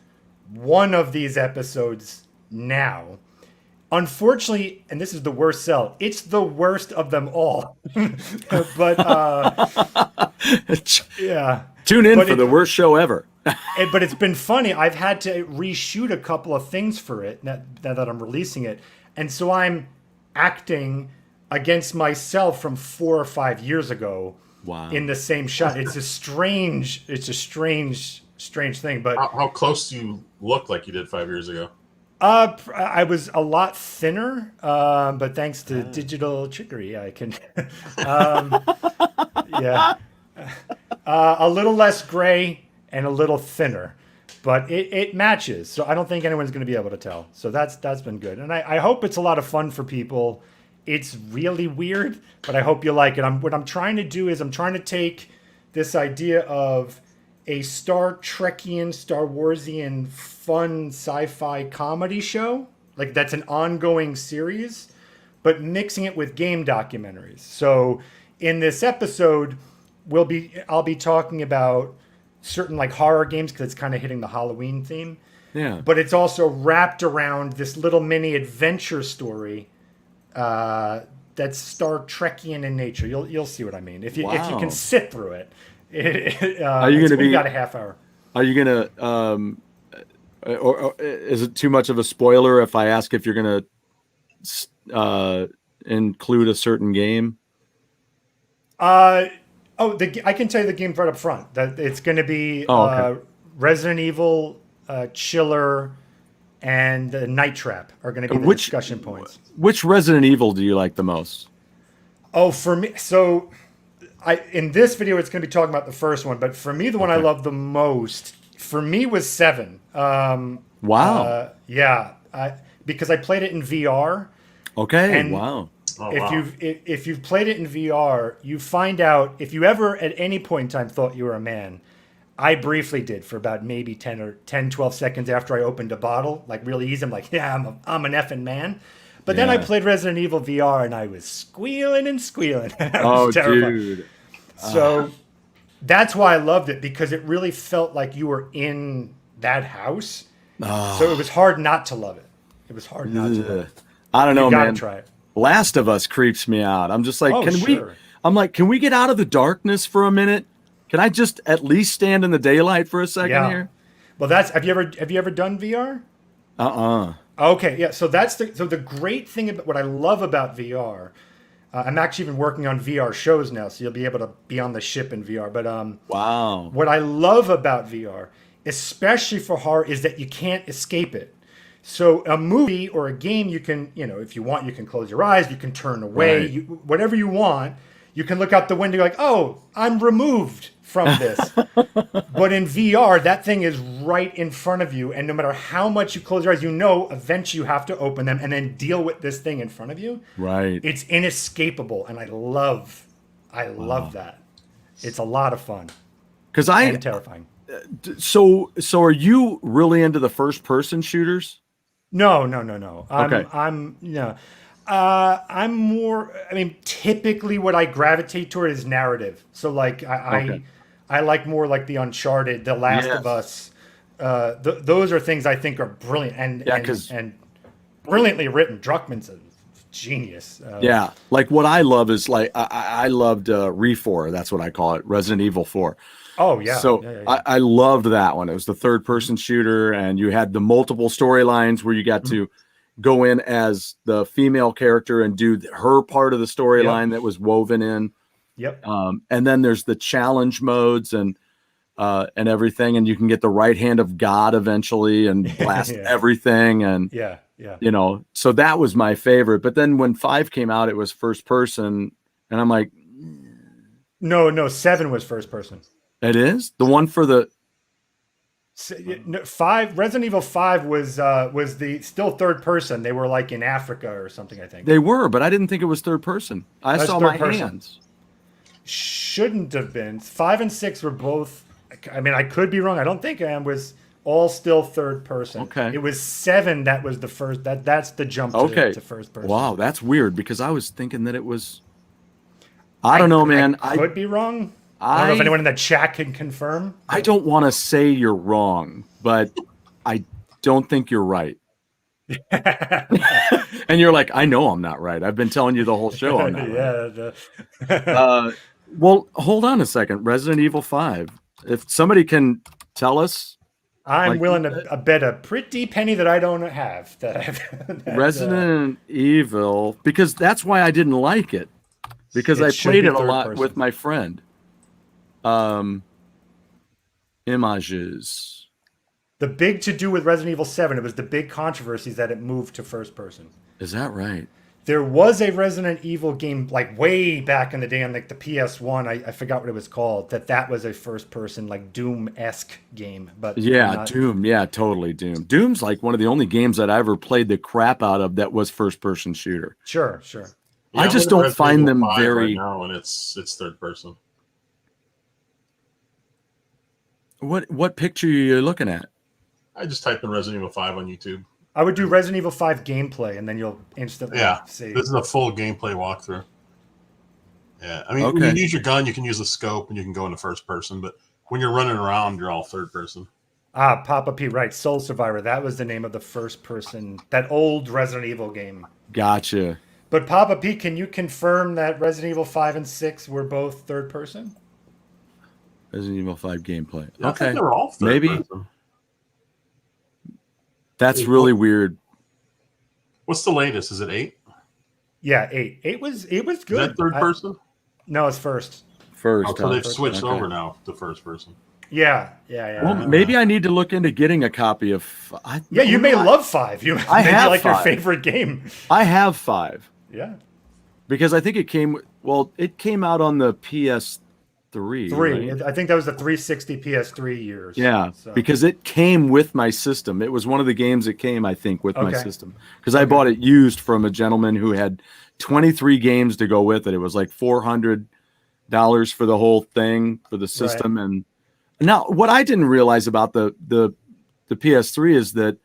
one of these episodes now. Unfortunately, and this is the worst sell, it's the worst of them all. But yeah. Tune in for the worst show ever. But it's been funny. I've had to reshoot a couple of things for it now that I'm releasing it. And so I'm acting against myself from 4 or 5 years ago. Wow. In the same shot. It's a strange thing. But how close do you look like you did 5 years ago? I was a lot thinner, but thanks to digital trickery, I can, a little less gray and a little thinner, but it matches. So I don't think anyone's going to be able to tell. So that's been good, and I hope it's a lot of fun for people. It's really weird, but I hope you like it. What I'm trying to do is I'm trying to take this idea of a Star Trekian, Star Warsian, fun sci-fi comedy show, like that's an ongoing series, but mixing it with game documentaries. So in this episode, I'll be talking about certain like horror games because it's kind of hitting the Halloween theme. Yeah. But it's also wrapped around this little mini adventure story that's Star Trekian in nature. You'll see what I mean if you can sit through it. Are you going to be got a half hour? Are you going to or is it too much of a spoiler if I ask if you're going to include a certain game? I can tell you the game right up front. That it's going to be Resident Evil, Chiller, and Night Trap are going to be the discussion points. Which Resident Evil do you like the most? Oh, for me, so in this video it's going to be talking about the first one, but for me the one I love the most for me was 7. Wow. Yeah, because I played it in VR. Okay. And wow. If you've played it in VR, you find out if you ever at any point in time thought you were a man. I briefly did for about maybe 12 seconds after I opened a bottle, like really easy. I'm like, yeah, I'm an effing man. But then I played Resident Evil VR and I was squealing and squealing. Oh, dude. So that's why I loved it, because it really felt like you were in that house. So it was hard not to love it. It was hard not to love it. I don't know, you man. gotta try it. Last of Us creeps me out. I'm just like, can we get out of the darkness for a minute? Can I just at least stand in the daylight for a second here? Well, have you ever done VR? Okay, yeah. So the great thing about what I love about VR. I'm actually even working on VR shows now, so you'll be able to be on the ship in VR. But wow, what I love about VR, especially for horror, is that you can't escape it. So a movie or a game, you can, if you want, you can close your eyes, you can turn away, whatever you want. You can look out the window, like, oh, I'm removed from this. But in VR, that thing is right in front of you. And no matter how much you close your eyes, eventually you have to open them and then deal with this thing in front of you. Right. It's inescapable. And I love that. It's a lot of fun. And terrifying. So are you really into the first person shooters? No. I'm more, typically what I gravitate toward is narrative. So like I like more like the Uncharted, The Last of Us. Those are things I think are brilliant and brilliantly written. Druckmann's a genius. Like what I love is like, I loved Re4. That's what I call it. Resident Evil 4. Oh yeah. So I loved that one. It was the third person shooter and you had the multiple storylines where you got to go in as the female character and do her part of the storyline that was woven in. Yep. And then there's the challenge modes and everything, and you can get the right hand of God eventually and blast everything. And so that was my favorite. But then when 5 came out, it was first person, and I'm like, no, 7 was first person. It is the one for the 5. Resident Evil 5 was the still third person. They were like in Africa or something, I think. They were, but I didn't think it was third person. I saw my hands. Shouldn't have been. 5 and 6 were both. I could be wrong. I don't think I was all still third person. Okay. It was 7 that was the first. That's the jump to first person. Wow, that's weird because I was thinking that it was. I don't know, man. I could be wrong. I don't know if anyone in the chat can confirm. I don't want to say you're wrong, but I don't think you're right. And you're like, I know I'm not right. I've been telling you the whole show I'm not right. Well, hold on a second. Resident Evil 5. If somebody can tell us. I'm willing to bet a pretty penny that I don't have. Resident Evil, because that's why I didn't like it. Because I played it a lot with my friend. Images. The big to-do with Resident Evil 7, it was the big controversies that it moved to first person. Is that right? There was a Resident Evil game like way back in the day on like the PS1. I forgot what it was called. That was a first person like Doom-esque game. But Doom. Yeah, totally Doom. Doom's like one of the only games that I ever played the crap out of that was first person shooter. Sure. Yeah, I just don't find them very. Right now, and it's third person. What picture are you looking at? I just typed in Resident Evil 5 on YouTube. I would do Resident Evil 5 gameplay, and then you'll instantly see. This is a full gameplay walkthrough. Yeah, I mean, when you use your gun, you can use the scope, and you can go into first person. But when you're running around, you're all third person. Ah, Papa P, right. Soul Survivor. That was the name of the first person, that old Resident Evil game. Gotcha. But Papa P, can you confirm that Resident Evil 5 and 6 were both third person? Resident Evil 5 gameplay. Yeah, okay. I think they were all third person. That's really weird. What's the latest? Is it 8? Yeah, 8. It was good. Is that third person? No, it's first. First. Oh, so they've switched over now to first person. Yeah. Well, maybe I need to look into getting a copy of. You may love 5. I have like 5. your favorite game. I have 5. Yeah. Because I think it came. Well, it came out on the PS3. 3. Right? I think that was the 360 PS3 years. Yeah, so. because it came with my system. It was one of the games that came, I think, with my Okay. system. Because I bought it used from a gentleman who had 23 games to go with it. It was like $400 for the whole thing for the system. Right. And now, what I didn't realize about the PS3 is that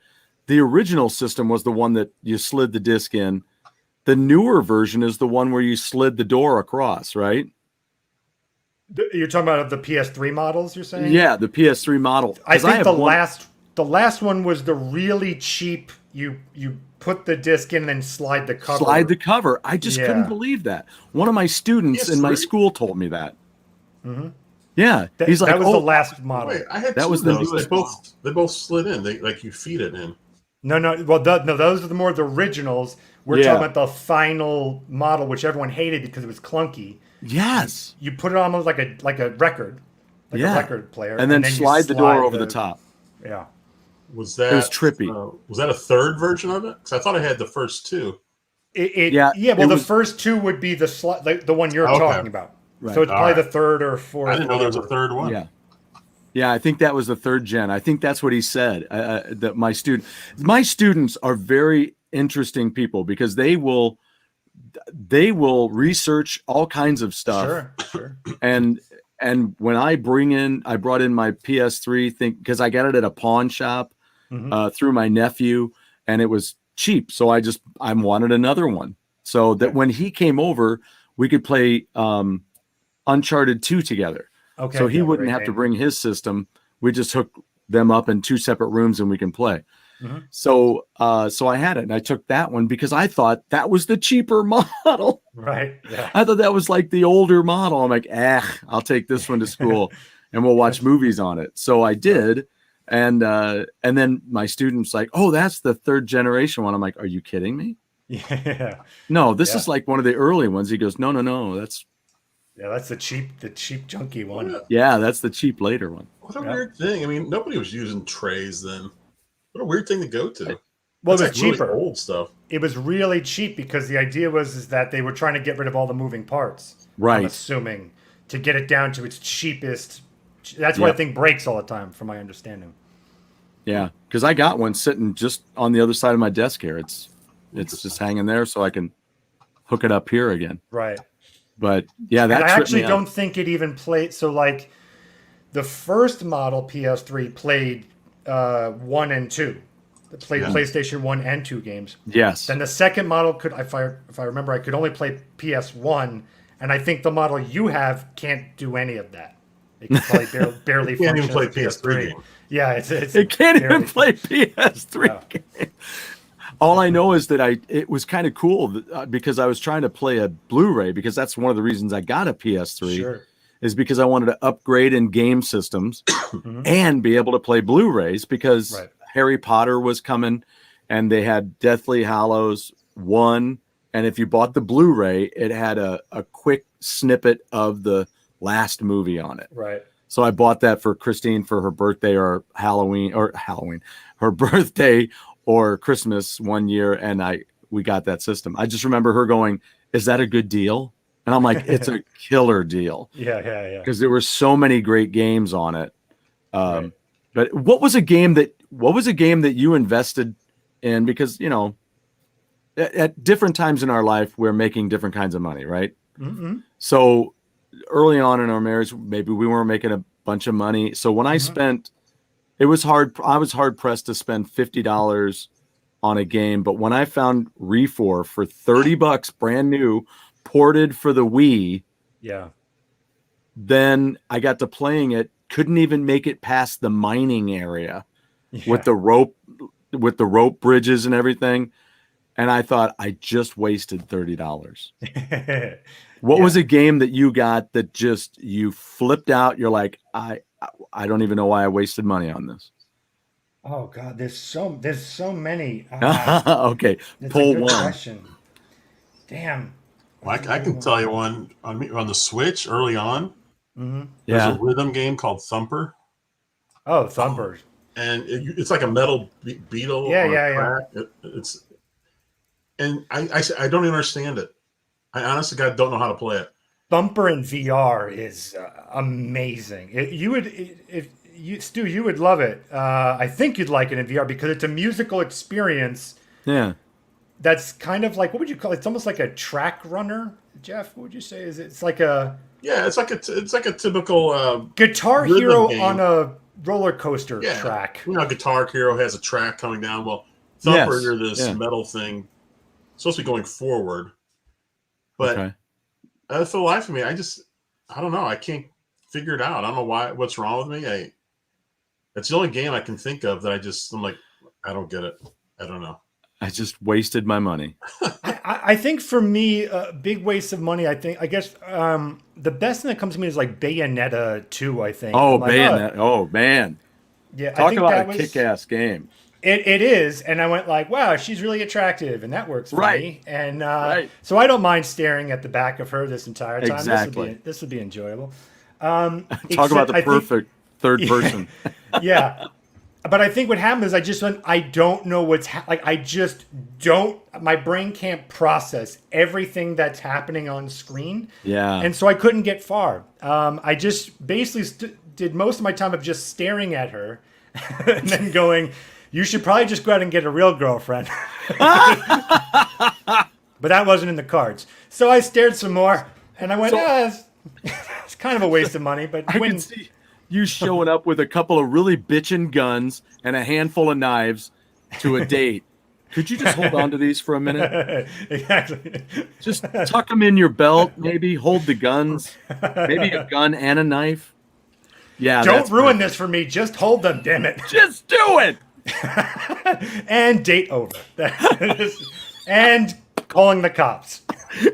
the original system was the one that you slid the disc in. The newer version is the one where you slid the door across, right? You're talking about the PS3 models, you're saying? Yeah, the PS3 model. I think the last one was the really cheap. You put the disc in and then slide the cover. Slide the cover. I just couldn't believe that. One of my students in my school told me that. Mm-hmm. Yeah, he's like, that was the last model. Wait, I had that was the they both slid in. They like you feed it in. No. Well, no, those are the originals. We're talking about the final model, which everyone hated because it was clunky. Yes, you put it almost like a record, a record player, and then slide the door over the top. Yeah, it was trippy? Was that a third version of it? Because I thought I had the first 2. Well, the first 2 would be the one you're talking about. Right. So it's probably the third or fourth. I didn't know there was a third one. Yeah, I think that was the third gen. I think that's what he said. That my students are very interesting people because they will research all kinds of stuff. Sure. And when I brought in my PS3 thing because I got it at a pawn shop through my nephew, and it was cheap. So I wanted another one so that when he came over, we could play Uncharted 2 together. Okay. So he wouldn't have to bring his system. We just hook them up in 2 separate rooms and we can play. Mm-hmm. So I had it and I took that one because I thought that was the cheaper model. Right. Yeah. I thought that was like the older model. I'm like, I'll take this one to school and we'll watch movies on it. So I did. And then my student's like, oh, that's the 3rd generation one. I'm like, are you kidding me? Yeah. No, this is like one of the early ones. He goes, no, that's the cheap junky one. Yeah, that's the cheap later one. What a weird thing. I mean, nobody was using trays then. What a weird thing to go to. Well, it was cheaper. Really old stuff. It was really cheap because the idea was that they were trying to get rid of all the moving parts. Right. I'm assuming to get it down to its cheapest. That's why I think breaks all the time, from my understanding. Yeah, because I got one sitting just on the other side of my desk here. It's just hanging there, so I can hook it up here again. Right. But yeah, I actually don't think it even played. So like, the first model PS3 played 1 and 2. It played PlayStation 1 and 2 games. Yes. Then the second model could, if I remember, I could only play PS1, and I think the model you have can't do any of that. It can probably barely can't even play PS3. Game. Yeah, it can't even play PS3 game. All I know is that it was kind of cool because I was trying to play a Blu-ray because that's one of the reasons I got a PS3. Sure. Is because I wanted to upgrade in game systems and be able to play Blu-rays because Harry Potter was coming and they had Deathly Hallows 1. And if you bought the Blu-ray, it had a quick snippet of the last movie on it. Right. So I bought that for Christine for her birthday or her birthday or Christmas one year. And we got that system. I just remember her going, "Is that a good deal?" And I'm like, "It's a killer deal." Yeah. Because there were so many great games on it. But what was a game that you invested in? Because, at different times in our life, we're making different kinds of money, right? Mm-hmm. So early on in our marriage, maybe we weren't making a bunch of money. So when I spent, I was hard pressed to spend $50 on a game, but when I found Refor for $30 brand new, ported for the Wii, yeah, then I got to playing it, couldn't even make it past the mining area yeah. with the rope bridges and everything. And I thought I just wasted $30. What was a game that you got that just you flipped out? You're like, I don't even know why I wasted money on this. Oh God, there's so many. Okay, That's pull a good one. question. Damn. I can tell you one on the Switch early on. Mm-hmm. There's Yeah. a rhythm game called Thumper. Oh, Thumper. And it's like a metal beetle. Yeah, on a yeah, track. It's and I don't even understand it. I honestly, God, don't know how to play it. Thumper in VR is amazing. Stu, you would love it. I think you'd like it in VR because it's a musical experience. Yeah. That's kind of like, what would you call it? It's almost like a track runner. Jeff, what would you say? It's like a it's like a typical Guitar rhythm Hero game. on a roller coaster track. You know, Guitar Hero has a track coming down. Well, Thumper, Yes. you're this metal thing supposed to be going forward, but for the life of me, I don't know. I can't figure it out. I don't know what's wrong with me. It's the only game I can think of that I'm like, I don't get it. I don't know. I just wasted my money. I think for me, a big waste of money. I guess the best thing that comes to me is like Bayonetta 2. I think. Oh, like, Bayonetta! Oh man! Yeah, I talk think about that a kick-ass game. It is, and I went like, wow, she's really attractive, and that works for me. And so I don't mind staring at the back of her this entire time. Exactly. This would be enjoyable. Talk about the perfect third person. Yeah. But I think what happened is I don't know what's I just don't. My brain can't process everything that's happening on screen. Yeah. And so I couldn't get far. I just basically did most of my time of just staring at her, and then going, "You should probably just go out and get a real girlfriend." But that wasn't in the cards. So I stared some more, and I went, it's kind of a waste of money. But I can see you showing up with a couple of really bitchin' guns and a handful of knives to a date. Could you just hold on to these for a minute? Exactly. Just tuck them in your belt, maybe. Hold the guns. Maybe a gun and a knife. Yeah. Don't ruin this for me. Just hold them, damn it. Just do it. And date over. And calling the cops.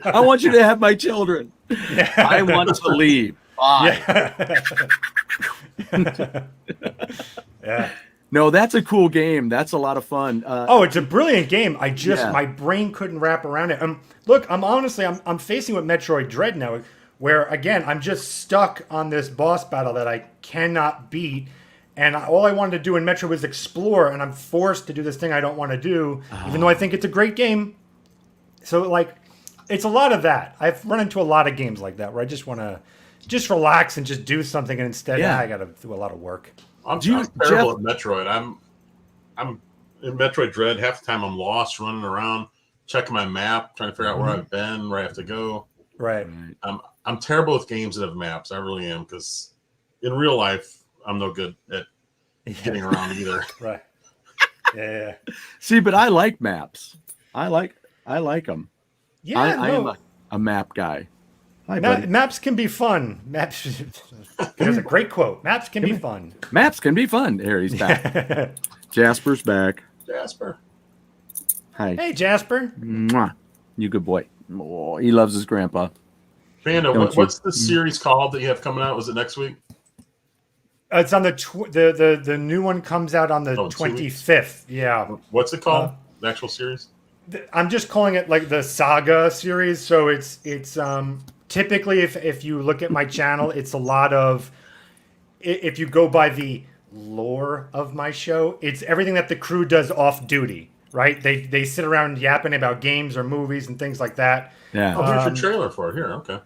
I want you to have my children. Yeah. I want to leave. Bye. Yeah. No, that's a cool game. That's a lot of fun. It's a brilliant game. My brain couldn't wrap around it. Look, I'm facing with Metroid Dread now, where again I'm just stuck on this boss battle that I cannot beat, and all I wanted to do in Metroid was explore, and I'm forced to do this thing I don't want to do, even though I think it's a great game. So it's a lot of that. I've run into a lot of games like that where I just want to just relax and just do something, and instead I got to do a lot of work. I'm terrible at Metroid. I'm in Metroid Dread. Half the time I'm lost, running around, checking my map, trying to figure out where I've been, where I have to go. Right. I'm terrible with games that have maps. I really am, because in real life I'm no good at getting around either. Right. Yeah. See, but I like maps. I like them. Yeah. I am a map guy. Hi, maps can be fun. Maps. There's a great quote. Maps can be fun. Maps can be fun. There, he's back. Jasper's back. Jasper. Hi. Hey, Jasper. Mwah. You good boy. Oh, he loves his grandpa. Panda, what's the series called that you have coming out? Was it next week? It's on the new one comes out on the 25th. Yeah. What's it called? The actual series? I'm just calling it like the Saga series. So it's typically, if you look at my channel, it's a lot of, if you go by the lore of my show, it's everything that the crew does off duty, right? They sit around yapping about games or movies and things like that. Yeah. Oh, there's your trailer for it here. Okay.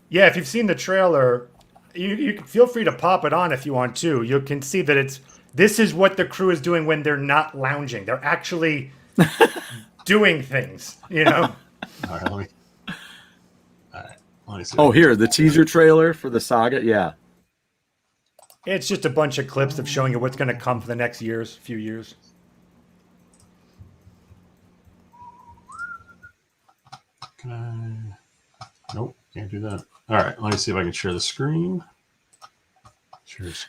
Yeah, if you've seen the trailer, you can feel free to pop it on if you want to. You can see that this is what the crew is doing when they're not lounging. They're actually doing things, you know? All right, let me see. Oh, here, the teaser trailer for the Saga. Yeah. It's just a bunch of clips of showing you what's going to come for the next few years. Nope, can't do that. All right, let me see if I can share the screen.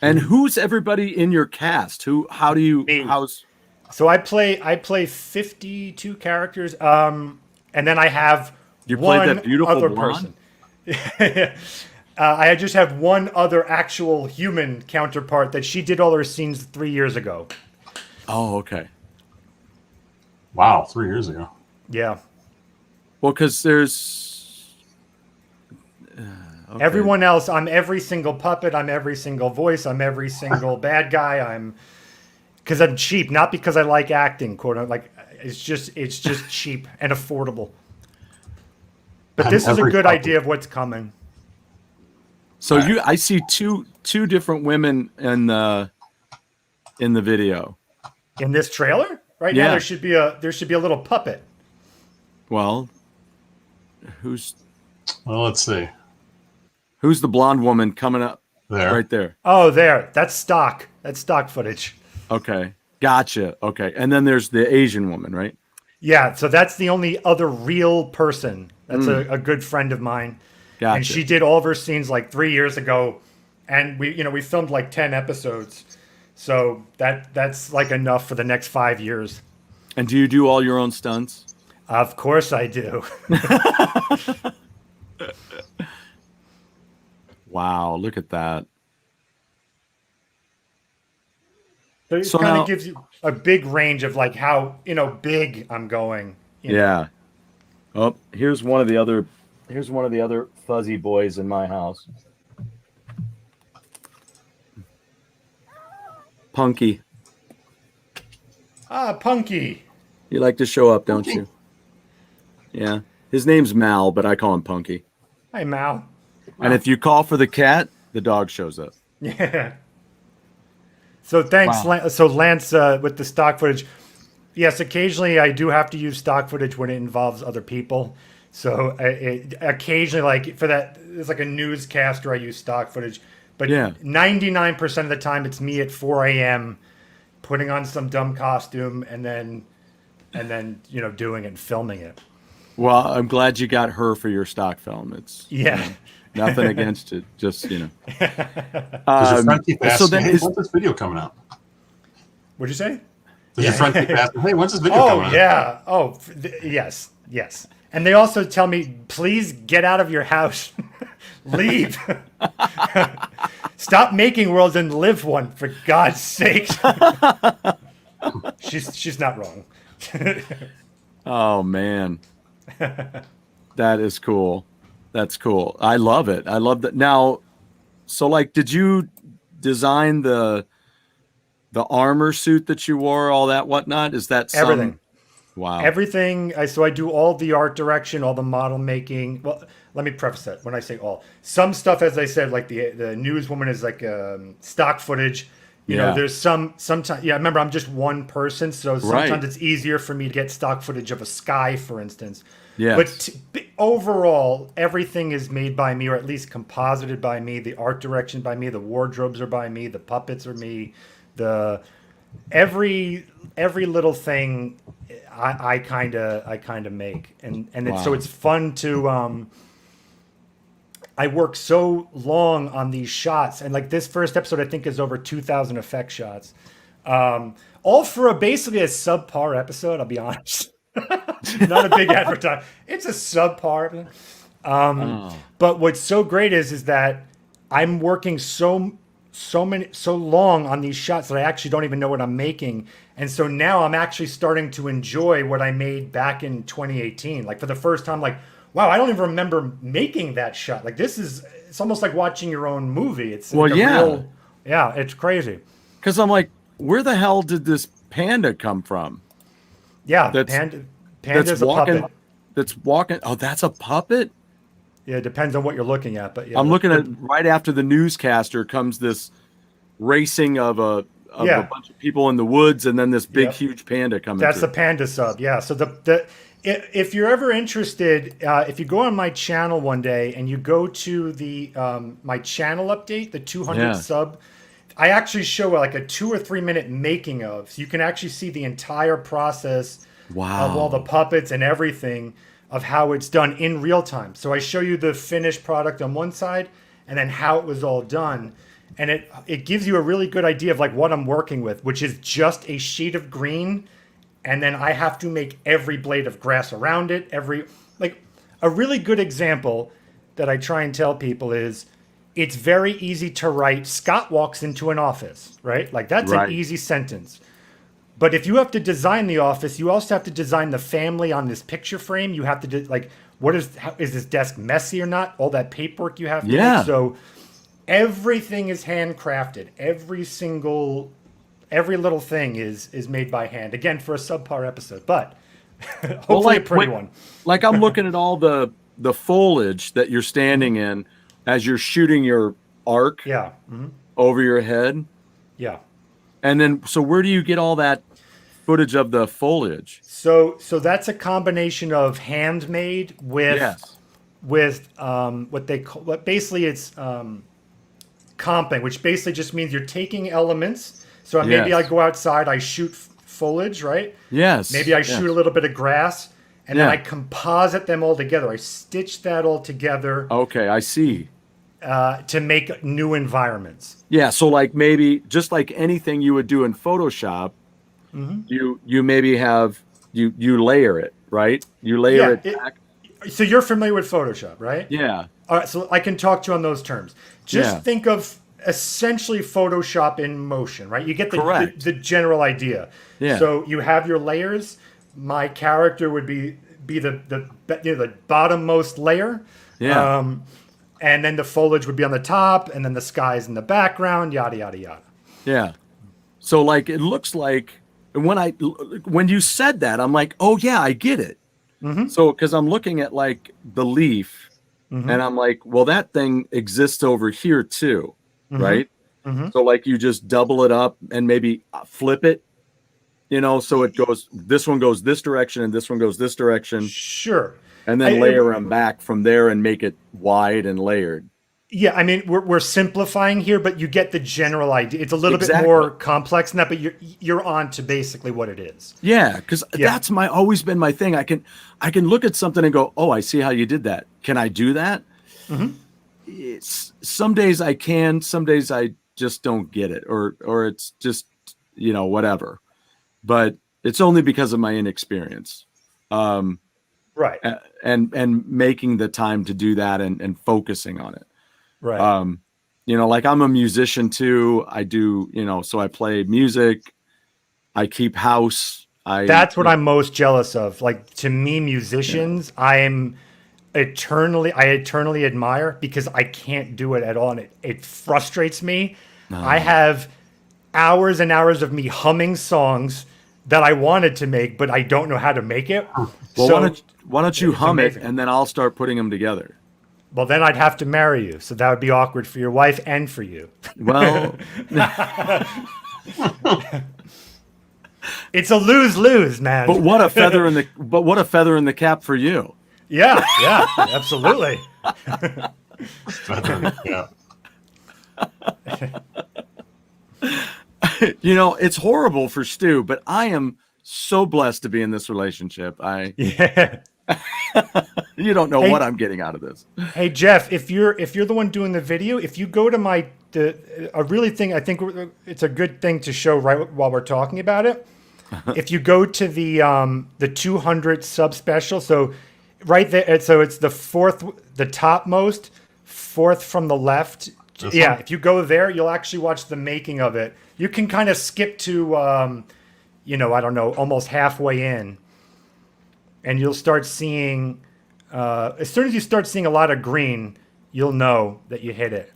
And who's everybody in your cast? How do you Me. how's So I play 52 characters, and then I have you played one that beautiful other blonde? person. I just have one other actual human counterpart that she did all her scenes 3 years ago. Oh, okay. Wow, 3 years ago. Yeah. Well, because there's okay. Everyone else, I'm every single puppet, I'm every single voice, I'm every single bad guy. Because I'm cheap, not because I like acting, quote unquote. Like it's just cheap and affordable. But this is a good idea of what's coming. So I see two different women in the video. In this trailer? Right Yeah. now there should be a little puppet. Well, Well, let's see. who's the blonde woman coming up There. right there? Oh, there. That's stock. That's stock footage. Okay. Gotcha. Okay. And then there's the Asian woman, right? Yeah, so that's the only other real person. That's a good friend of mine. Gotcha. And she did all of her scenes like 3 years ago. And we filmed like 10 episodes. So that's like enough for the next 5 years. And do you do all your own stunts? Of course I do. Wow, look at that. But it So kind now- of gives you a big range of like how big I'm going. Yeah. Oh, here's one of the other fuzzy boys in my house. Punky. Ah, Punky. You like to show up, don't you? Yeah. His name's Mal, but I call him Punky. Hi, Mal. And if you call for the cat, the dog shows up. Yeah. So thanks, Wow. So Lance, with the stock footage. Yes, occasionally I do have to use stock footage when it involves other people. So occasionally, like for that, it's like a newscaster, I use stock footage. But Yeah. 99% of the time, it's me at 4 a.m. putting on some dumb costume and then doing it and filming it. Well, I'm glad you got her for your stock film. It's Yeah. nothing against it. Just Does your friend keep asking, so then hey, is- when's this video coming out? What'd you say? Does your friend keep asking, hey, when's this video coming out? Oh, yeah. Oh, yes. Yes. And they also tell me, please get out of your house. Leave. Stop making worlds and live one, for God's sake. She's not wrong. Oh man. That is cool. That's cool. I love it. I love that. Now, so like, did you design the armor suit that you wore, all that whatnot? Is that Everything. Wow. Everything. So I do all the art direction, all the model making. Well, let me preface that when I say all. Some stuff, as I said, like the newswoman is like stock footage. You know, there's sometimes. Yeah, remember, I'm just one person, so sometimes it's easier for me to get stock footage of a sky, for instance. Yeah. But overall, everything is made by me, or at least composited by me. The art direction by me. The wardrobes are by me. The puppets are me. Every little thing I kind of make, and so it's fun to. I work so long on these shots, and like this first episode, I think is over 2,000 effect shots, all for basically a subpar episode. I'll be honest, not a big advertisement. It's a subpar. But what's so great is that I'm working so long on these shots that I actually don't even know what I'm making. And so now I'm actually starting to enjoy what I made back in 2018. Like for the first time, like, wow, I don't even remember making that shot. Like it's almost like watching your own movie. It's Well, like yeah. Yeah, it's crazy. Because I'm like, where the hell did this panda come from? Yeah, That's Panda's a walking. puppet. That's walking. Oh, that's a puppet. Yeah, it depends on what you're looking at, but yeah. I'm looking at right after the newscaster comes this racing of a bunch of people in the woods, and then this big huge panda coming. That's through. the Panda Sub. Yeah. So if you're ever interested, if you go on my channel one day and you go to the my channel update, the 200 sub, I actually show like a 2 or 3 minute making of. So you can actually see the entire process of all the puppets and everything. of how it's done in real time. So I show you the finished product on one side and then how it was all done. And it gives you a really good idea of like what I'm working with, which is just a sheet of green. And then I have to make every blade of grass around it. Like a really good example that I try and tell people is it's very easy to write, Scott walks into an office, right? Like that's an easy sentence. But if you have to design the office, you also have to design the family on this picture frame. You have to do like, is this desk messy or not? All that paperwork you have to do. So everything is handcrafted. Every little thing is made by hand. Again, for a subpar episode, but hopefully a pretty one. Like I'm looking at all the foliage that you're standing in as you're shooting your arc over your head. Yeah. And then, so where do you get all that footage of the foliage? So that's a combination of handmade with what they call, basically it's comping, which basically just means you're taking elements. So maybe I go outside, I shoot foliage, right? Yes. Maybe I shoot a little bit of grass, and then I composite them all together. I stitch that all together. Okay, I see. To make new environments. Yeah, so like maybe just like anything you would do in Photoshop, you maybe have you layer it, right? You layer it back. So you're familiar with Photoshop, right? Yeah. All right, so I can talk to you on those terms. Just think of essentially Photoshop in motion, right? You get the general idea. Yeah. So you have your layers. My character would be the bottommost layer. Yeah. And then the foliage would be on the top, and then the sky's in the background, yada, yada, yada. Yeah. So, like, it looks like when you said that, I'm like, oh, yeah, I get it. So, because I'm looking at, like, the leaf, and I'm like, well, that thing exists over here, too, right? So, like, you just double it up and maybe flip it, so it goes, this one goes this direction, and this one goes this direction. Sure. And then layer them back from there and make it wide and layered. Yeah, I mean, we're simplifying here, but you get the general idea. It's a little bit more complex than that, but you're on to basically what it is. Yeah, because that's always been my thing. I can look at something and go, oh, I see how you did that. Can I do that? Some days I can, some days I just don't get it, or it's just whatever. But it's only because of my inexperience. Right. And making the time to do that and focusing on it. Right. Like I'm a musician too. I do, so I play music. I keep house. That's what I'm most jealous of. Like, to me, musicians, I eternally admire, because I can't do it at all. And it frustrates me. I have hours and hours of me humming songs that I wanted to make, but I don't know how to make it. Well, why don't you hum it, and then I'll start putting them together. Well, then I'd have to marry you, so that would be awkward for your wife and for you. Well, it's a lose-lose, man. But what a feather in the cap for you. Yeah, absolutely. Feather in the cap. It's horrible for Stu, but I am so blessed to be in this relationship. You don't know what I'm getting out of this. Hey Jeff, if you're the one doing the video, if you go to I think it's a good thing to show right while we're talking about it. If you go to the 200 sub special, so right there, so it's the topmost, fourth from the left. If you go there, you'll actually watch the making of it. You can kind of skip to, I don't know, almost halfway in, and you'll start seeing, as soon as you start seeing a lot of green, you'll know that you hit it.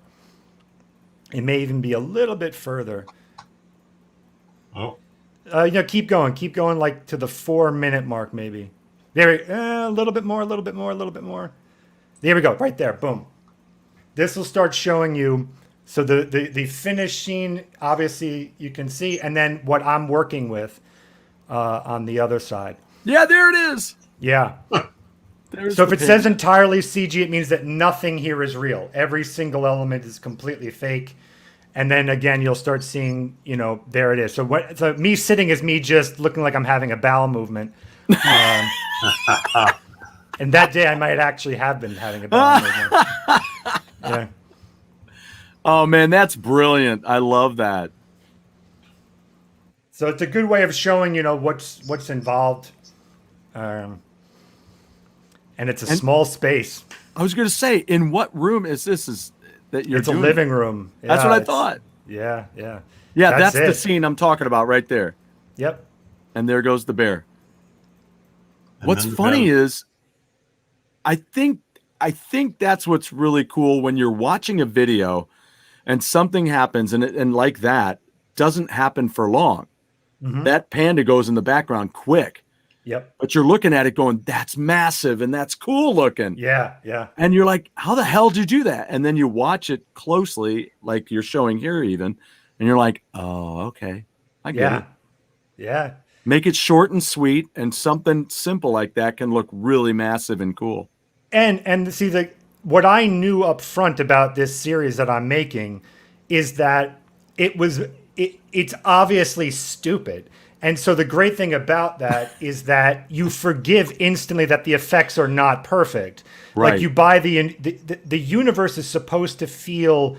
It may even be a little bit further. Oh. Keep going, like to the 4-minute mark, maybe. There, a little bit more. There we go, right there, boom. This will start showing you. So the finished scene, obviously you can see, and then what I'm working with on the other side. Yeah, there it is. Yeah. So if it says entirely CG, it means that nothing here is real. Every single element is completely fake. And then again, you'll start seeing, there it is. So me sitting is me just looking like I'm having a bowel movement. And that day I might actually have been having a bad mood. Yeah. Oh man, that's brilliant. I love that. So it's a good way of showing, what's involved. And it's a small space. I was going to say, in what room is this? It's a living room. Yeah, that's what I thought. Yeah. Yeah, that's the scene I'm talking about right there. Yep. And there goes the bear. What's funny is, I think that's what's really cool when you're watching a video, and something happens, and like that doesn't happen for long. Mm-hmm. That panda goes in the background quick. Yep. But you're looking at it going, that's massive and that's cool looking. Yeah. And you're like, how the hell did you do that? And then you watch it closely, like you're showing here even, and you're like, oh, okay. I get it. Yeah. Make it short and sweet, and something simple like that can look really massive and cool. And see, what I knew up front about this series that I'm making is that it's obviously stupid. And so the great thing about that is that you forgive instantly that the effects are not perfect. Right. Like you buy the universe is supposed to feel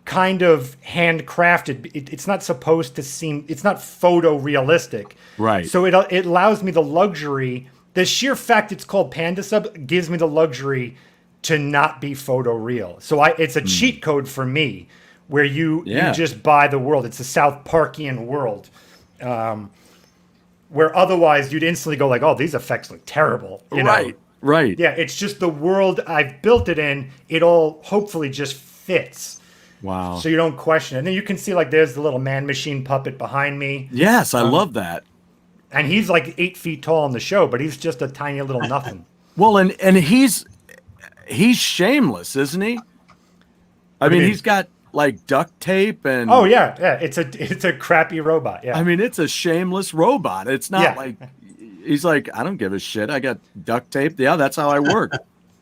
kind of handcrafted. It's not supposed to seem, it's not photorealistic. Right. So it allows me the luxury, the sheer fact it's called Panda Sub gives me the luxury to not be photoreal. So it's a cheat code for me where you just buy the world. It's a South Parkian world. Where otherwise you'd instantly go like, oh, these effects look terrible. You know? Right. Yeah, it's just the world I've built it in. It all hopefully just fits. Wow. So you don't question it. And then you can see like there's the little man-machine puppet behind me. Yes, I love that. And he's like 8 feet tall in the show, but he's just a tiny little nothing. Well, and he's shameless, isn't he? I mean, he's got like duct tape and it's a crappy robot. Yeah, I mean, it's a shameless robot. It's not like he's like, I don't give a shit, I got duct tape. Yeah, that's how I work.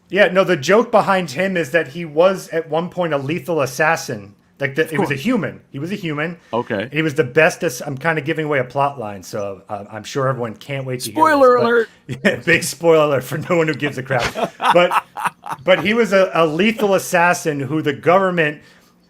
No, the joke behind him is that he was at one point a lethal assassin. Like it was a human. He was a human. Okay. And he was the best. I'm kind of giving away a plot line, so I'm sure everyone can't wait to spoiler hear this. Alert! Big spoiler alert for no one who gives a crap. But he was a lethal assassin who the government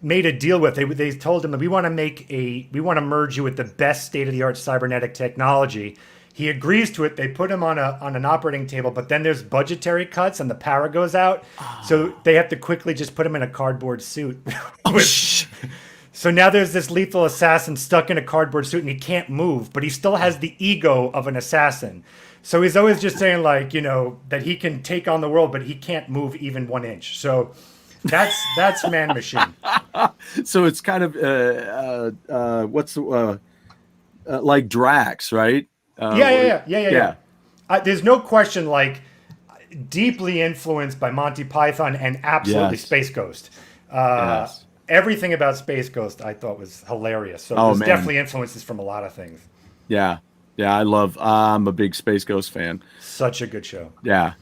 made a deal with. They told him that we want to merge you with the best state-of-the-art cybernetic technology. He agrees to it. They put him on an operating table, but then there's budgetary cuts and the power goes out. So they have to quickly just put him in a cardboard suit. So now there's this lethal assassin stuck in a cardboard suit and he can't move, but he still has the ego of an assassin. So he's always just saying like, that he can take on the world, but he can't move even 1 inch. So that's Man Machine. So it's kind of like Drax, right? Yeah. There's no question, like deeply influenced by Monty Python and absolutely Space Ghost. Everything about Space Ghost I thought was hilarious. So there's definitely influences from a lot of things. Yeah, I'm a big Space Ghost fan. Such a good show. Yeah.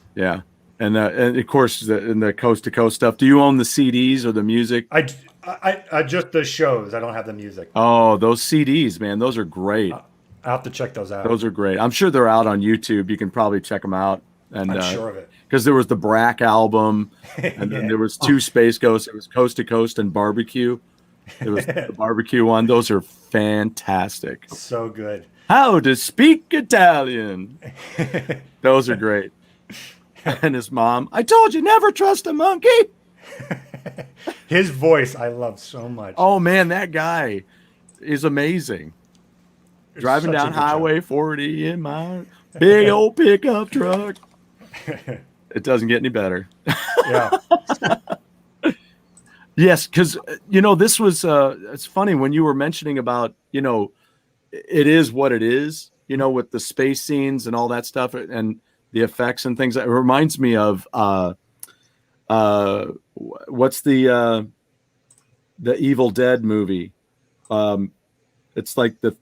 And of course, the Coast to Coast stuff. Do you own the CDs or the music? I just the shows. I don't have the music. Oh, those CDs, man, those are great. I'll have to check those out. Those are great. I'm sure they're out on YouTube. You can probably check them out. And I'm sure of it. Because there was the Brack album, and then there was 2 Space Ghosts. It was Coast to Coast and Barbecue. It was the Barbecue one. Those are fantastic. So good. How to Speak Italian. Those are great. And his mom, I told you never trust a monkey. His voice I love so much. Oh man, that guy is amazing. Driving down Highway 40 in my big old pickup truck. It doesn't get any better. Yeah. Yes, because this was it's funny when you were mentioning about it is what it is, with the space scenes and all that stuff and the effects and things. It reminds me of what's the Evil Dead movie? It's like the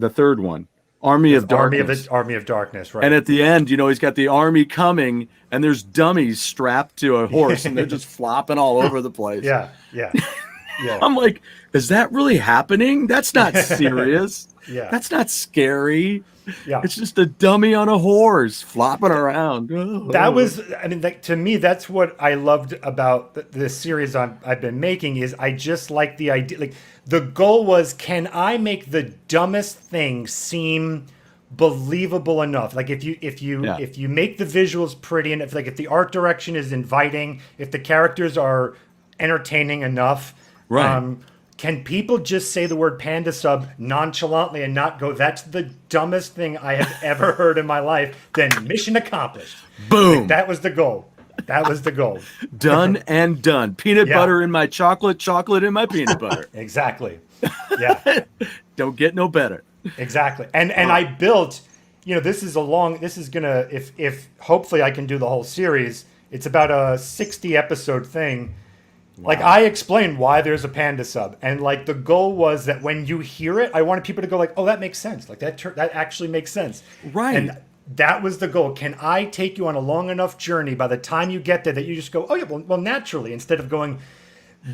third one, Army of Darkness. Army of Darkness, right? And at the end, he's got the army coming, and there's dummies strapped to a horse, and they're just flopping all over the place. Yeah. Yeah. I'm like, is that really happening? That's not serious. Yeah. That's not scary. Yeah. It's just a dummy on a horse flopping around. That was, I mean, to me, that's what I loved about the series I've been making is I just like the idea. Like the goal was, can I make the dumbest thing seem believable enough? Like if you make the visuals pretty enough, like if the art direction is inviting, if the characters are entertaining enough, right. Can people just say the word Panda Sub nonchalantly and not go, that's the dumbest thing I have ever heard in my life? Then mission accomplished. Boom. Like, that was the goal. That was the goal. Done and done. Peanut butter in my chocolate, chocolate in my peanut butter. Exactly. Yeah. Don't get no better. Exactly. And I built, this is gonna, if hopefully I can do the whole series, it's about a 60 episode thing. Wow. Like I explained why there's a Panda Sub, and like the goal was that when you hear it, I wanted people to go like, "Oh, that makes sense. Like that actually makes sense." Right. And that was the goal. Can I take you on a long enough journey by the time you get there that you just go, "Oh yeah, well naturally," instead of going,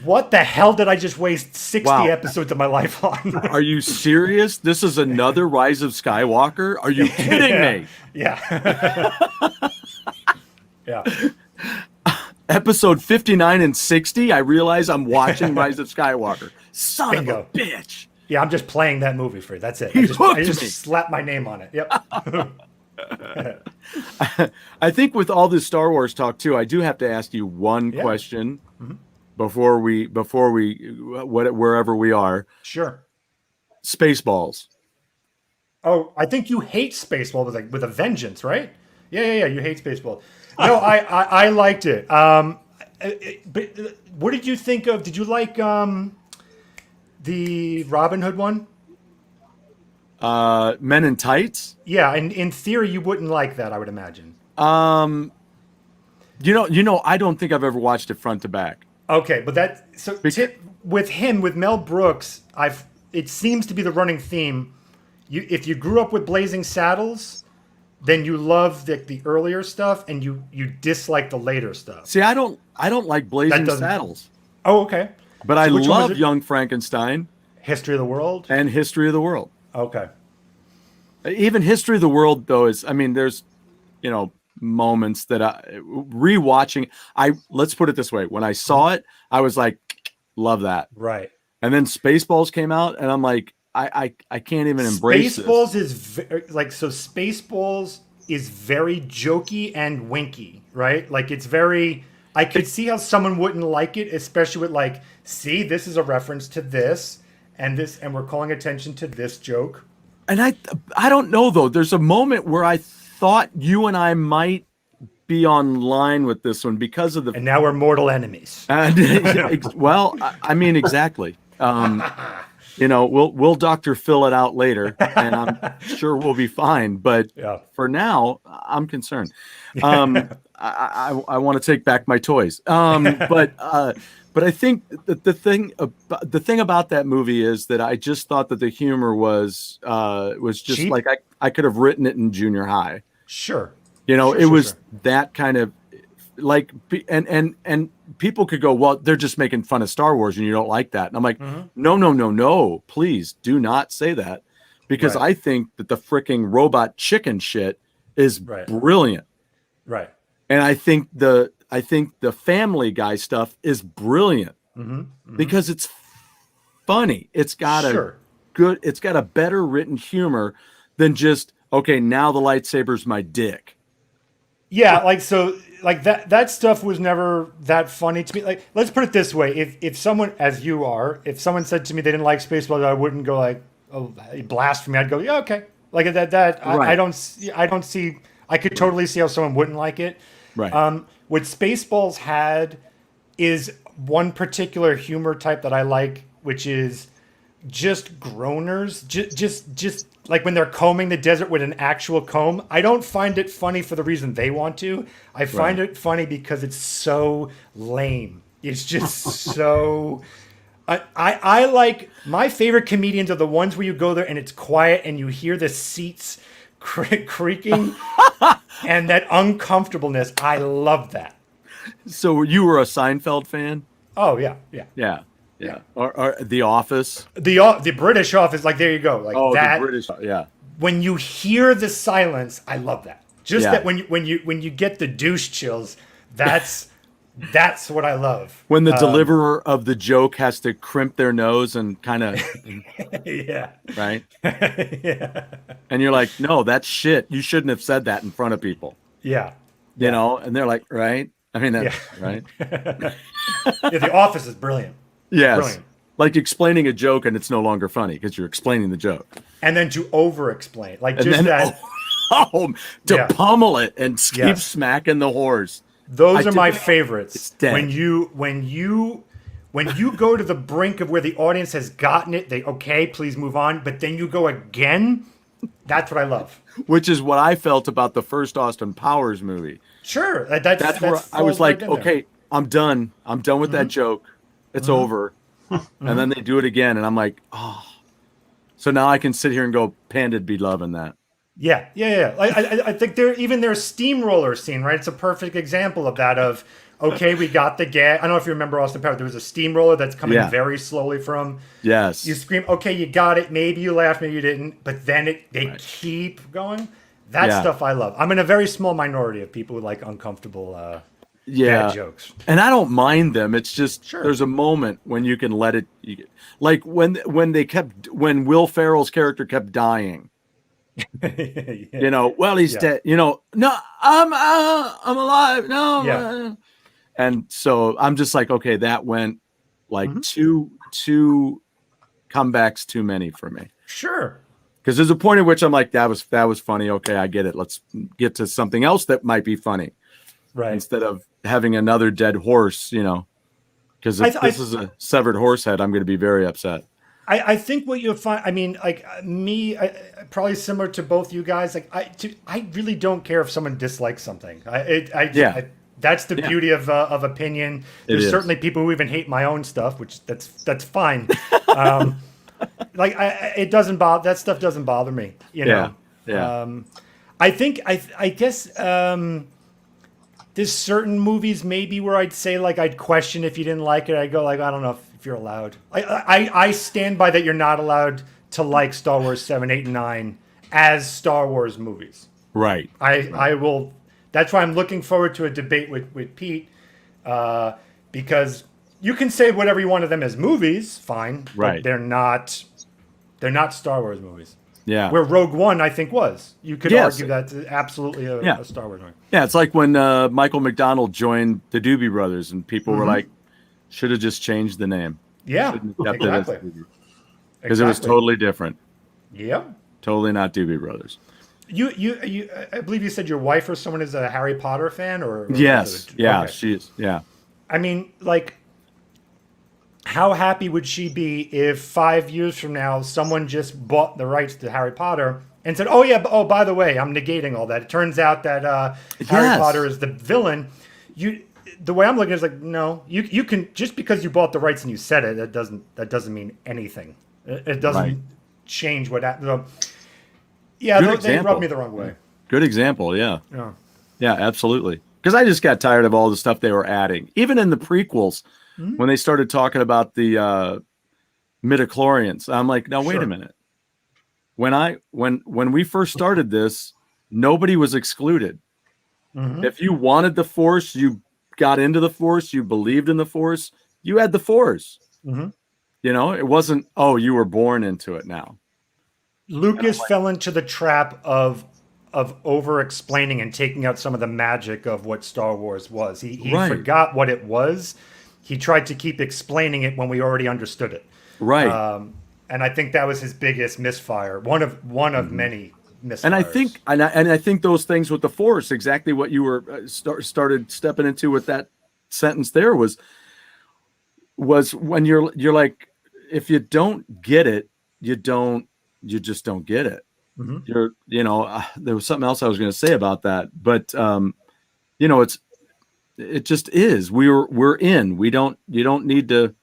"What the hell did I just waste 60 episodes of my life on?" Are you serious? This is another Rise of Skywalker? Are you kidding me? Yeah. Yeah. Episode 59 and 60, I realize I'm watching Rise of Skywalker. Son Bingo. of a bitch. Yeah, I'm just playing that movie for you. That's it. I just slapped my name on it. Yep. I think with all this Star Wars talk too, I do have to ask you one question before we wherever we are. Sure. Spaceballs. Oh, I think you hate Spaceballs with a vengeance, right? Yeah. You hate Spaceballs. No, I liked it. But what did you think of? Did you like the Robin Hood one? Men in Tights? Yeah, and in theory you wouldn't like that, I would imagine. I don't think I've ever watched it front to back. Okay, but with Mel Brooks, it seems to be the running theme. If you grew up with Blazing Saddles, then you love the earlier stuff, and you dislike the later stuff. See, I don't like Blazing Saddles. Oh, okay. But I love Young Frankenstein, History of the World, and History of the World. Okay. Even History of the World, though, there's, moments that rewatching. Let's put it this way: when I saw it, I was like, love that. Right. And then Spaceballs came out, and I'm like, I can't even embrace Spaceballs is Spaceballs is very jokey and winky, right? Like it's very. I could see how someone wouldn't like it, especially with like, see, this is a reference to this, and we're calling attention to this joke. And I don't know though. There's a moment where I thought you and I might be on line with this one because of and now we're mortal enemies. Well, I mean exactly. We'll Dr. Phil it out later, and I'm sure we'll be fine. But for now, I'm concerned. I want to take back my toys. But I think that the thing about that movie is that I just thought that the humor was just cheap? Like I could have written it in junior high. Sure. It was that kind of like, and people could go, well, they're just making fun of Star Wars and you don't like that. And I'm like, no, please do not say that, because I think that the freaking robot chicken shit is brilliant. Right. And I think the Family Guy stuff is brilliant because it's funny. It's got it's got a better written humor than just, okay, now the lightsaber's my dick. Yeah, like that stuff was never that funny to me. Like, let's put it this way: if someone, as you are, if someone said to me they didn't like Spaceballs, I wouldn't go like, oh, blasphemy. I'd go, yeah, okay. Like that. I don't see. I could totally see how someone wouldn't like it. Right. What Spaceballs had is one particular humor type that I like, which is just groaners, just like when they're combing the desert with an actual comb. I don't find it funny for the reason they want to. I find it funny because it's so lame. It's just so. I like, my favorite comedians are the ones where you go there and it's quiet and you hear the seats creaking and that uncomfortableness. I love that. So you were a Seinfeld fan? Oh yeah. Yeah. Yeah. Or The Office. The British Office, like there you go, like that. The British, yeah. When you hear the silence, I love that. Just Yeah. that when you get the douche chills, that's what I love. When the deliverer of the joke has to crimp their nose and kind of, yeah, right? yeah, And you're like, no, that's shit. You shouldn't have said that in front of people. yeah. You know, and they're like, right? I mean, that's right. Yeah, The Office is brilliant. Yes. Brilliant. Like explaining a joke and it's no longer funny because you're explaining the joke. And then to over-explain, like And just then, that. to pummel it and keep smacking the horse. Those are my favorites. It's dead. When you go to the brink of where the audience has gotten it, please move on. But then you go again. That's what I love. Which is what I felt about the first Austin Powers movie. Sure, that's where I was like, okay, I'm done. I'm done with that joke. It's over. And then they do it again, and I'm like, oh. So now I can sit here and go, Panda'd be loving that. Yeah. I think their steamroller scene, right? It's a perfect example of that. Of okay, we got the gag. I don't know if you remember Austin Powers. There was a steamroller that's coming very slowly from. Yes. You scream, okay, you got it. Maybe you laughed, maybe you didn't. But then they keep going. That stuff I love. I'm in a very small minority of people who like uncomfortable bad jokes. And I don't mind them. It's just there's a moment when you can let it. Like when Will Ferrell's character kept dying. You know, well, he's dead. You know, no, I'm alive. No, and so I'm just like, okay, that went like two comebacks too many for me. Sure. Because there's a point at which I'm like, that was funny. Okay, I get it. Let's get to something else that might be funny, right? Instead of having another dead horse, you know. Because if this is a severed horse head, I'm going to be very upset. I think what you'll find, I mean, like me, probably similar to both you guys. Like I really don't care if someone dislikes something. That's the beauty of opinion. There's certainly people who even hate my own stuff, which that's fine. It doesn't bother, that stuff doesn't bother me. You know. I think I guess there's certain movies maybe where I'd say like I'd question if you didn't like it. I go like, I don't know if you're allowed. I stand by that you're not allowed to like Star Wars 7, 8, and 9 as Star Wars movies. Right. I will. That's why I'm looking forward to a debate with Pete, because you can say whatever you want of them as movies, fine. Right. But they're not Star Wars movies. Yeah. Where Rogue One, I think, was. You could argue that's absolutely a Star Wars movie. Yeah, it's like when Michael McDonald joined the Doobie Brothers, and people were like, should have just changed the name. Yeah, exactly. Because it was totally different. Yeah. Totally not Doobie Brothers. You I believe you said your wife or someone is a Harry Potter fan, or yes, she is. Yeah. I mean, like, how happy would she be if 5 years from now someone just bought the rights to Harry Potter and said, "Oh yeah, by the way, I'm negating all that. It turns out that Harry Potter is the villain." The way I'm looking at it is like, no, you can, just because you bought the rights and you said it, that doesn't mean anything. It doesn't change what happened. They rubbed me the wrong way. Good example, yeah. Yeah, absolutely. Because I just got tired of all the stuff they were adding. Even in the prequels, when they started talking about the midichlorians, I'm like, now wait a minute. When we first started this, nobody was excluded. If you wanted the Force, you got into the Force, you believed in the Force, you had the Force. You know, it wasn't, oh, you were born into it now. Lucas fell into the trap of over explaining and taking out some of the magic of what Star Wars was. He forgot what it was. He tried to keep explaining it when we already understood it. Right. And I think that was his biggest misfire. One of many misfires. And I think those things with the Force, exactly what you were started stepping into with that sentence there was when you're like, if you don't get it, you just don't get it. There was something else I was going to say about that, but it just is. We're in. You don't need to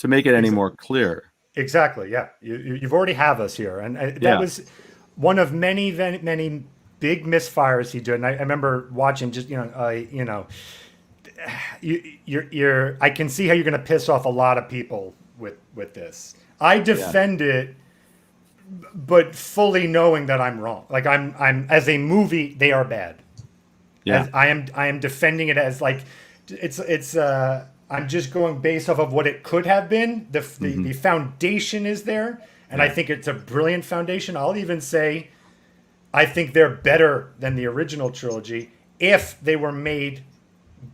make it any more clear. Exactly. Yeah. You've already have us here. And that was one of many, many big misfires he did. And I remember watching you're I can see how you're going to piss off a lot of people with this. I defend it, but fully knowing that I'm wrong. Like I'm as a movie, they are bad. Yeah. I am defending it as like it's I'm just going based off of what it could have been. The foundation is there, and I think it's a brilliant foundation. I'll even say I think they're better than the original trilogy if they were made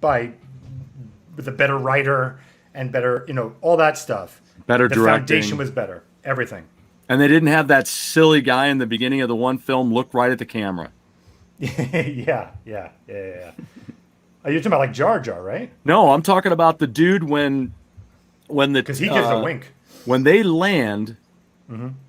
with a better writer and better, all that stuff. Better the directing. Foundation was better. Everything. And they didn't have that silly guy in the beginning of the one film look right at the camera. Yeah. Are you talking about like Jar Jar, right? No, I'm talking about the dude when Because he gives a wink. When they land,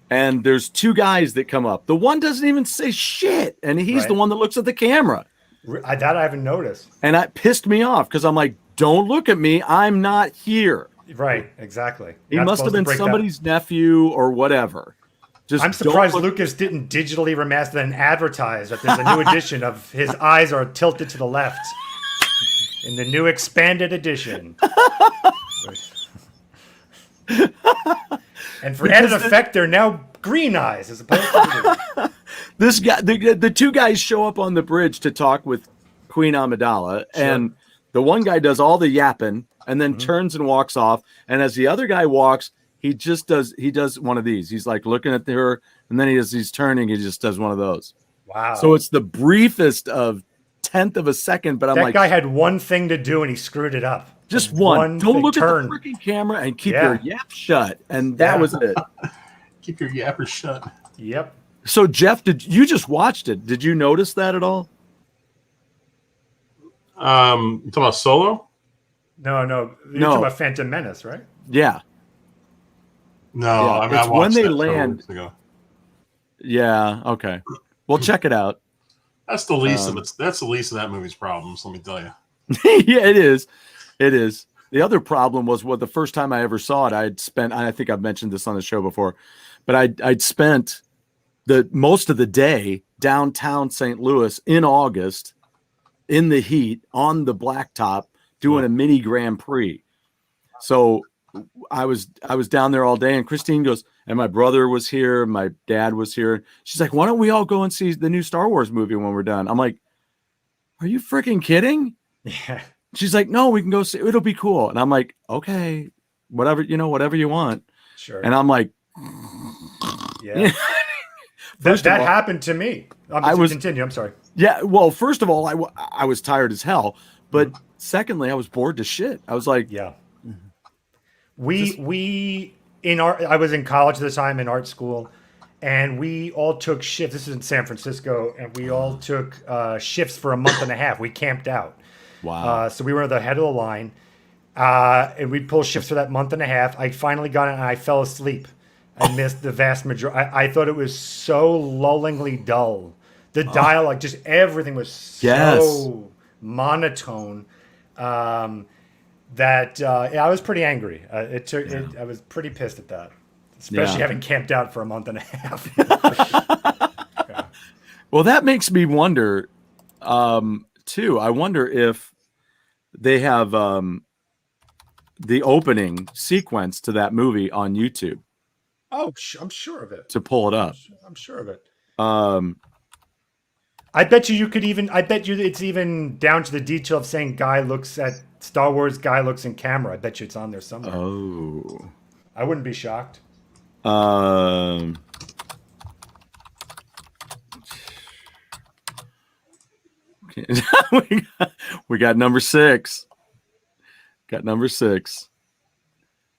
and there's two guys that come up. The one doesn't even say shit, and he's the one that looks at the camera. That I haven't noticed. And that pissed me off because I'm like, don't look at me. I'm not here. Right, exactly. He must have been somebody's nephew or whatever. I'm surprised Lucas didn't digitally remaster and advertise that there's a new edition of his eyes are tilted to the left in the new expanded edition. And for added effect, they're now green eyes as opposed to blue. This guy, the two guys show up on the bridge to talk with Queen Amidala, and the one guy does all the yapping and then turns and walks off. And as the other guy walks, he does one of these. He's like looking at her, and then he's turning. He just does one of those. Wow. So it's the briefest of 10th of a second, but that guy had one thing to do and he screwed it up. Just one. Don't look at the freaking camera and keep your yap shut. And that was it. Keep your yapper shut. Yep. So Jeff, you just watched it? Did you notice that at all? You talking about Solo? No. You're talking about Phantom Menace, right? Yeah. No, I mean, it's I watched when they that land. weeks ago. Yeah. Okay. Well, check it out. That's the least of it. That's the least of that movie's problems. Let me tell you. Yeah, it is. It is. The other problem was the first time I ever saw it, I'd spent. I think I've mentioned this on the show before, but I'd spent the most of the day downtown St. Louis in August, in the heat on the blacktop, doing a mini Grand Prix. So I was down there all day, and Christine goes, and my brother was here, my dad was here. She's like, why don't we all go and see the new Star Wars movie when we're done? I'm like, are you freaking kidding? Yeah. She's like, no, we can go see, it'll be cool. And I'm like, okay, whatever you want. Sure. And I'm like, yeah. that happened to me. Continue. I'm sorry. Yeah. Well, first of all, I was tired as hell, but secondly, I was bored to shit. I was like, yeah. I was in college at the time in art school, and we all took shifts. This is in San Francisco, and we all took shifts for a month and a half. We camped out. Wow. So we were at the head of the line, and we'd pull shifts for that month and a half. I finally got it, and I fell asleep. I missed the vast majority. I thought it was so lullingly dull. The dialogue, just everything was so monotone. That I was pretty angry. I was pretty pissed at that, especially having camped out for a month and a half. Yeah. Well, that makes me wonder, too. I wonder if they have the opening sequence to that movie on YouTube. Oh, I'm sure of it. To pull it up, I'm sure of it. I bet you could even. I bet you it's even down to the detail of saying guy looks at Star Wars, guy looks in camera. I bet you it's on there somewhere. Oh, I wouldn't be shocked. we got number 6. Got number 6.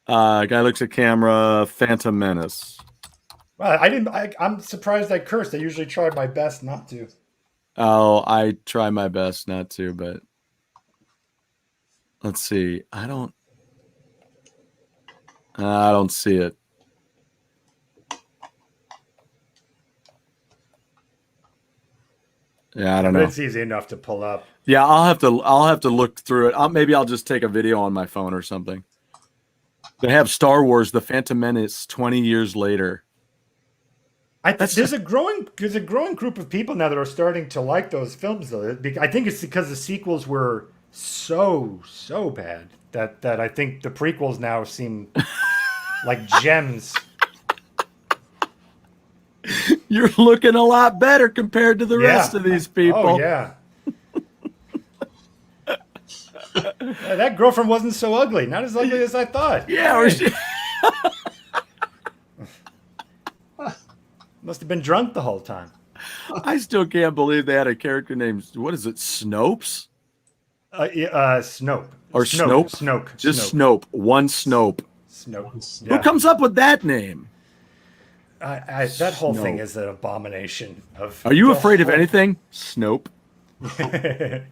Guy looks at camera. Phantom Menace. Well, I'm surprised I cursed. I usually try my best not to. Oh, I try my best not to, but let's see. I don't see it. Yeah, I don't know. It's easy enough to pull up. Yeah, I'll have to look through it. Maybe I'll just take a video on my phone or something. They have Star Wars: The Phantom Menace 20 years later. There's a growing group of people now that are starting to like those films, though. I think it's because the sequels were so bad that I think the prequels now seem like gems. You're looking a lot better compared to the rest of these people. Oh yeah. That girlfriend wasn't so ugly. Not as ugly as I thought. Yeah, or she... Must have been drunk the whole time. I still can't believe they had a character named, what is it, Snopes? Snope. Or Snope? Snoke. Just Snope. One Snope. Snope. Who comes up with that name? That whole thing is an abomination. Are you afraid of anything? Snope. I'm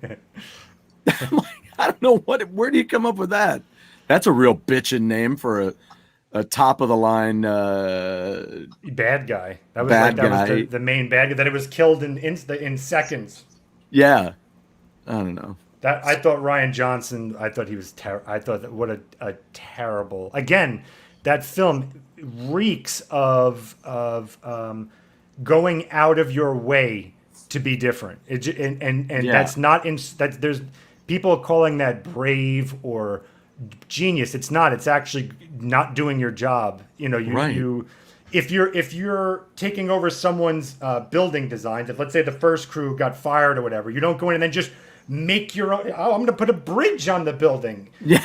like, I don't know where do you come up with that? That's a real bitchin' name for a top of the line bad guy. That was bad that guy. was the main bad guy. That it was killed in seconds. Yeah, I don't know. That I thought Ryan Johnson. I thought he was. I thought that what a terrible. Again, that film reeks of going out of your way to be different. That's not in that. There's people calling that brave or genius. It's not. It's actually not doing your job. You know, if you're taking over someone's building designs, if let's say the first crew got fired or whatever, you don't go in and then just make your own. Oh, I'm going to put a bridge on the building. Yeah.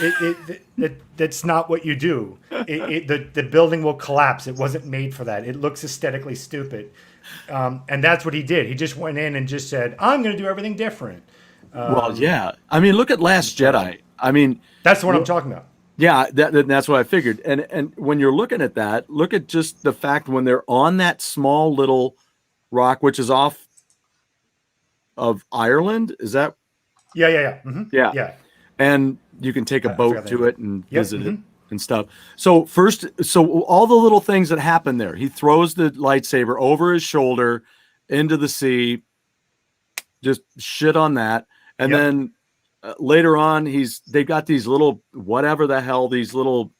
That's not what you do. The building will collapse. It wasn't made for that. It looks aesthetically stupid. And that's what he did. He just went in and just said, I'm going to do everything different. Well, yeah. I mean, look at Last Jedi. I mean, that's what I'm talking about. Yeah, that's what I figured. And when you're looking at that, look at just the fact when they're on that small little rock, which is off of Ireland. Is that? Yeah. Mm-hmm. Yeah. And you can take a boat to it and visit it and stuff. So all the little things that happen there, he throws the lightsaber over his shoulder into the sea, just shit on that. And then later on, they've got these little, whatever the hell these little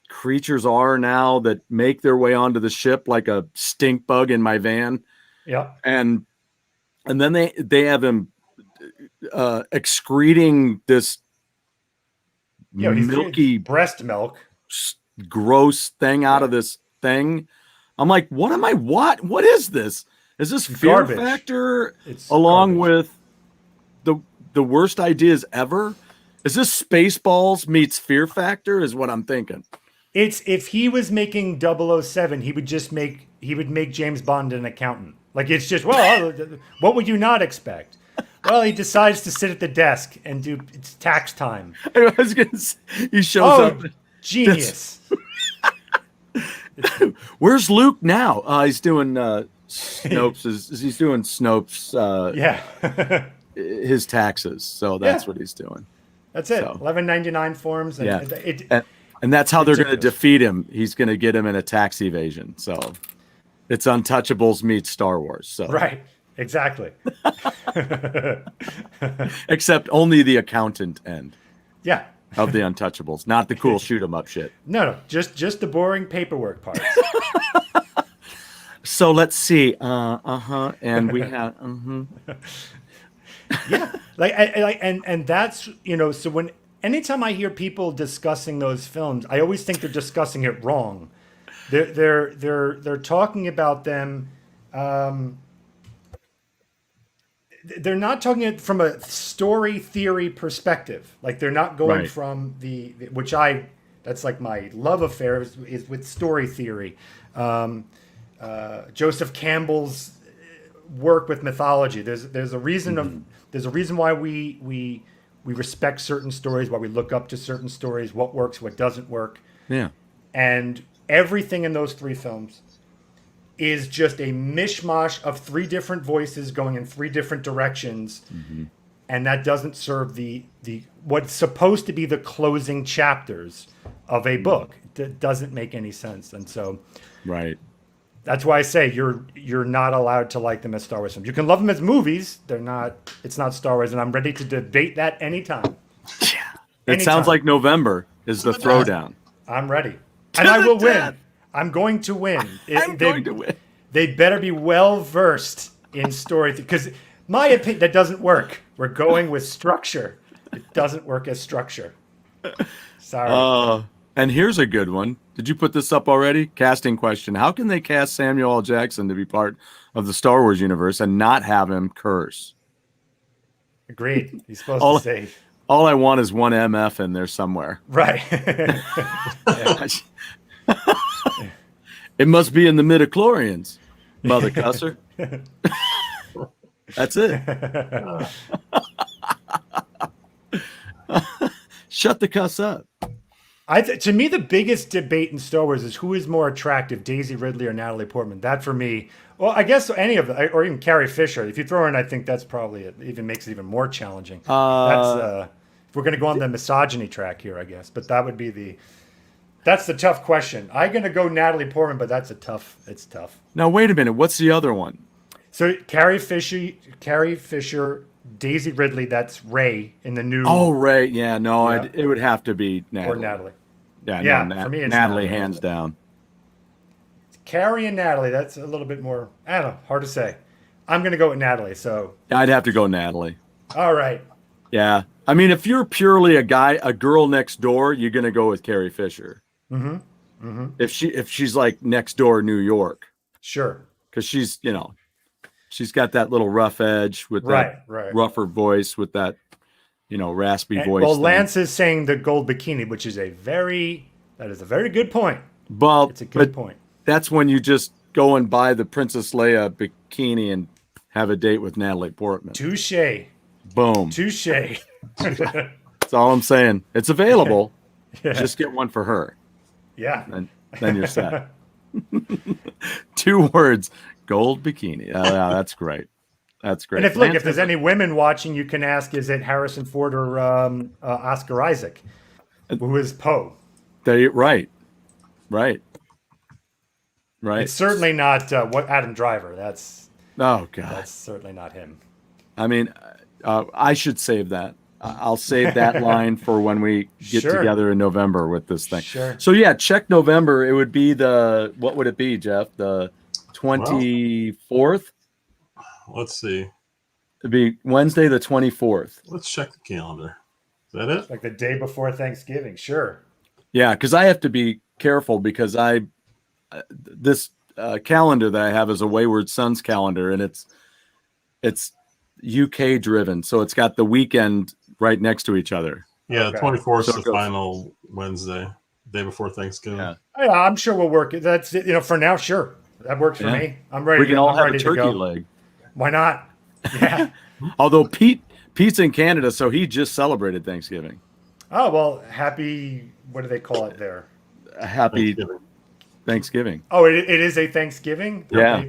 creatures are now that make their way onto the ship like a stink bug in my van. Yeah. And then they have him excreting this milky breast milk, gross thing out of this thing. I'm like, what is this? Is this Fear garbage. Factor It's along garbage. with the worst ideas ever? Is this Spaceballs meets Fear Factor is what I'm thinking. It's if he was making 007, he would make James Bond an accountant. Like it's just, well, what would you not expect? Well, he decides to sit at the desk and do it's tax time. I was gonna say, he shows up. Genius. Where's Luke now? He's doing Snopes. He's doing Snopes. His taxes. So that's what he's doing. That's it. So. 1199 forms. And that's how they're going to defeat him. He's going to get him in a tax evasion. So it's Untouchables meets Star Wars. So right. Exactly. Except only the accountant end. Yeah. Of the Untouchables, not the cool shoot 'em up shit. No, just the boring paperwork parts. So let's see. And we have. Yeah, and that's so anytime I hear people discussing those films, I always think they're discussing it wrong. They're talking about them. They're not talking it from a story theory perspective. Like they're not going from that's like my love affair is with story theory. Joseph Campbell's work with mythology. There's a reason there's a reason why we respect certain stories, why we look up to certain stories, what works, what doesn't work. Yeah. And everything in those three films is just a mishmash of three different voices going in three different directions. Mm-hmm. And that doesn't serve the what's supposed to be the closing chapters of a book. It doesn't make any sense. And so that's why I say you're not allowed to like them as Star Wars films. You can love them as movies. It's not Star Wars, and I'm ready to debate that anytime. It sounds like November is the throwdown. I'm ready. And I will win. I'm going to win. I'm going to win. They better be well versed in story because my opinion that doesn't work. We're going with structure. It doesn't work as structure. Sorry. And here's a good one. Did you put this up already? Casting question. How can they cast Samuel L. Jackson to be part of the Star Wars universe and not have him curse? Agreed. He's supposed to say. All I want is one MF in there somewhere. Right. It must be in the midichlorians, mother cusser. That's it. Shut the cuss up. To me, the biggest debate in Star Wars is who is more attractive, Daisy Ridley or Natalie Portman. That for me, well, I guess any of them, or even Carrie Fisher. If you throw her in, I think that's probably even makes it even more challenging. If we're going to go on the misogyny track here, I guess. But that would be that's the tough question. I'm going to go Natalie Portman, but it's tough. Now, wait a minute. What's the other one? So Carrie Fisher, Daisy Ridley, that's Rey in the new. Oh, Rey. Yeah, no, yeah. It would have to be Natalie. Or Natalie. Yeah, no, for me, it's Natalie, hands down. Carrie and Natalie, that's a little bit more, I don't know, hard to say. I'm going to go with Natalie, so. I'd have to go Natalie. All right. Yeah. I mean, if you're purely a girl next door, you're going to go with Carrie Fisher. Mm-hmm. Mm-hmm. If she's like next door New York. Sure. Because she's, she's got that little rough edge with that rougher voice with that, raspy voice. Well, Lance is saying the gold bikini, which is that is a very good point. Well, it's a good point. That's when you just go and buy the Princess Leia bikini and have a date with Natalie Portman. Touche. Boom. Touche. That's all I'm saying. It's available. Yeah. Just get one for her. Yeah. And then you're set. 2 words. Gold bikini. Yeah, that's great. That's great. And if there's any women watching, you can ask, is it Harrison Ford or Oscar Isaac? Who is Poe? Right. It's certainly not Adam Driver. Oh, God. That's certainly not him. I mean, I should save that. I'll save that line for when we get together in November with this thing. Sure. So, yeah, check November. It would be what would it be, Jeff? The 24th? Let's see. It'd be Wednesday the 24th. Let's check the calendar. Is that it? Like the day before Thanksgiving. Sure. Yeah, because I have to be careful because this calendar that I have is a Wayward Sons calendar, and it's UK driven, so it's got the weekend right next to each other. Yeah, the 24th is the final Wednesday, day before Thanksgiving. Yeah, I'm sure we'll work it. That's for now. Sure, that works for me. I'm ready. We can all have a turkey leg. Why not? Yeah. Although Pete's in Canada, so he just celebrated Thanksgiving. Oh well, happy. What do they call it there? Happy Thanksgiving. Oh, it is a Thanksgiving. Yeah.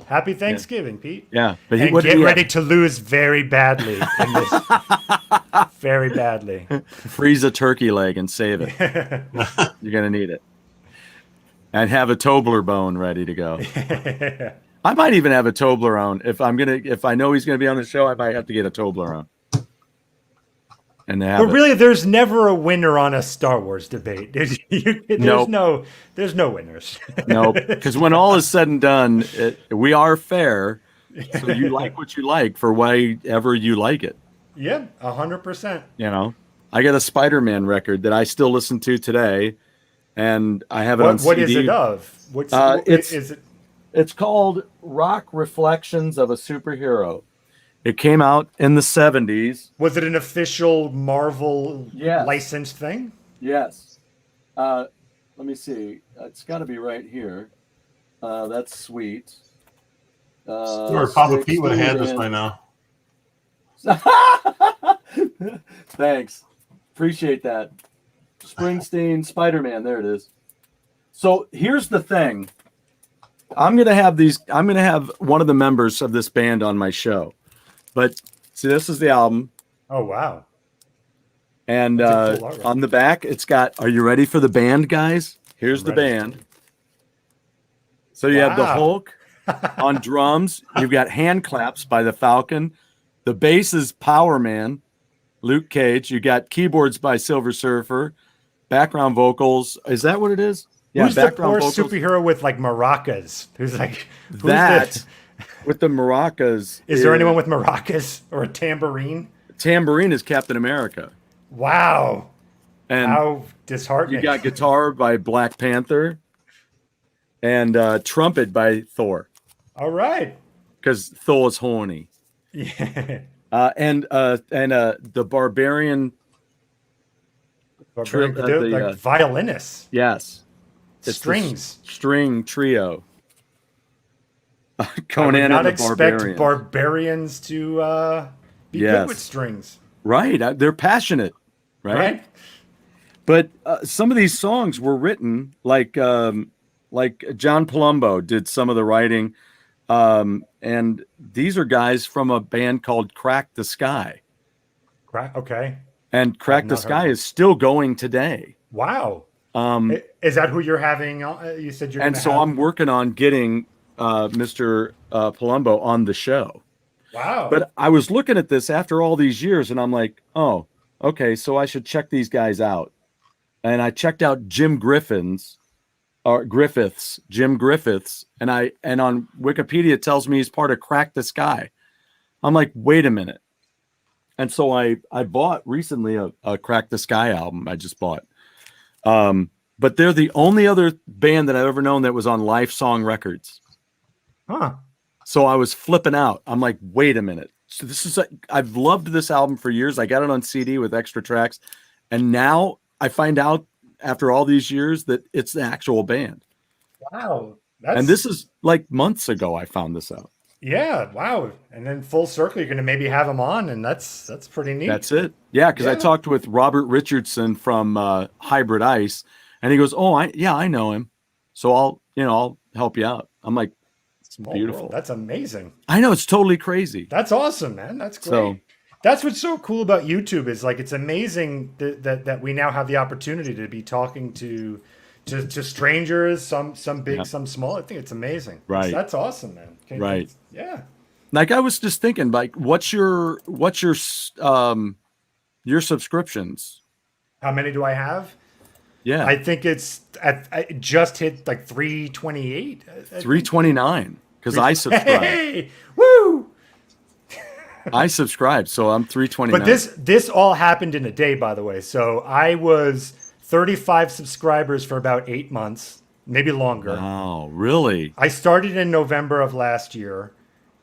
Happy Thanksgiving, Pete. Yeah, but get ready to lose very badly in this. Very badly. Freeze a turkey leg and save it. You're gonna need it. And have a Tobler bone ready to go. I might even have a Toblerone if I know he's gonna be on the show. I might have to get a Toblerone. And really, there's never a winner on a Star Wars debate. There's no winners. No, because when all is said and done, we are fair. So you like what you like for whatever you like it. Yeah, 100%. I got a Spider-Man record that I still listen to today, and I have it on CD. What is it of? It's called Rock Reflections of a Superhero. It came out in the 70s. Was it an official Marvel licensed thing? Yes. Let me see. It's got to be right here. That's sweet. Papa Pete would have had this by now. Thanks. Appreciate that. Springsteen, Spider-Man. There it is. So here's the thing. I'm going to have one of the members of this band on my show. But see, this is the album. Oh, wow. And on the back, it's got, are you ready for the band, guys? Here's the band. So you have the Hulk on drums. You've got hand claps by the Falcon. The bass is Power Man, Luke Cage. You got keyboards by Silver Surfer. Background vocals. Is that what it is? Yeah, who's background the poor vocals? Superhero with like maracas? Who's that? With the maracas. Is there anyone with maracas or a tambourine? tambourine is Captain America. Wow. And how disheartening. You got guitar by Black Panther and trumpet by Thor. All right. Because Thor is horny. Yeah. And the barbarian violinists. Yes. Strings. String trio. Conan I would not and the expect barbarians to be good with strings. Right. They're passionate. Right. But some of these songs were written like John Palumbo did some of the writing. And these are guys from a band called Crack the Sky. Okay. And Crack the Sky is still going today. Wow. Is that who you're having? You said you're. And so I'm working on getting Mr. Palumbo on the show. Wow. But I was looking at this after all these years, and I'm like, oh, okay, so I should check these guys out. And I checked out Jim Griffiths, and on Wikipedia it tells me he's part of Crack the Sky. I'm like, wait a minute. And so I bought recently a Crack the Sky album I just bought. But they're the only other band that I've ever known that was on Life Song Records. Huh. So I was flipping out. I'm like, wait a minute. So I've loved this album for years. I got it on CD with extra tracks. And now I find out after all these years that it's the actual band. Wow. And this is like months ago I found this out. Yeah, wow. And then full circle, you're going to maybe have them on, and that's pretty neat. That's it. Yeah, because I talked with Robert Richardson from Hybrid Ice, and he goes, "Oh, I know him, so I'll help you out." I'm like, "It's beautiful. That's amazing." I know, it's totally crazy. That's awesome, man. That's great. That's what's so cool about YouTube is like it's amazing that we now have the opportunity to be talking to strangers, some big, some small. I think it's amazing. Right. That's awesome, man. Right. Yeah. Like I was just thinking, like, what's your subscriptions? How many do I have? Yeah. I think I just hit like 328. 329 because I subscribe. Hey, woo! I subscribe, so I'm 329. But this all happened in a day, by the way. So I was 35 subscribers for about 8 months, maybe longer. Oh, really? I started in November of last year.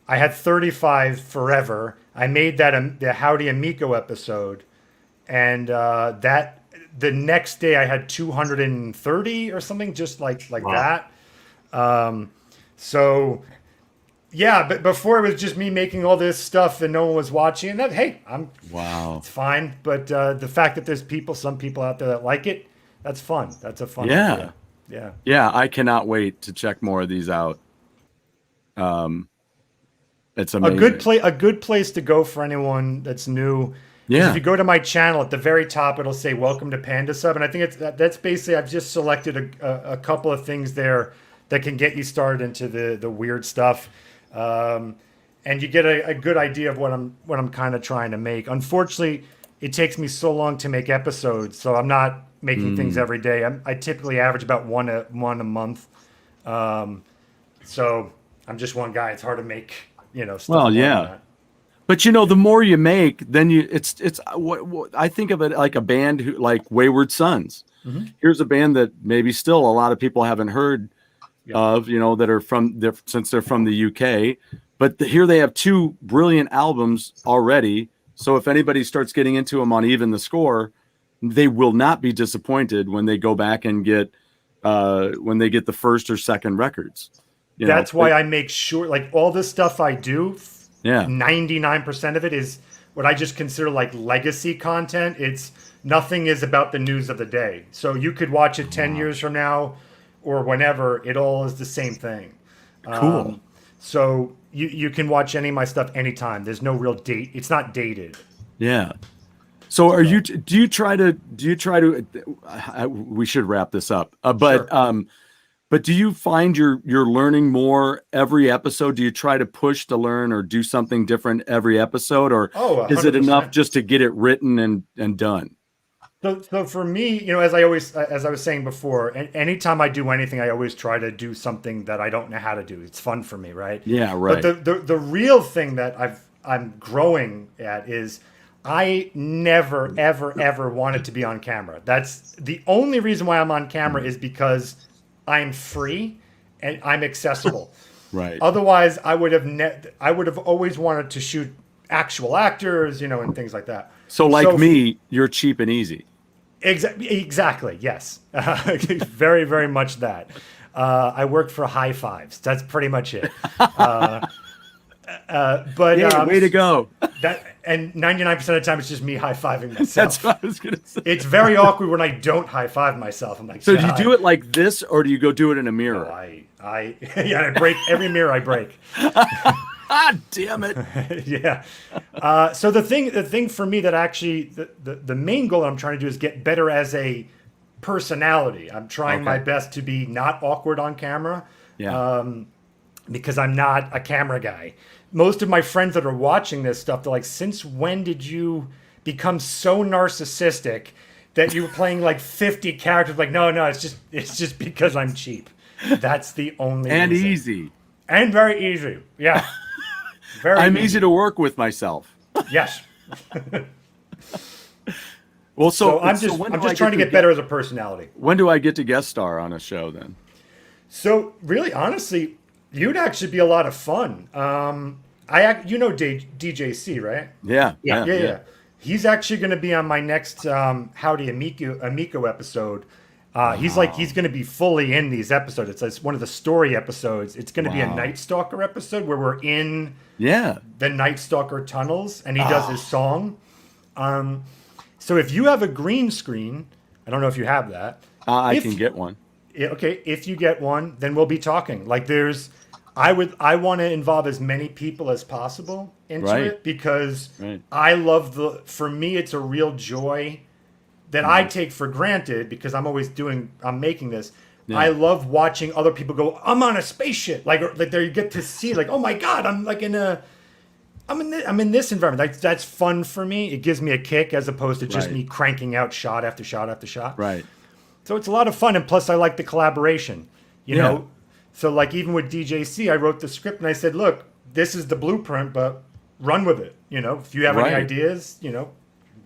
I had 35 forever. I made that the Howdy Amico episode, and that the next day I had 230 or something, just like that. So yeah, but before it was just me making all this stuff and no one was watching. And it's fine. But the fact that there's some people out there that like it, that's fun. That's a fun idea. Yeah. I cannot wait to check more of these out. It's amazing. A good place to go for anyone that's new. Yeah. If you go to my channel at the very top, it'll say "Welcome to Panda Sub," and I think that's basically I've just selected a couple of things there that can get you started into the weird stuff. And you get a good idea of what I'm kind of trying to make. Unfortunately, it takes me so long to make episodes, so I'm not making things every day. I typically average about one a month. So I'm just one guy. It's hard to make stuff. Well, yeah. But the more you make, then it's what I think of it like a band like Wayward Sons. Mm-hmm. Here's a band that maybe still a lot of people haven't heard of, that are since they're from the UK, but here they have 2 brilliant albums already. So if anybody starts getting into them on Even the Score, they will not be disappointed when they go back and get the first or second records. That's why I make sure, like all this stuff I do, 99% of it is what I just consider like legacy content. Nothing is about the news of the day. So you could watch it 10 years from now or whenever, it all is the same thing. Cool. So you can watch any of my stuff anytime. There's no real date. It's not dated. Yeah. So do you try to we should wrap this up. But do you find you're learning more every episode? Do you try to push to learn or do something different every episode, or is it enough just to get it written and done? So for me, as I was saying before, anytime I do anything, I always try to do something that I don't know how to do. It's fun for me, right? Yeah, right. But the real thing that I'm growing at is I never, ever, ever wanted to be on camera. That's the only reason why I'm on camera is because I'm free and I'm accessible. Right. Otherwise, I would have always wanted to shoot actual actors, and things like that. So like me, you're cheap and easy. Exactly. Yes. Very, very much that. I worked for High Fives. That's pretty much it. But yeah, way to go. And 99% of the time, it's just me high-fiving myself. That's what I was going to say. It's very awkward when I don't high-five myself. I'm like, so do you do it like this, or do you go do it in a mirror? No, I break every mirror I break. Ah, damn it. Yeah. So the thing for me that actually, the main goal I'm trying to do is get better as a personality. I'm trying my best to be not awkward on camera. Yeah. Because I'm not a camera guy. Most of my friends that are watching this stuff, they're like, since when did you become so narcissistic that you were playing like 50 characters? Like, no, it's just because I'm cheap. That's the only and reason. Easy. And very easy. Yeah. I'm easy to work with myself. Yes. Well, so I'm just trying to get better as a personality. When do I get to guest star on a show then? So really, honestly, you'd actually be a lot of fun. DJC, right? Yeah. He's actually going to be on my next Howdy Amico episode. He's going to be fully in these episodes. It's one of the story episodes. It's going to be a Night Stalker episode where we're in the Night Stalker tunnels, and he does his song. So if you have a green screen, I don't know if you have that. I can get one. Okay, if you get one, then we'll be talking. Like I want to involve as many people as possible into it because I love for me, it's a real joy that I take for granted because I'm making this. Yeah. I love watching other people go, I'm on a spaceship. Like there you get to see like, oh my God, I'm in this environment. That's fun for me. It gives me a kick as opposed to just me cranking out shot after shot after shot. Right. So it's a lot of fun, and plus I like the collaboration, you know. So like even with DJC, I wrote the script and I said, look, this is the blueprint, but run with it. If you have any ideas,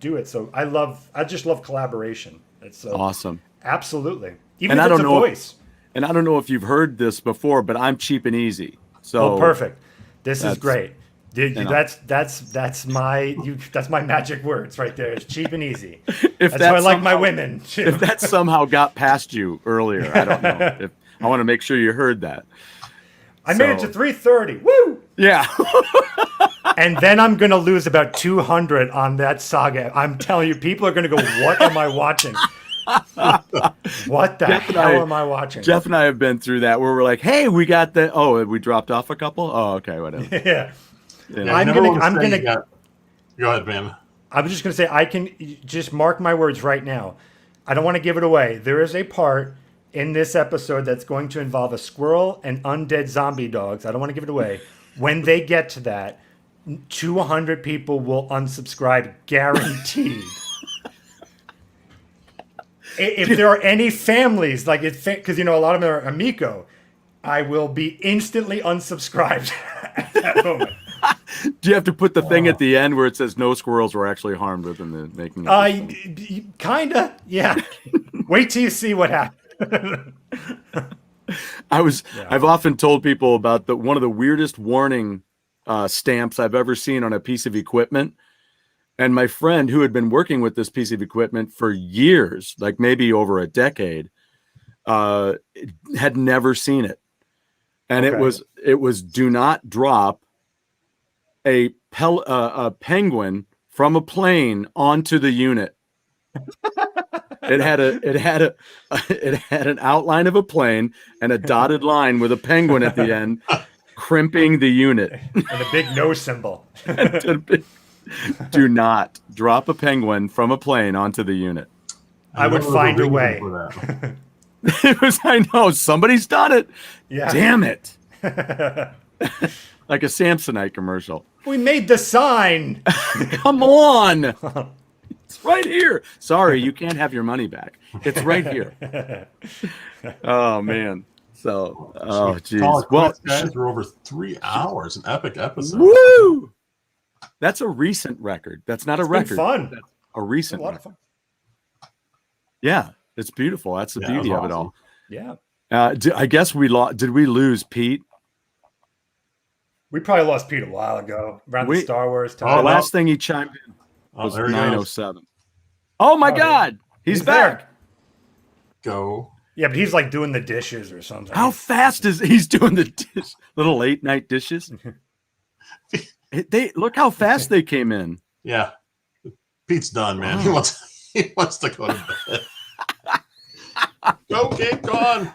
do it. So I just love collaboration. It's awesome. Absolutely. Even if it's a voice. And I don't know if you've heard this before, but I'm cheap and easy. So perfect. This is great. That's my magic words right there. It's cheap and easy. That's how I like my women. If that somehow got past you earlier, I don't know. I want to make sure you heard that. I made it to 330. Woo! Yeah. And then I'm going to lose about 200 on that saga. I'm telling you, people are going to go, what am I watching? What the hell am I watching? Jeff and I have been through that where we're like, hey, we got we dropped off a couple? Oh, okay, whatever. Yeah. I'm gonna go ahead, man. I'm just gonna say I can just mark my words right now. I don't want to give it away. There is a part in this episode that's going to involve a squirrel and undead zombie dogs. I don't want to give it away. When they get to that, 200 people will unsubscribe, guaranteed. If there are any families, like because a lot of them are Amico, I will be instantly unsubscribed at that moment. Do you have to put the thing at the end where it says no squirrels were actually harmed within the making of this film? Kinda, yeah. Wait till you see what happens. I've often told people about one of the weirdest warning stamps I've ever seen on a piece of equipment. And my friend who had been working with this piece of equipment for years, like maybe over a decade, had never seen it. And it was do not drop a penguin from a plane onto the unit. It had an outline of a plane and a dotted line with a penguin at the end, crimping the unit. And a big no symbol. Do not drop a penguin from a plane onto the unit. I would find a way. I know somebody's done it. Yeah. Damn it. Like a Samsonite commercial. We made the sign. Come on. It's right here. Sorry, you can't have your money back. It's right here. Oh, man. So, geez. Well, guys, we're over 3 hours. An epic episode. Woo! That's a recent record. That's not a It's record. been fun. That's a recent A lot record. of fun. Yeah, it's beautiful. That's the beauty of it all. Yeah. I guess we lost. Did we lose Pete? We probably lost Pete a while ago around the Star Wars time. The last thing he chimed in was 9:07. Oh my God, he's back. There. Go. Yeah, but he's like doing the dishes or something. How fast is he's doing the little late night dishes? They look how fast they came in. Yeah, Pete's done, man. He wants to go to bed. Go, Kate, gone.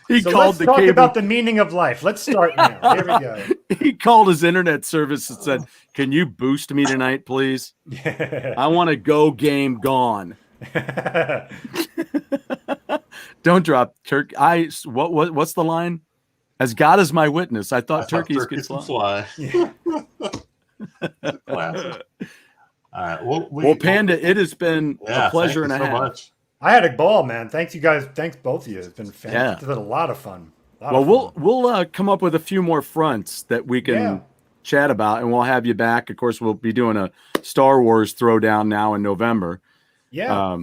Let's talk about the meaning of life. Let's start now. Here we go. He called his internet service and said, "Can you boost me tonight, please? I want to go game gone." Don't drop turkey. What's the line? As God is my witness, I thought turkeys could fly. Yeah. All right. Well, Panda, it has been a pleasure and a half. Much. I had a ball, man. Thanks, you guys. Thanks, both of you. It's been fantastic. Yeah. It's been a lot of fun. We'll come up with a few more fronts that we can chat about, and we'll have you back. Of course, we'll be doing a Star Wars throwdown now in November. Yeah.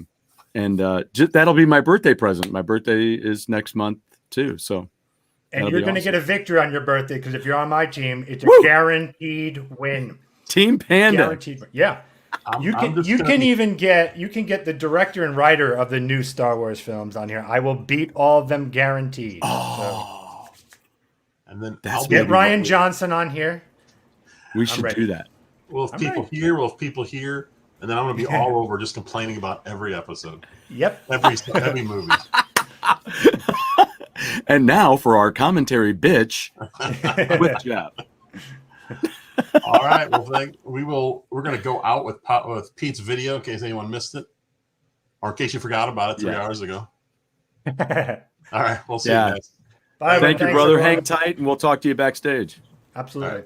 That'll be my birthday present. My birthday is next month too, so. And you're going to get a victory on your birthday because if you're on my team, it's a guaranteed win. Team Panda. Guaranteed. Yeah. You can get the director and writer of the new Star Wars films on here. I will beat all of them guaranteed. Oh. So. And then get Ryan Johnson on here. We should do that. We'll have people here, and then I'm going to be all over just complaining about every episode. Yep. Every movie. And now for our commentary bitch with Jeff. All right. Well, we're going to go out with Pete's video in case anyone missed it, or in case you forgot about it 3 hours ago. All right. We'll see you guys. Bye. Thank you, brother. Everyone. Hang tight, and we'll talk to you backstage. Absolutely.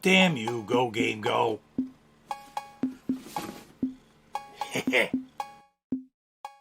Damn you, Go Game Go.